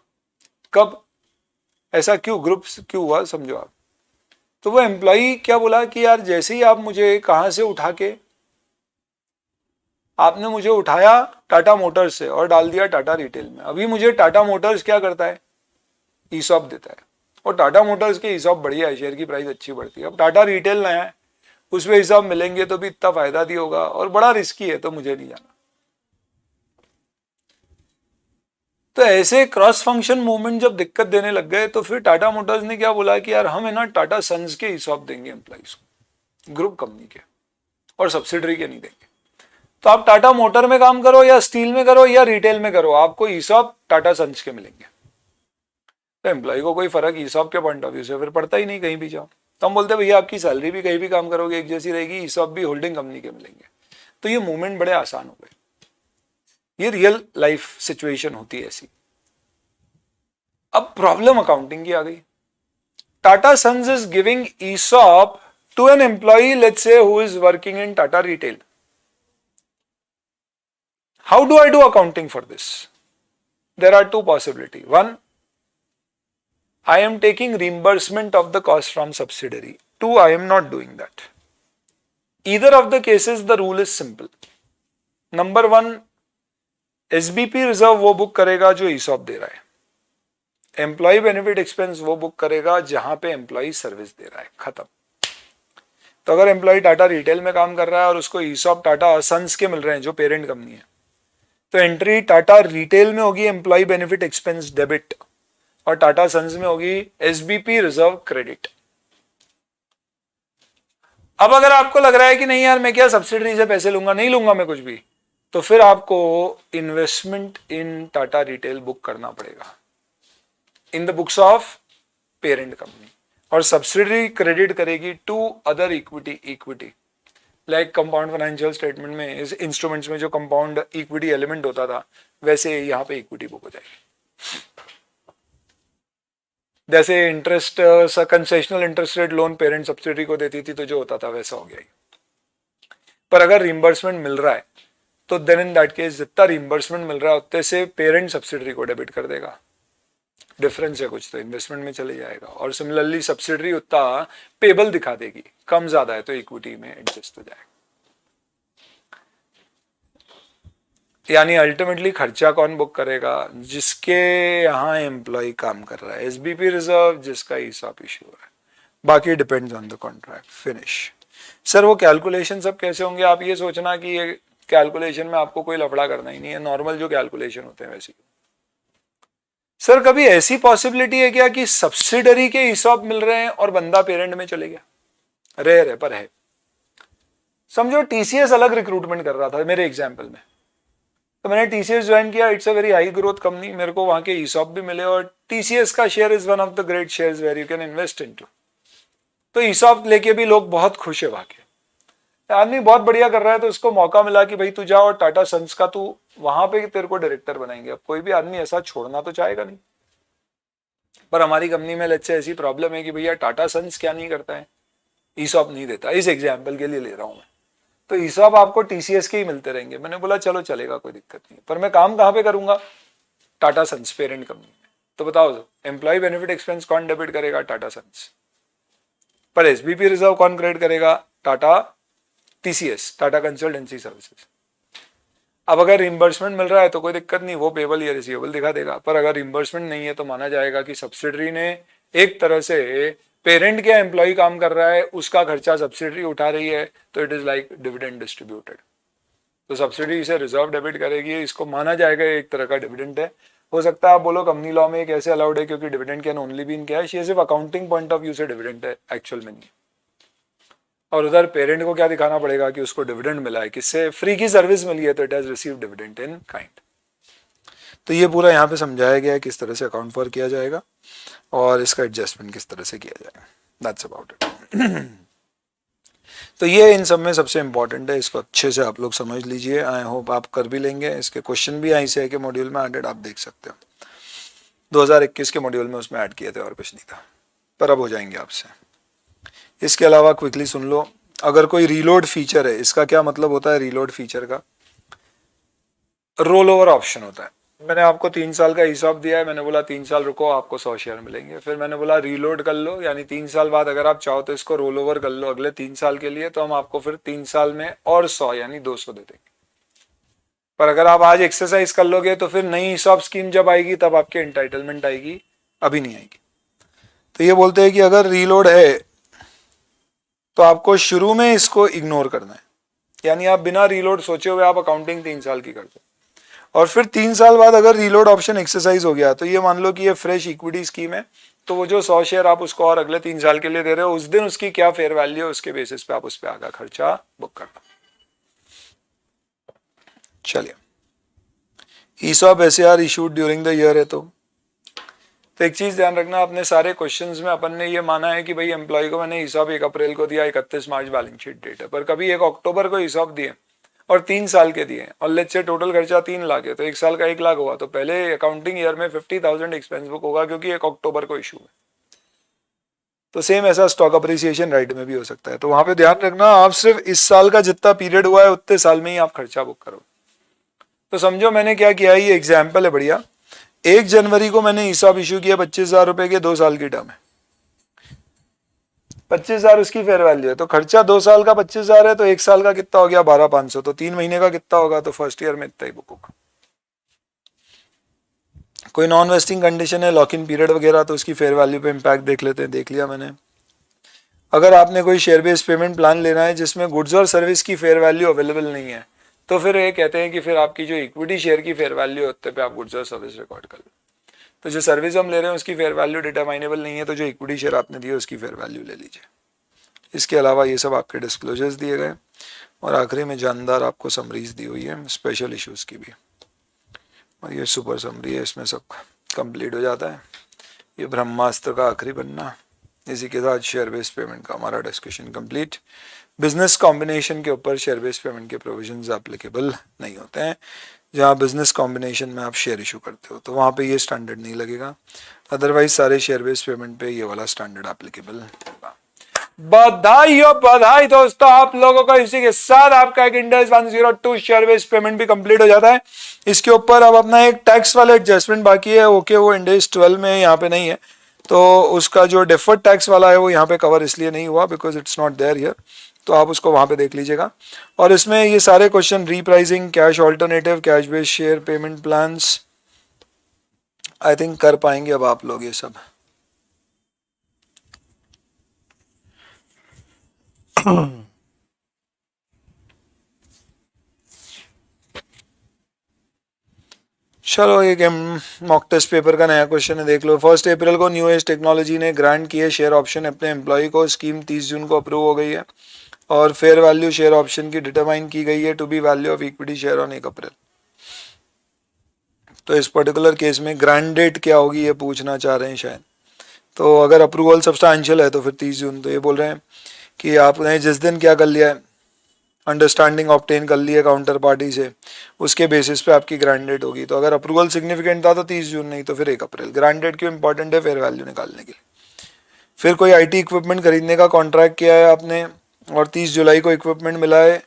कब ऐसा क्यों, ग्रुप क्यों हुआ समझो आप, तो वो एम्प्लॉई क्या बोला कि यार जैसे ही आप मुझे कहाँ से उठा के, आपने मुझे उठाया टाटा मोटर्स से और डाल दिया टाटा रिटेल में, अभी मुझे टाटा मोटर्स क्या करता है, ईसॉप देता है, और टाटा मोटर्स के ईसॉप बढ़िया है, शेयर की प्राइस अच्छी बढ़ती है। अब टाटा रिटेल नया है, उसमें ईसॉप मिलेंगे तो भी इतना फायदा नहीं होगा और बड़ा रिस्की है, तो मुझे नहीं जाना। तो ऐसे क्रॉस फंक्शन मूवमेंट जब दिक्कत देने लग गए तो फिर टाटा मोटर्स ने क्या बोला कि यार हम है ना टाटा सन्स के ईसॉप देंगे एम्प्लॉइज को, ग्रुप कंपनी के, और सब्सिडरी के नहीं देंगे। तो आप टाटा मोटर में काम करो या स्टील में करो या रिटेल में करो, आपको ईसॉप टाटा सन्स के मिलेंगे। तो एम्प्लॉय को कोई फर्क ईसॉप के पॉइंट ऑफ व्यू से फिर पड़ता ही नहीं, कहीं भी जाओ। तो हम बोलते हैं भैया आपकी सैलरी भी कहीं भी काम करोगे एक जैसी रहेगी, ईसॉप भी होल्डिंग कंपनी के मिलेंगे। तो ये मूवमेंट बड़े आसान हो गए, ये रियल लाइफ सिचुएशन होती है ऐसी। अब प्रॉब्लम अकाउंटिंग की आ गई। Tata Sons is giving ESOP to an employee, let's say who is working in Tata retail. How do I do accounting for this? There are two possibility. One, I am taking reimbursement of the cost from subsidiary. Two, I am not doing that. Either of the cases, the rule is simple. Number one, SBP reserve वो book करेगा जो ESOP दे रहा है, employ benefit expense वो book करेगा जहां पे employ service दे रहा है, खत्म। तो अगर एम्प्लॉय टाटा रिटेल में काम कर रहा है और उसको ESOP टाटा सन्स के मिल रहे हैं जो पेरेंट कंपनी है, तो एंट्री टाटा रिटेल में होगी एम्प्लॉय बेनिफिट एक्सपेंस डेबिट, और टाटा सन्स में होगी एसबीपी रिजर्व क्रेडिट। अब अगर आपको लग रहा है कि नहीं यार मैं क्या सब्सिडरी से पैसे लूंगा, नहीं लूंगा मैं कुछ भी, तो फिर आपको investment in Tata retail book करना पड़ेगा in the books of parent company, और सब्सिडरी क्रेडिट करेगी to other equity like compound financial statement में, इस इंस्ट्रूमेंट्स में जो कंपाउंड इक्विटी एलिमेंट होता था वैसे यहाँ पे इक्विटी बुक हो जाएगी। जैसे interest, concessional interest rate loan parent subsidiary को देती थी तो जो होता था वैसा हो गया। पर अगर रिइंबर्समेंट मिल रहा है तो देन इन दैट केस जितना रिइंबर्समेंट मिल रहा है उतने से पेरेंट सब्सिडरी को डेबिट कर देगा, डिफरेंस है कुछ तो इन्वेस्टमेंट में चले जाएगा, और सिमिलरली सब्सिडरी उतना पेबल दिखा देगी, कम ज्यादा है तो इक्विटी में एडजस्ट हो जाएगा। यानी अल्टीमेटली खर्चा कौन बुक करेगा? जिसके यहाँ एम्प्लॉय काम कर रहा है, एसबीपी रिजर्व, जिसका ईसॉप इशू है, बाकी depends on the contract. Finish. Sir वो कैलकुलेशन सब कैसे होंगे? आप ये सोचना कि ये कैलकुलेशन में आपको कोई लफड़ा करना ही नहीं है, नॉर्मल जो कैलकुलेशन होते हैं वैसे। सर कभी ऐसी पॉसिबिलिटी है क्या कि सब्सिडरी के ईसॉप मिल रहे हैं और बंदा पेरेंट में चले गया? रेयर है पर है। समझो टीसीएस अलग रिक्रूटमेंट कर रहा था मेरे एग्जाम्पल में, तो मैंने टीसीएस ज्वाइन किया, it's a very high growth company, मेरे को वहां के ईसॉप भी मिले, और टीसीएस का share is one of the great shares where you can invest into. तो ईसॉप लेके भी लोग बहुत खुश है वहां के, आदमी बहुत बढ़िया कर रहा है, तो उसको मौका मिला कि भाई तू जा और टाटा सन्स का तू वहां पे तेरे को डायरेक्टर बनाएंगे। अब कोई भी आदमी ऐसा छोड़ना तो चाहेगा नहीं, पर हमारी कंपनी में लेट्स से ऐसी प्रॉब्लम है कि भैया टाटा सन्स क्या नहीं करता है, ईसॉप नहीं देता। इस एग्जाम्पल के लिए ले रहा हूं मैं, तो ईसॉप आपको टीसीएस के ही मिलते रहेंगे। मैंने बोला चलो चलेगा, कोई दिक्कत नहीं, पर मैं काम कहाँ पे करूंगा? टाटा सन्स पेरेंट कंपनी में। तो बताओ एम्प्लॉय बेनिफिट एक्सपेंस कौन डेबिट करेगा? टाटा सन्स। पर एसबीपी रिजर्व कौन क्रेडिट करेगा? Tata TCS, Tata consultancy services. अब अगर रिइंबर्समेंट मिल रहा है तो कोई दिक्कत नहीं, वो पेबल या रिसीवेबल दिखा देगा, पर अगर रिइंबर्समेंट नहीं है तो माना जाएगा कि सब्सिडरी ने एक तरह से पेरेंट के एम्प्लॉय काम कर रहा है, उसका खर्चा सब्सिडरी उठा रही है, तो it is like dividend distributed. तो सब्सिडरी इसे रिजर्व डेबिट करेगी, इसको माना जाएगा एक तरह का डिविडेंड है। हो सकता है आप बोलो कंपनी लॉ में कैसे अलाउड है, क्योंकि dividend can only be in cash, ये सिर्फ अकाउंटिंग पॉइंट ऑफ व्यू से डिविडेंड है, एक्चुअल में नहीं। और उधर पेरेंट को क्या दिखाना पड़ेगा कि उसको डिविडेंड मिला है, किससे? फ्री की सर्विस मिली है, तो it has received dividend in kind. तो ये पूरा यहाँ पे समझाया गया है किस तरह से अकाउंट फॉर किया जाएगा और इसका एडजस्टमेंट किस तरह से किया जाएगा। That's about it. तो ये इन सब में सबसे इंपॉर्टेंट है, इसको अच्छे से आप लोग समझ लीजिए। आई होप आप कर भी लेंगे। इसके क्वेश्चन भी यहीं से है कि मॉड्यूल में एडेड, आप देख सकते हो 2021 के मॉड्यूल में उसमें ऐड किए थे और कुछ नहीं था, पर अब हो जाएंगे आपसे। इसके अलावा क्विकली सुन लो, अगर कोई रीलोड फीचर है, इसका क्या मतलब होता है रीलोड फीचर का? रोल ओवर ऑप्शन होता है। मैंने आपको 3 साल का हिसाब दिया है, मैंने बोला 3 साल रुको आपको 100 शेयर मिलेंगे। फिर मैंने बोला रीलोड कर लो, यानी 3 साल बाद अगर आप चाहो तो इसको रोल ओवर कर लो अगले 3 साल के लिए, तो हम आपको फिर 3 साल में और 100 यानी 200 दे देंगे। पर अगर आप आज एक्सरसाइज कर लोगे तो फिर नई हिसाब स्कीम जब आएगी तब आपकी एंटाइटलमेंट आएगी, अभी नहीं आएगी। तो ये बोलते हैं कि अगर रीलोड है तो आपको शुरू में इसको इग्नोर करना है, यानी आप बिना रीलोड सोचे हुए आप अकाउंटिंग 3 साल की कर दो, और फिर 3 साल बाद अगर रीलोड ऑप्शन एक्सरसाइज हो गया तो ये मान लो कि ये फ्रेश इक्विटी स्कीम है, तो वो जो 100 शेयर आप उसको और अगले 3 साल के लिए दे रहे हो, उस दिन उसकी क्या फेयर वैल्यू है उसके बेसिस पे आप उस पर आगा खर्चा बुक कर दो। चलिए, ESOP SAR issued during the year है तो एक चीज ध्यान रखना, अपने सारे क्वेश्चंस में अपन ने ये माना है कि भाई एम्प्लॉय को मैंने ESOP 1 अप्रैल को दिया, 31 मार्च बैलेंस शीट डेट है, पर कभी 1 अक्टूबर को ESOP दिए और 3 साल के दिए, और लेट्स से टोटल खर्चा 3 लाख है, तो 1 साल का 1 लाख हुआ, तो पहले अकाउंटिंग ईयर में 50,000 एक्सपेंस बुक होगा क्योंकि 1 अक्टूबर को इशू है। तो सेम ऐसा स्टॉक अप्रिसिएशन राइट में भी हो सकता है, तो वहां पे ध्यान रखना आप सिर्फ इस साल का जितना पीरियड हुआ है उतने साल में ही आप खर्चा बुक करो। तो समझो मैंने क्या किया, ये एग्जाम्पल है बढ़िया। 1 जनवरी को मैंने ESOP इशू किया 25,000 रुपए के, 2 साल की टर्म है, 25,000 उसकी फेयर वैल्यू है, तो खर्चा 2 साल का 25,000 है, तो 1 साल का कितना हो गया 12,500, तो 3 महीने का कितना होगा, तो फर्स्ट ईयर में इतना ही बुक होगा। कोई नॉन वेस्टिंग कंडीशन है, लॉक इन पीरियड वगैरह, तो उसकी फेयर वैल्यू पे इम्पैक्ट देख लेते हैं, देख लिया मैंने। अगर आपने कोई शेयर बेस्ड पेमेंट प्लान लेना है जिसमें गुड्स और सर्विस की फेयर वैल्यू अवेलेबल नहीं है, तो फिर ये कहते हैं कि फिर आपकी जो इक्विटी शेयर की फेयर वैल्यू होते पे आप गुड्स और सर्विस रिकॉर्ड कर लो। तो जो सर्विस हम ले रहे हैं उसकी फेयर वैल्यू डिटरमाइनेबल नहीं है, तो जो इक्विटी शेयर आपने दी है उसकी फेयर वैल्यू ले लीजिए। इसके अलावा ये सब आपके डिस्क्लोजर्स दिए गए, और आखिरी में जानदार आपको समरीज दी हुई है स्पेशल इश्यूज की भी, और ये सुपर समरी है, इसमें सब कंप्लीट हो जाता है। ये ब्रह्मास्त्र का आखिरी बनना। इसी के साथ शेयर बेस्ड पेमेंट का हमारा डिस्कशन कंप्लीट। बिजनेस कॉम्बिनेशन के ऊपर शेयर बेस्ड पेमेंट के प्रोविजंस एप्लीकेबल नहीं होते हैं। जहाँ बिजनेस कॉम्बिनेशन में आप शेयर इशू करते हो तो वहाँ पे ये स्टैंडर्ड नहीं लगेगा, अदरवाइज सारे शेयर बेस्ड पेमेंट पे ये वाला स्टैंडर्ड एप्लीकेबल होगा। बधाई हो बधाई दोस्तों आप लोगों को। इसी के साथ आपका एक इंडेक्स 102 शेयर बेस्ड पेमेंट भी कंप्लीट हो जाता है। इसके ऊपर अब अपना एक टैक्स वाला एडजस्टमेंट बाकी है, ओके वो इंडेक्स 12 में यहाँ पे नहीं है, तो उसका जो डिफर्ड टैक्स वाला है वो यहाँ पे कवर इसलिए नहीं हुआ because it's not there here, तो आप उसको वहाँ पे देख लीजिएगा। और इसमें ये सारे question repricing, cash alternative, cash based share payment plans I think कर पाएंगे अब आप लोग ये सब। चलो एक मॉक टेस्ट पेपर का नया क्वेश्चन है, देख लो। 1 अप्रैल को न्यू एज टेक्नोलॉजी ने ग्रांट किए शेयर ऑप्शन अपने एम्प्लॉय को। स्कीम 30 जून को अप्रूव हो गई है और फेयर वैल्यू शेयर ऑप्शन की डिटरमाइन की गई है to be value of equity share on 1 April. तो इस पर्टिकुलर केस में ग्रांट डेट क्या होगी ये पूछना चाह रहे हैं शायद। तो अगर अप्रूवल सब्सटैंशियल है तो फिर 30 जून। तो ये बोल रहे हैं कि आपने जिस दिन क्या कर लिया है, अंडरस्टैंडिंग ऑब्टेन कर ली है काउंटर पार्टी से, उसके बेसिस पे आपकी ग्रांट डेट होगी। तो अगर अप्रूवल सिग्निफिकेंट था तो 30 जून, नहीं तो फिर 1 अप्रैल। ग्रांट डेट क्यों इंपॉर्टेंट है? फेयर वैल्यू निकालने के लिए। फिर कोई आईटी इक्विपमेंट खरीदने का कॉन्ट्रैक्ट किया है आपने और 30 जुलाई को इक्विपमेंट मिला है,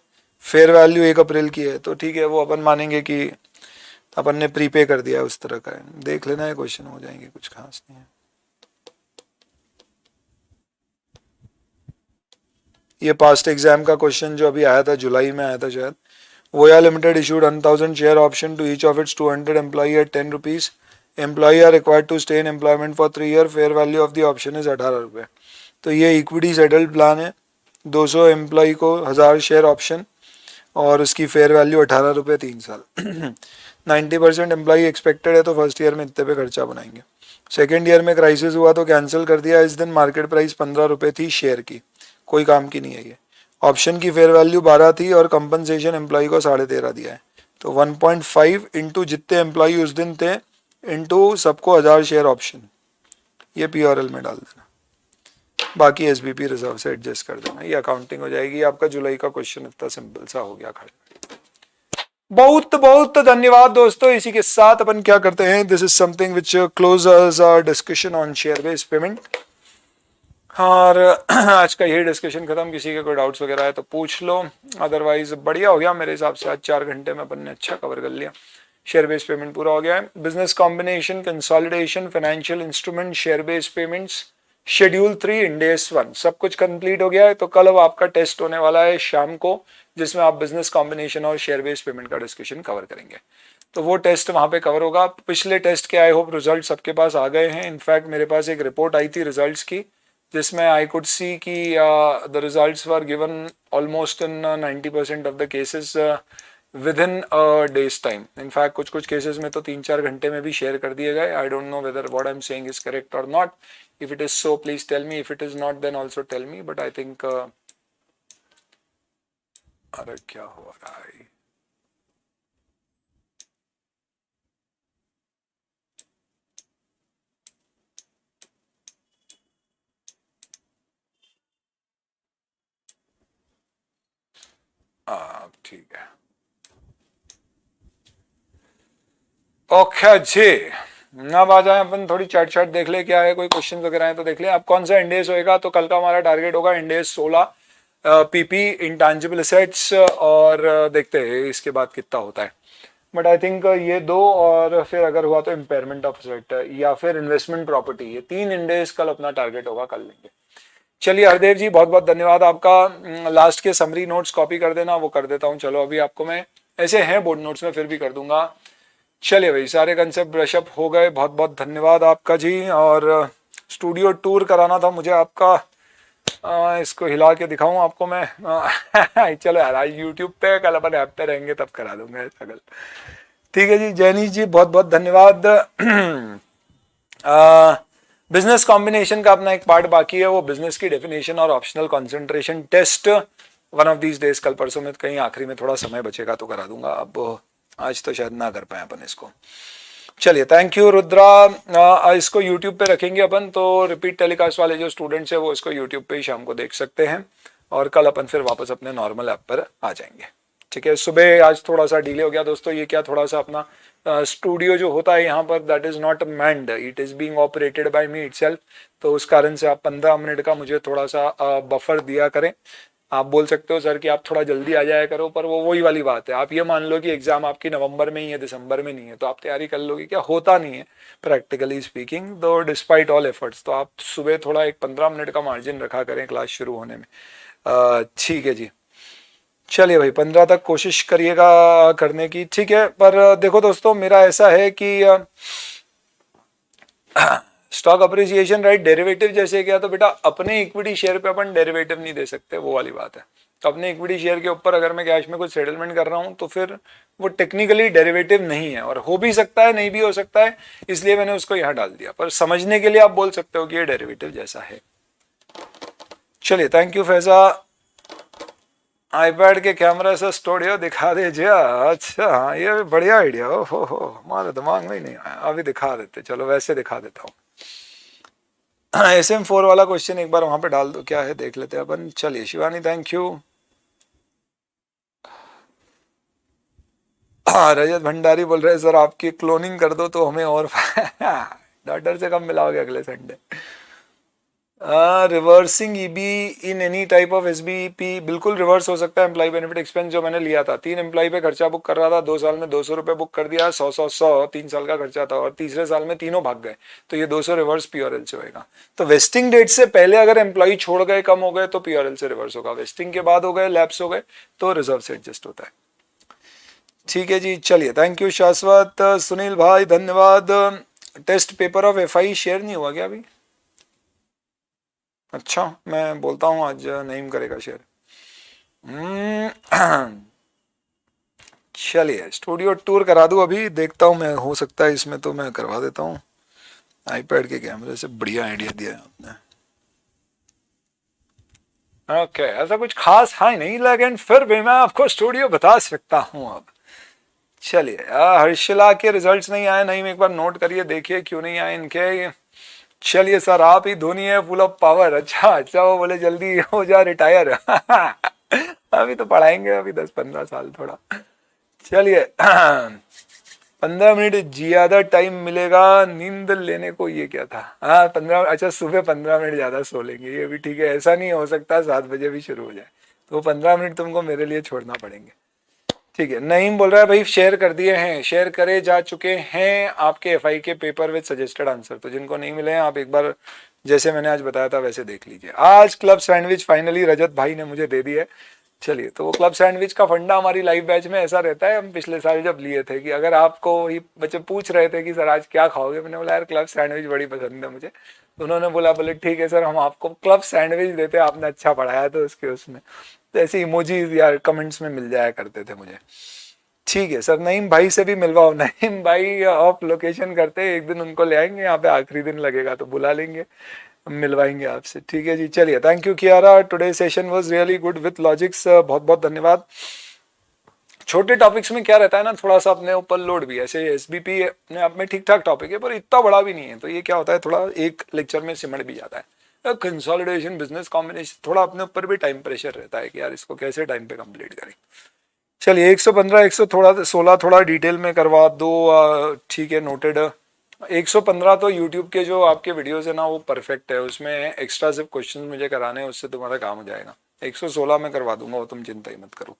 फेयर वैल्यू 1 अप्रैल की है, तो ठीक है वो अपन मानेंगे कि अपन ने प्रीपे कर दिया है, उस तरह का है। देख लेना है, क्वेश्चन हो जाएंगे, कुछ खास नहीं है। ये पास्ट एग्जाम का क्वेश्चन जो अभी आया था, जुलाई में आया था शायद। Voya limited issued 1,000 share option to each of its 200 employee at 10 rupees. Employee are required to stay in employment for 3 year. Fair value of the option is 18 रुपये। तो ये इक्विटी सेटल्ड प्लान है। 200 एम्प्लॉई को 1000 share option और उसकी fair value 18 रुपये 3 साल। 90% employee expected है, तो फर्स्ट ईयर में इतने पे खर्चा बनाएंगे। सेकेंड ईयर में क्राइसिस हुआ तो कैंसिल कर दिया। इस दिन मार्केट प्राइस 15 रुपये थी शेयर की, कोई काम की नहीं है ये। ऑप्शन की फेयर वैल्यू 12 थी और कंपनसेशन एम्प्लॉय को 13.5 दिया है। तो 1.5 इंटू जितने एम्प्लॉय उस दिन थे इंटू सबको 1000 शेयर ऑप्शन, ये PRL में डाल देना, बाकी SBP रिजर्व से एडजस्ट कर देना, ये अकाउंटिंग हो जाएगी। आपका जुलाई का क्वेश्चन इतना सिंपल सा हो गया खड़ा। बहुत बहुत धन्यवाद दोस्तों। इसी के साथ अपन क्या करते हैं, this is something which closes our discussion on share based payment. और आज का यही डिस्कशन खत्म। किसी के कोई डाउट्स वगैरह है तो पूछ लो, अदरवाइज बढ़िया हो गया मेरे हिसाब से। आज 4 घंटे में अपन ने अच्छा कवर कर लिया। शेयर बेस्ड पेमेंट पूरा हो गया है। Business combination, consolidation, financial instrument, share based payments, schedule 3, इंडेस 1 सब कुछ कंप्लीट हो गया है। तो कल अब आपका टेस्ट होने वाला है शाम को, जिसमें आप बिजनेस कॉम्बिनेशन और शेयर बेस्ड पेमेंट का डिस्कशन कवर करेंगे। तो वो टेस्ट वहाँ पे कवर होगा। पिछले टेस्ट के आई होप रिजल्ट सबके पास आ गए हैं। इनफैक्ट मेरे पास एक रिपोर्ट आई थी रिजल्ट्स की, जिसमें आई कुड सी कि the results were given almost in 90% of the cases with in days time. In fact कुछ कुछ केसेस में तो 3-4 घंटे में भी शेयर कर दिए गए। I don't know whether what I am saying is correct और not. If it is so please tell me, if it is not then also tell me, but I think अरे क्या हो रहा है? ठीक है, ओके जी। अब आ जाए अपन, थोड़ी चैट चैट देख ले क्या है, कोई क्वेश्चन वगैरह है तो देख ले। अब कौन सा इंडेस होएगा? तो कल का हमारा टारगेट होगा इंडेस 16, पीपी, इंटेंजिबल एसेट्स, और देखते हैं इसके बाद कितना होता है। बट आई थिंक ये दो, और फिर अगर हुआ तो इम्पेयरमेंट ऑफ एसेट या फिर इन्वेस्टमेंट प्रॉपर्टी, ये 3 इंडेस कल अपना टारगेट होगा, कल लेंगे। चलिए हरदेव जी बहुत बहुत धन्यवाद आपका। लास्ट के समरी नोट्स कॉपी कर देना, वो कर देता हूँ। चलो अभी आपको मैं, ऐसे हैं बोर्ड नोट्स में फिर भी कर दूंगा। चलिए भाई, सारे कंसेप्ट ब्रशअप हो गए, बहुत बहुत धन्यवाद आपका जी। और स्टूडियो टूर कराना था मुझे आपका, इसको हिला के दिखाऊं आपको मैं। चलो यार, आज यूट्यूब पे, कल अपन ऐप पे रहेंगे तब करा दूंगा ऐसा कल। ठीक है जी, जैनीश जी बहुत बहुत धन्यवाद। बिजनेस कॉम्बिनेशन का अपना एक पार्ट बाकी है, वो बिजनेस की डेफिनेशन और optional concentration test. One of these days, कल परसों में कहीं आखिरी में थोड़ा समय बचेगा तो करा दूंगा। अब आज तो शायद ना कर पाए अपन इसको। चलिए, थैंक यू रुद्रा। इसको यूट्यूब पे रखेंगे अपन, तो रिपीट टेलीकास्ट वाले जो स्टूडेंट्स हैं वो इसको यूट्यूब पे ही शाम को देख सकते हैं, और कल अपन फिर वापस अपने नॉर्मल ऐप पर आ जाएंगे। ठीक है, सुबह आज थोड़ा सा डिले हो गया दोस्तों। ये क्या, थोड़ा सा अपना स्टूडियो जो होता है यहाँ पर, that is not manned, it is being operated by me itself. तो उस कारण से आप 15 मिनट का मुझे थोड़ा सा बफर दिया करें। आप बोल सकते हो सर कि आप थोड़ा जल्दी आ जाया करो, पर वो वही वाली बात है। आप ये मान लो कि एग्जाम आपकी नवंबर में ही है, दिसंबर में नहीं है, तो आप तैयारी कर लोगे, क्या होता नहीं है प्रैक्टिकली स्पीकिंग। दो डिस्पाइट ऑल एफर्ट्स, तो आप सुबह थोड़ा एक 15 मिनट का मार्जिन रखा करें क्लास शुरू होने में। ठीक है जी, चलिए भाई, 15 तक कोशिश करिएगा करने की। ठीक है, पर देखो दोस्तों, मेरा ऐसा है कि स्टॉक अप्रिसिएशन राइट, डेरिवेटिव जैसे क्या, तो बेटा अपने इक्विटी शेयर पे अपन डेरिवेटिव नहीं दे सकते, वो वाली बात है। तो अपने इक्विटी शेयर के ऊपर अगर मैं कैश में कुछ सेटलमेंट कर रहा हूं, तो फिर वो टेक्निकली डेरिवेटिव नहीं है, और हो भी सकता है नहीं भी हो सकता है, इसलिए मैंने उसको यहाँ डाल दिया। पर समझने के लिए आप बोल सकते हो कि ये डेरिवेटिव जैसा है। चलिए, थैंक यू फैजा। आईपैड के कैमरा से स्टूडियो दिखा दीजिए। अच्छा हाँ, ये बढ़िया आइडिया। हो हमारे दिमाग में ही नहीं आया, अभी दिखा देते। चलो वैसे दिखा देता हूँ। SM4 वाला क्वेश्चन एक बार वहां पे डाल दो, क्या है देख लेते हैं अपन। चलिए शिवानी, थैंक यू। रजत भंडारी बोल रहे हैं सर आपकी क्लोनिंग कर दो तो हमें और डॉटर से कम मिलाओगे अगले Sunday. Reversing EB in any type of SBP, बिल्कुल रिवर्स हो सकता है। एम्प्लॉय बेनिफिट एक्सपेंस जो मैंने लिया था, 3 एम्प्लॉय पे खर्चा बुक कर रहा था, 2 साल में 200 रुपए बुक कर दिया, 100 3 साल का खर्चा था, और तीसरे साल में तीनों भाग गए, तो ये 200 रिवर्स PRL से होगा। तो वेस्टिंग डेट से पहले अगर एम्प्लॉय छोड़ गए, कम हो गए, तो PRL से रिवर्स होगा। वेस्टिंग के बाद हो गए, लैप्स हो गए, तो रिजर्व से एडजस्ट होता है। ठीक है जी, चलिए, थैंक यू शाश्वत। सुनील भाई धन्यवाद। Test paper of FI share नहीं हुआ क्या अभी? अच्छा, मैं बोलता हूँ आज नहीं करेगा शेयर। चलिए, स्टूडियो टूर करा दूँ अभी, देखता हूँ मैं, हो सकता है इसमें तो मैं करवा देता हूँ। आईपैड के कैमरे से बढ़िया आइडिया दिया है आपने। ओके, ऐसा कुछ खास है नहीं, लेकिन फिर भी मैं आपको स्टूडियो बता सकता हूँ अब। चलिए, हर्षिला के रिजल्ट्स नहीं आए, नहीं, एक बार नोट करिए, देखिए क्यों नहीं आए इनके। चलिए सर, आप ही धोनी है फुल ऑफ पावर। अच्छा, वो बोले जल्दी हो जा रिटायर। अभी तो पढ़ाएंगे, अभी 10-15 साल थोड़ा। चलिए, 15 मिनट ज्यादा टाइम मिलेगा नींद लेने को, ये क्या था? हाँ 15, अच्छा सुबह 15 मिनट ज्यादा सो लेंगे, ये भी ठीक है। ऐसा नहीं हो सकता 7 बजे भी शुरू हो जाए, तो 15 मिनट तुमको मेरे लिए छोड़ना पड़ेंगे। ठीक है, नईम बोल रहा है भाई शेयर कर दिए हैं, शेयर करे जा चुके हैं आपके एफआई के पेपर विद सजेस्टेड आंसर, तो जिनको नहीं मिले हैं आप एक बार जैसे मैंने आज बताया था वैसे देख लीजिए। आज क्लब सैंडविच फाइनली रजत भाई ने मुझे दे दिया है। चलिए, तो वो क्लब सैंडविच का फंडा हमारी लाइव बैच में ऐसा रहता है, हम पिछले साल जब लिए थे कि अगर आपको ही बच्चे पूछ रहे थे कि सर आज क्या खाओगे, मैंने बोला यार क्लब सैंडविच बड़ी पसंद है मुझे, तो उन्होंने बोला बोले ठीक है सर हम आपको क्लब सैंडविच देते, आपने अच्छा पढ़ाया तो उसके उसमें तो ऐसे इमोजीज या कमेंट्स में मिल जाया करते थे मुझे। ठीक है सर, नईम भाई से भी मिलवाओ, नईम भाई ऑफ लोकेशन करते हैं, एक दिन उनको ले आएंगे यहाँ पे, आखिरी दिन लगेगा तो बुला लेंगे, मिलवाएंगे आपसे। ठीक है जी, चलिए, thank you Kiara, today session was really good with logics, बहुत बहुत धन्यवाद। छोटे टॉपिक्स में क्या रहता है ना, थोड़ा सा अपने ऊपर लोड भी, ऐसे एसबीपी अपने आप में ठीक ठाक टॉपिक है पर इतना बड़ा भी नहीं है, तो ये क्या होता है थोड़ा एक लेक्चर में सिमट भी जाता है। कंसोलिडेशन, बिजनेस कॉम्बिनेशन, थोड़ा अपने ऊपर भी टाइम प्रेशर रहता है कि यार इसको कैसे टाइम पे कंप्लीट करें। चलिए, 115 100 थोड़ा 16 थोड़ा डिटेल में करवा दो, ठीक है, नोटेड। 115 तो यूट्यूब के जो आपके वीडियोस है ना वो परफेक्ट है, उसमें एक्स्ट्रा सिर्फ क्वेश्चन मुझे कराने हैं, उससे तुम्हारा काम हो जाएगा। 116 में करवा दूंगा वो, तुम चिंता ही मत करो।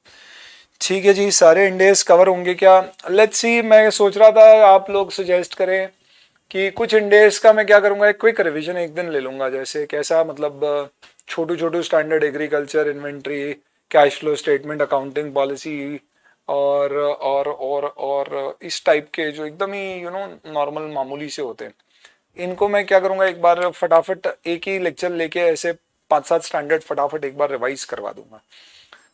ठीक है जी, सारे इंडेक्स कवर होंगे क्या? लेट्स सी, मैं सोच रहा था आप लोग सजेस्ट करें कि कुछ इंडेक्स का मैं क्या करूंगा, एक क्विक रिवीजन एक दिन ले लूंगा, जैसे कैसा मतलब छोटू छोटू standard agriculture, inventory, cash flow statement, accounting policy और इस टाइप के जो एकदम ही नॉर्मल मामूली से होते हैं, इनको मैं क्या करूंगा एक बार फटाफट एक ही लेक्चर लेके ऐसे 5-7 स्टैंडर्ड फटाफट एक बार रिवाइज करवा दूंगा,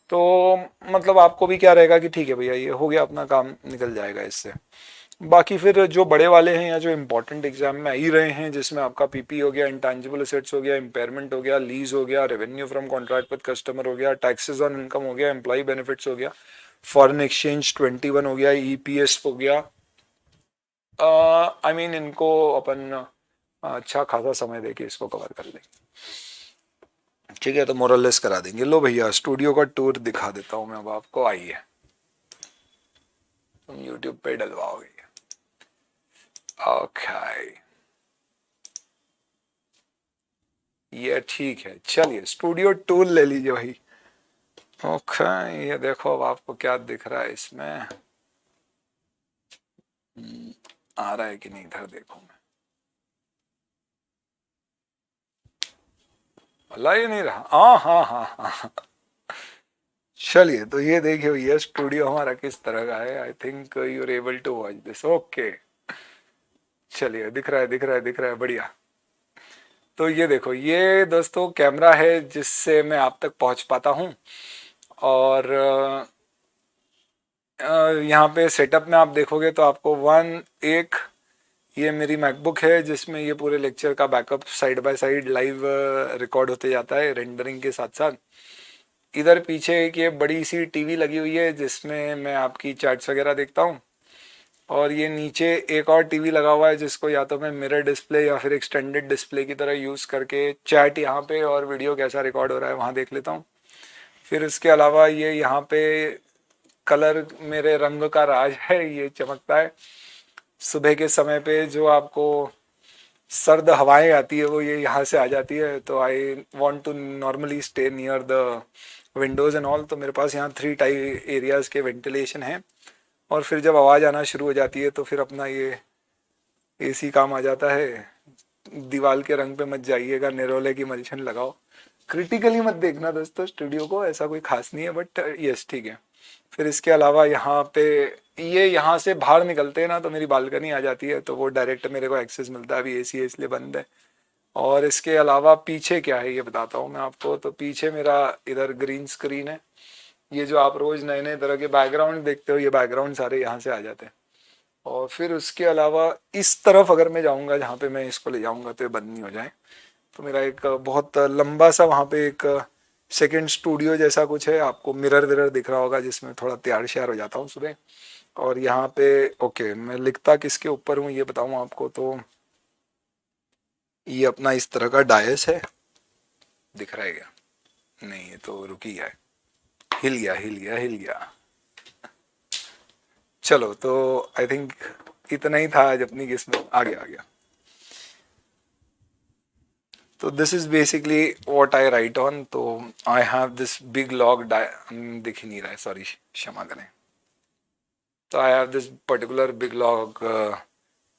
तो मतलब आपको भी क्या रहेगा कि ठीक है भैया ये हो गया, अपना काम निकल जाएगा इससे। बाकी फिर जो बड़े वाले हैं या जो इंपॉर्टेंट एग्जाम में आ ही रहे हैं, जिसमें आपका पीपी हो गया, इंटेंजिबल एसेट्स हो गया, इम्पेयरमेंट हो गया, लीज हो गया, revenue from contract with customer हो गया, टैक्सेस ऑन इनकम हो गया, एम्प्लॉय बेनिफिट्स हो गया, फॉरेन एक्सचेंज 21 हो गया, ईपीएस हो गया, आई मीन इनको अपन अच्छा खासा समय देके इसको कवर कर लेंगे। ठीक है, तो मोरलेस करा देंगे। लो भैया, स्टूडियो का टूर दिखा देता हूं मैं अब आपको, आइए, तुम यूट्यूब पे डलवाओगे। ओके, ये ठीक है, चलिए स्टूडियो टूल ले लीजिए भाई। ओके, ये देखो अब आपको क्या दिख रहा है इसमें, आ रहा है कि नहीं, इधर देखो मैं, अल्लाह ये नहीं रहा, हाँ हाँ हाँ हाँ। चलिए, तो ये देखिए भैया स्टूडियो हमारा किस तरह का है, I think you are able to watch this. Okay, चलिए, दिख रहा है दिख रहा है दिख रहा है, बढ़िया। तो ये देखो, ये दोस्तों कैमरा है जिससे मैं आप तक पहुंच पाता हूं, और यहाँ पे सेटअप में आप देखोगे तो आपको एक ये मेरी मैकबुक है जिसमें ये पूरे लेक्चर का backup side by side live record होते जाता है रेंडरिंग के साथ साथ। इधर पीछे एक ये बड़ी सी टीवी लगी हुई है जिसमें मैं आपकी चैट्स वगैरह देखता हूँ, और ये नीचे एक और टीवी लगा हुआ है जिसको या तो मैं मिरर डिस्प्ले या फिर एक्सटेंडेड डिस्प्ले की तरह यूज़ करके चैट यहाँ पे और वीडियो कैसा रिकॉर्ड हो रहा है वहाँ देख लेता हूँ। फिर इसके अलावा ये यहाँ पे कलर मेरे रंग का राज है, ये चमकता है सुबह के समय पे, जो आपको सर्द हवाएं आती है वो ये यहाँ से आ जाती है, तो I want to normally stay near the windows and all, तो मेरे पास यहाँ 3 टाइप एरियाज़ के वेंटिलेशन है, और फिर जब आवाज़ आना शुरू हो जाती है तो फिर अपना ये एसी काम आ जाता है। दीवार के रंग पे मत जाइएगा, नेरोले की मलछन लगाओ, क्रिटिकली मत देखना दोस्तों स्टूडियो को, ऐसा कोई खास नहीं है, बट यस ठीक है। फिर इसके अलावा यहाँ पे ये यहाँ से बाहर निकलते हैं ना तो मेरी बालकनी आ जाती है, तो वो डायरेक्ट मेरे को एक्सेस मिलता है, अभी एसी है इसलिए बंद है। और इसके अलावा पीछे क्या है ये बताता हूँ मैं आपको, तो पीछे मेरा इधर ग्रीन स्क्रीन है, ये जो आप रोज नए नए तरह के बैकग्राउंड देखते हो ये बैकग्राउंड सारे यहाँ से आ जाते हैं। और फिर उसके अलावा इस तरफ अगर मैं जाऊँगा जहाँ पे मैं इसको ले जाऊँगा तो ये बंद नहीं हो जाए, तो मेरा एक बहुत लंबा सा वहाँ पे एक सेकंड स्टूडियो जैसा कुछ है, आपको मिरर विरर दिख रहा होगा जिसमें थोड़ा तैयार श्यार हो जाता हूँ सुबह। और यहाँ पे ओके, मैं लिखता किसके ऊपर हूँ ये बताऊँ आपको, तो ये अपना इस तरह का डायस है, दिख रहा है क्या? नहीं, ये तो रुकी है, हिल गया हिल गया हिल गया। चलो, तो आई थिंक इतना ही था आज अपनी किस्मत, आ गया। तो this is basically what I write on, तो I have this big log, दिख ही नहीं रहा है, सॉरी क्षमा करें, तो I have this particular big log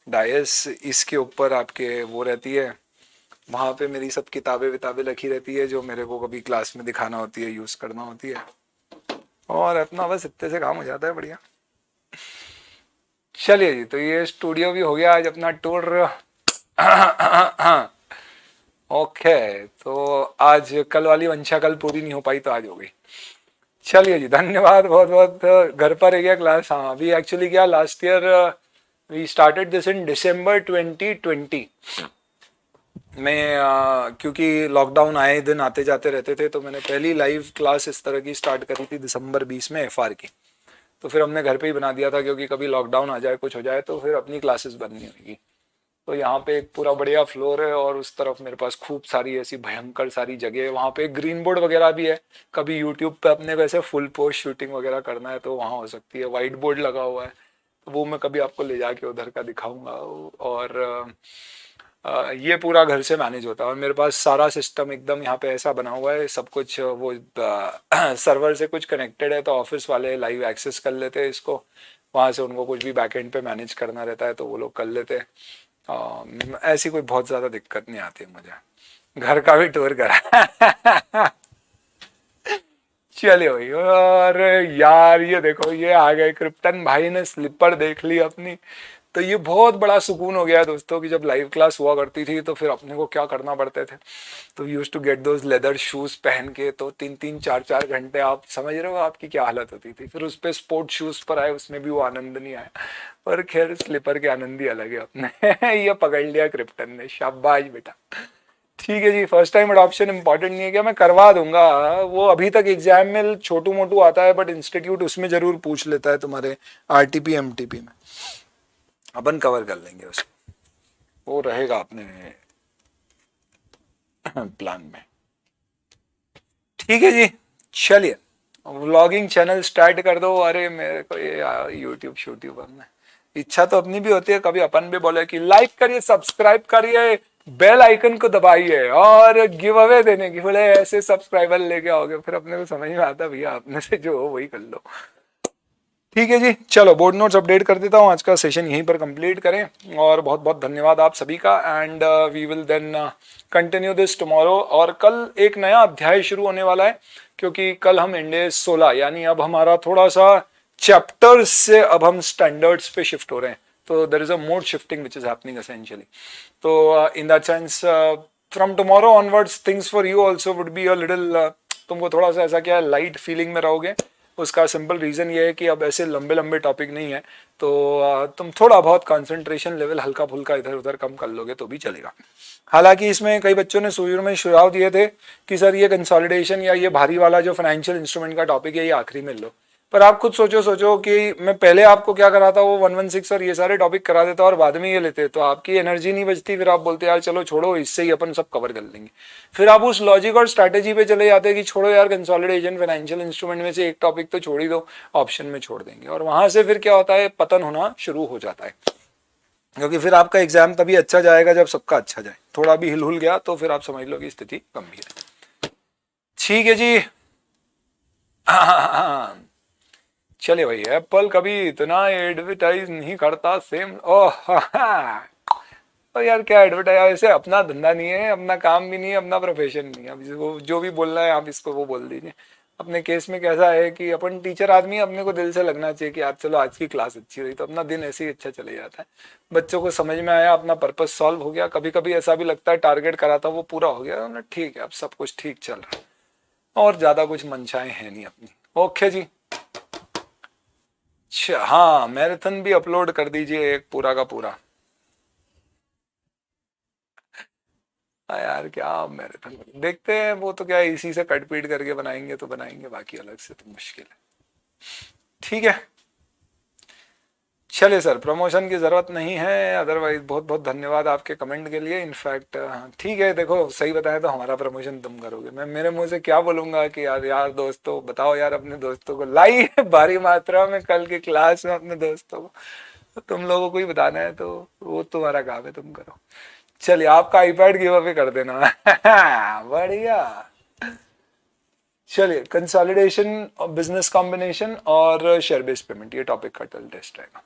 dais, इसके ऊपर आपके वो रहती है, वहाँ पे मेरी सब किताबें विताबें रखी रहती है जो मेरे को कभी क्लास में दिखाना होती है, यूज़ करना होती है, और अपना बस इतने से काम हो जाता है। बढ़िया। चलिए जी, तो ये स्टूडियो भी हो गया आज अपना टूर। ओके, तो आज कल वाली वंशा कल पूरी नहीं हो पाई तो आज हो गई। चलिए जी, धन्यवाद बहुत बहुत। घर पर है क्या क्लास? हाँ, अभी एक्चुअली क्या last year we started this in December 2020 में, क्योंकि लॉकडाउन आए दिन आते जाते रहते थे, तो मैंने पहली लाइव क्लास इस तरह की स्टार्ट करी थी दिसंबर 20 में एफआर की। तो फिर हमने घर पे ही बना दिया था, क्योंकि कभी लॉकडाउन आ जाए कुछ हो जाए तो फिर अपनी क्लासेस बंद नहीं होगी। तो यहाँ पे एक पूरा बढ़िया फ्लोर है और उस तरफ मेरे पास खूब सारी ऐसी भयंकर सारी जगह है। वहाँ पे एक ग्रीन बोर्ड वगैरह भी है, कभी यूट्यूब पे अपने को ऐसे फुल पोस्ट शूटिंग वगैरह करना है तो वहाँ हो सकती है। वाइट बोर्ड लगा हुआ है, तो वो मैं कभी आपको ले जाके उधर का दिखाऊंगा। और ये पूरा घर से मैनेज होता है और मेरे पास सारा सिस्टम एकदम यहाँ पे ऐसा बना हुआ है, सब कुछ वो सर्वर से कुछ कनेक्टेड है, तो ऑफिस वाले लाइव एक्सेस कर लेते हैं इसको, वहाँ से उनको कुछ भी बैकएंड पे मैनेज करना रहता है तो वो लोग कर लेते हैं। ऐसी कोई बहुत ज़्यादा दिक्कत नहीं आती मुझे। घर का भी टूर करा। चलिए भाई। और यार ये देखो, ये आ गए क्रिप्टन भाई ने स्लीपर देख ली अपनी, तो ये बहुत बड़ा सुकून हो गया दोस्तों कि जब लाइव क्लास हुआ करती थी तो फिर अपने को क्या करना पड़ते थे। तो use to get those leather shoes पहन के, तो 3-3 4-4 घंटे आप समझ रहे हो आपकी क्या हालत होती थी। फिर उस पर स्पोर्ट शूज पर आए, उसमें भी वो आनंद नहीं आया, पर खैर स्लीपर के आनंद ही अलग है अपने। ये पकड़ लिया क्रिप्टन ने, शाबाश बेटा। ठीक है जी, फर्स्ट टाइम अडॉप्शन इंपॉर्टेंट नहीं है क्या? मैं करवा दूंगा वो, अभी तक एग्जाम में छोटू मोटू आता है, बट इंस्टीट्यूट उसमें जरूर पूछ लेता है तुम्हारे आरटीपी एमटीपी में, अपन कवर कर लेंगे उसको, वो रहेगा अपने प्लान में। ठीक है जी, चलिए व्लॉगिंग चैनल स्टार्ट कर दो। अरे मेरे को ये यूट्यूब शूट्यूब करना है, इच्छा तो अपनी भी होती है, कभी अपन भी बोले कि लाइक करिए, सब्सक्राइब करिए, बेल आइकन को दबाइए और गिव अवे देने की, बोले ऐसे सब्सक्राइबर लेके आओगे, फिर अपने को समझ में आता भैया अपने से जो हो वही कर लो। ठीक है जी, चलो बोर्ड नोट्स अपडेट कर देता हूँ, आज का सेशन यहीं पर कंप्लीट करें और बहुत बहुत धन्यवाद आप सभी का। And we will then continue this tomorrow. और कल एक नया अध्याय शुरू होने वाला है, क्योंकि कल हम इंडेज 16, यानी अब हमारा थोड़ा सा चैप्टर्स से अब हम स्टैंडर्ड्स पे शिफ्ट हो रहे हैं, तो there is a mode shifting which is happening essentially. तो in that sense from tomorrow onwards things for you also would be a little, तुमको थोड़ा सा ऐसा क्या लाइट फीलिंग में रहोगे। उसका सिंपल रीज़न ये है कि अब ऐसे लंबे लंबे टॉपिक नहीं है, तो तुम थोड़ा बहुत कंसंट्रेशन लेवल हल्का फुल्का इधर उधर कम कर लोगे तो भी चलेगा। हालांकि इसमें कई बच्चों ने शुरू में सुझाव दिए थे कि सर ये कंसोलिडेशन या ये भारी वाला जो फाइनेंशियल इंस्ट्रूमेंट का टॉपिक है ये आखिरी में लो, पर आप खुद सोचो कि मैं पहले आपको क्या कराता, वो 116 और ये सारे टॉपिक करा देता और बाद में ये लेते, तो आपकी एनर्जी नहीं बचती, फिर आप बोलते यार चलो छोड़ो, इससे ही अपन सब कवर कर लेंगे। फिर आप उस लॉजिक और स्ट्रैटेजी पे चले जाते कि छोड़ो यार कंसोलिडेशन फाइनेंशियल इंस्ट्रूमेंट में से एक टॉपिक तो छोड़ ही दो, ऑप्शन में छोड़ देंगे, और वहां से फिर क्या होता है, पतन होना शुरू हो जाता है। क्योंकि फिर आपका एग्जाम तभी अच्छा जाएगा जब सबका अच्छा जाए, थोड़ा भी हिल हुल गया तो फिर आप समझ लो कि स्थिति गंभीर है। ठीक है जी। चले भाई, एप्पल कभी इतना एडवर्टाइज नहीं करता सेम। ओह तो यार क्या एडवर्टाइज, ऐसे अपना धंधा नहीं है, अपना काम भी नहीं है, अपना प्रोफेशन नहीं है, अब इसको जो भी बोलना है आप इसको वो बोल दीजिए। अपने केस में कैसा है कि अपन टीचर आदमी, अपने को दिल से लगना चाहिए कि आज चलो आज की क्लास अच्छी रही, तो अपना दिन ऐसे ही अच्छा चले जाता है। बच्चों को समझ में आया, अपना पर्पज सॉल्व हो गया। कभी कभी ऐसा भी लगता है टारगेट करा था वो पूरा हो गया ना, ठीक है अब सब कुछ ठीक चल रहा है और ज्यादा कुछ मंशाएं हैं नहीं अपनी। ओके जी, हाँ मैराथन भी अपलोड कर दीजिए एक पूरा का पूरा। हाँ यार क्या मैराथन देखते हैं, वो तो क्या इसी से कट पीट करके बनाएंगे तो बनाएंगे, बाकी अलग से तो मुश्किल है। ठीक है, चलिए सर प्रमोशन की ज़रूरत नहीं है, अदरवाइज बहुत बहुत धन्यवाद आपके कमेंट के लिए। इनफैक्ट ठीक है, देखो सही बताएं तो हमारा प्रमोशन तुम करोगे, मैं मेरे मुंह से क्या बोलूँगा कि यार दोस्तों बताओ यार अपने दोस्तों को लाई भारी मात्रा में कल की क्लास में अपने दोस्तों को, तो तुम लोगों को ही बताना है तो वो तुम्हारा काम है, तुम करो। चलिए आपका आईपैड गिव अवे कर देना। बढ़िया, चलिए, कंसोलिडेशन, बिजनेस कॉम्बिनेशन और शेयर बेस्ड पेमेंट, ये टॉपिक का कल टेस्ट रहेगा।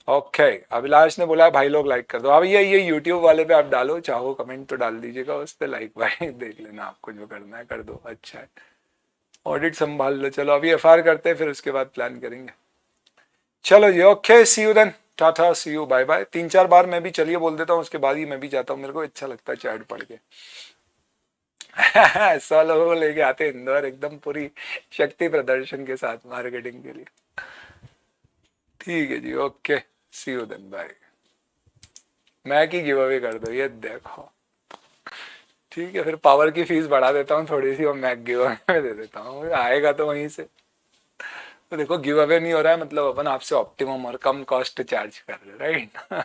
ओके, अभिलाष ने बोला है भाई लोग लाइक कर दो। अब ये यूट्यूब वाले पे आप डालो, चाहो कमेंट तो डाल दीजिएगा, उस पर लाइक भाई देख लेना, आपको जो करना है कर दो। अच्छा है, ऑडिट संभाल लो। चलो अभी एफआर करते हैं, फिर उसके बाद प्लान करेंगे। चलो जी, okay, see you then, tata, see you, bye bye. 3-4 बार मैं भी चलिए बोल देता हूँ, उसके बाद ही मैं भी जाता हूँ, मेरे को अच्छा लगता है चैट पढ़ के। 100 लोगों को लेके आते इंदौर, एकदम पूरी शक्ति प्रदर्शन के साथ मार्केटिंग के लिए। ठीक है जी, okay, see you then, bye. मैं की गिव अवे कर दो, ये देखो। ठीक है, फिर पावर की फीस बढ़ा देता हूँ थोड़ी सी, और मैक गिव अवे में दे देता हूँ, आएगा तो वहीं से। तो देखो, गिव अवे नहीं हो रहा है मतलब अपन आपसे ऑप्टिमम और कम कॉस्ट चार्ज कर रहे, राइट।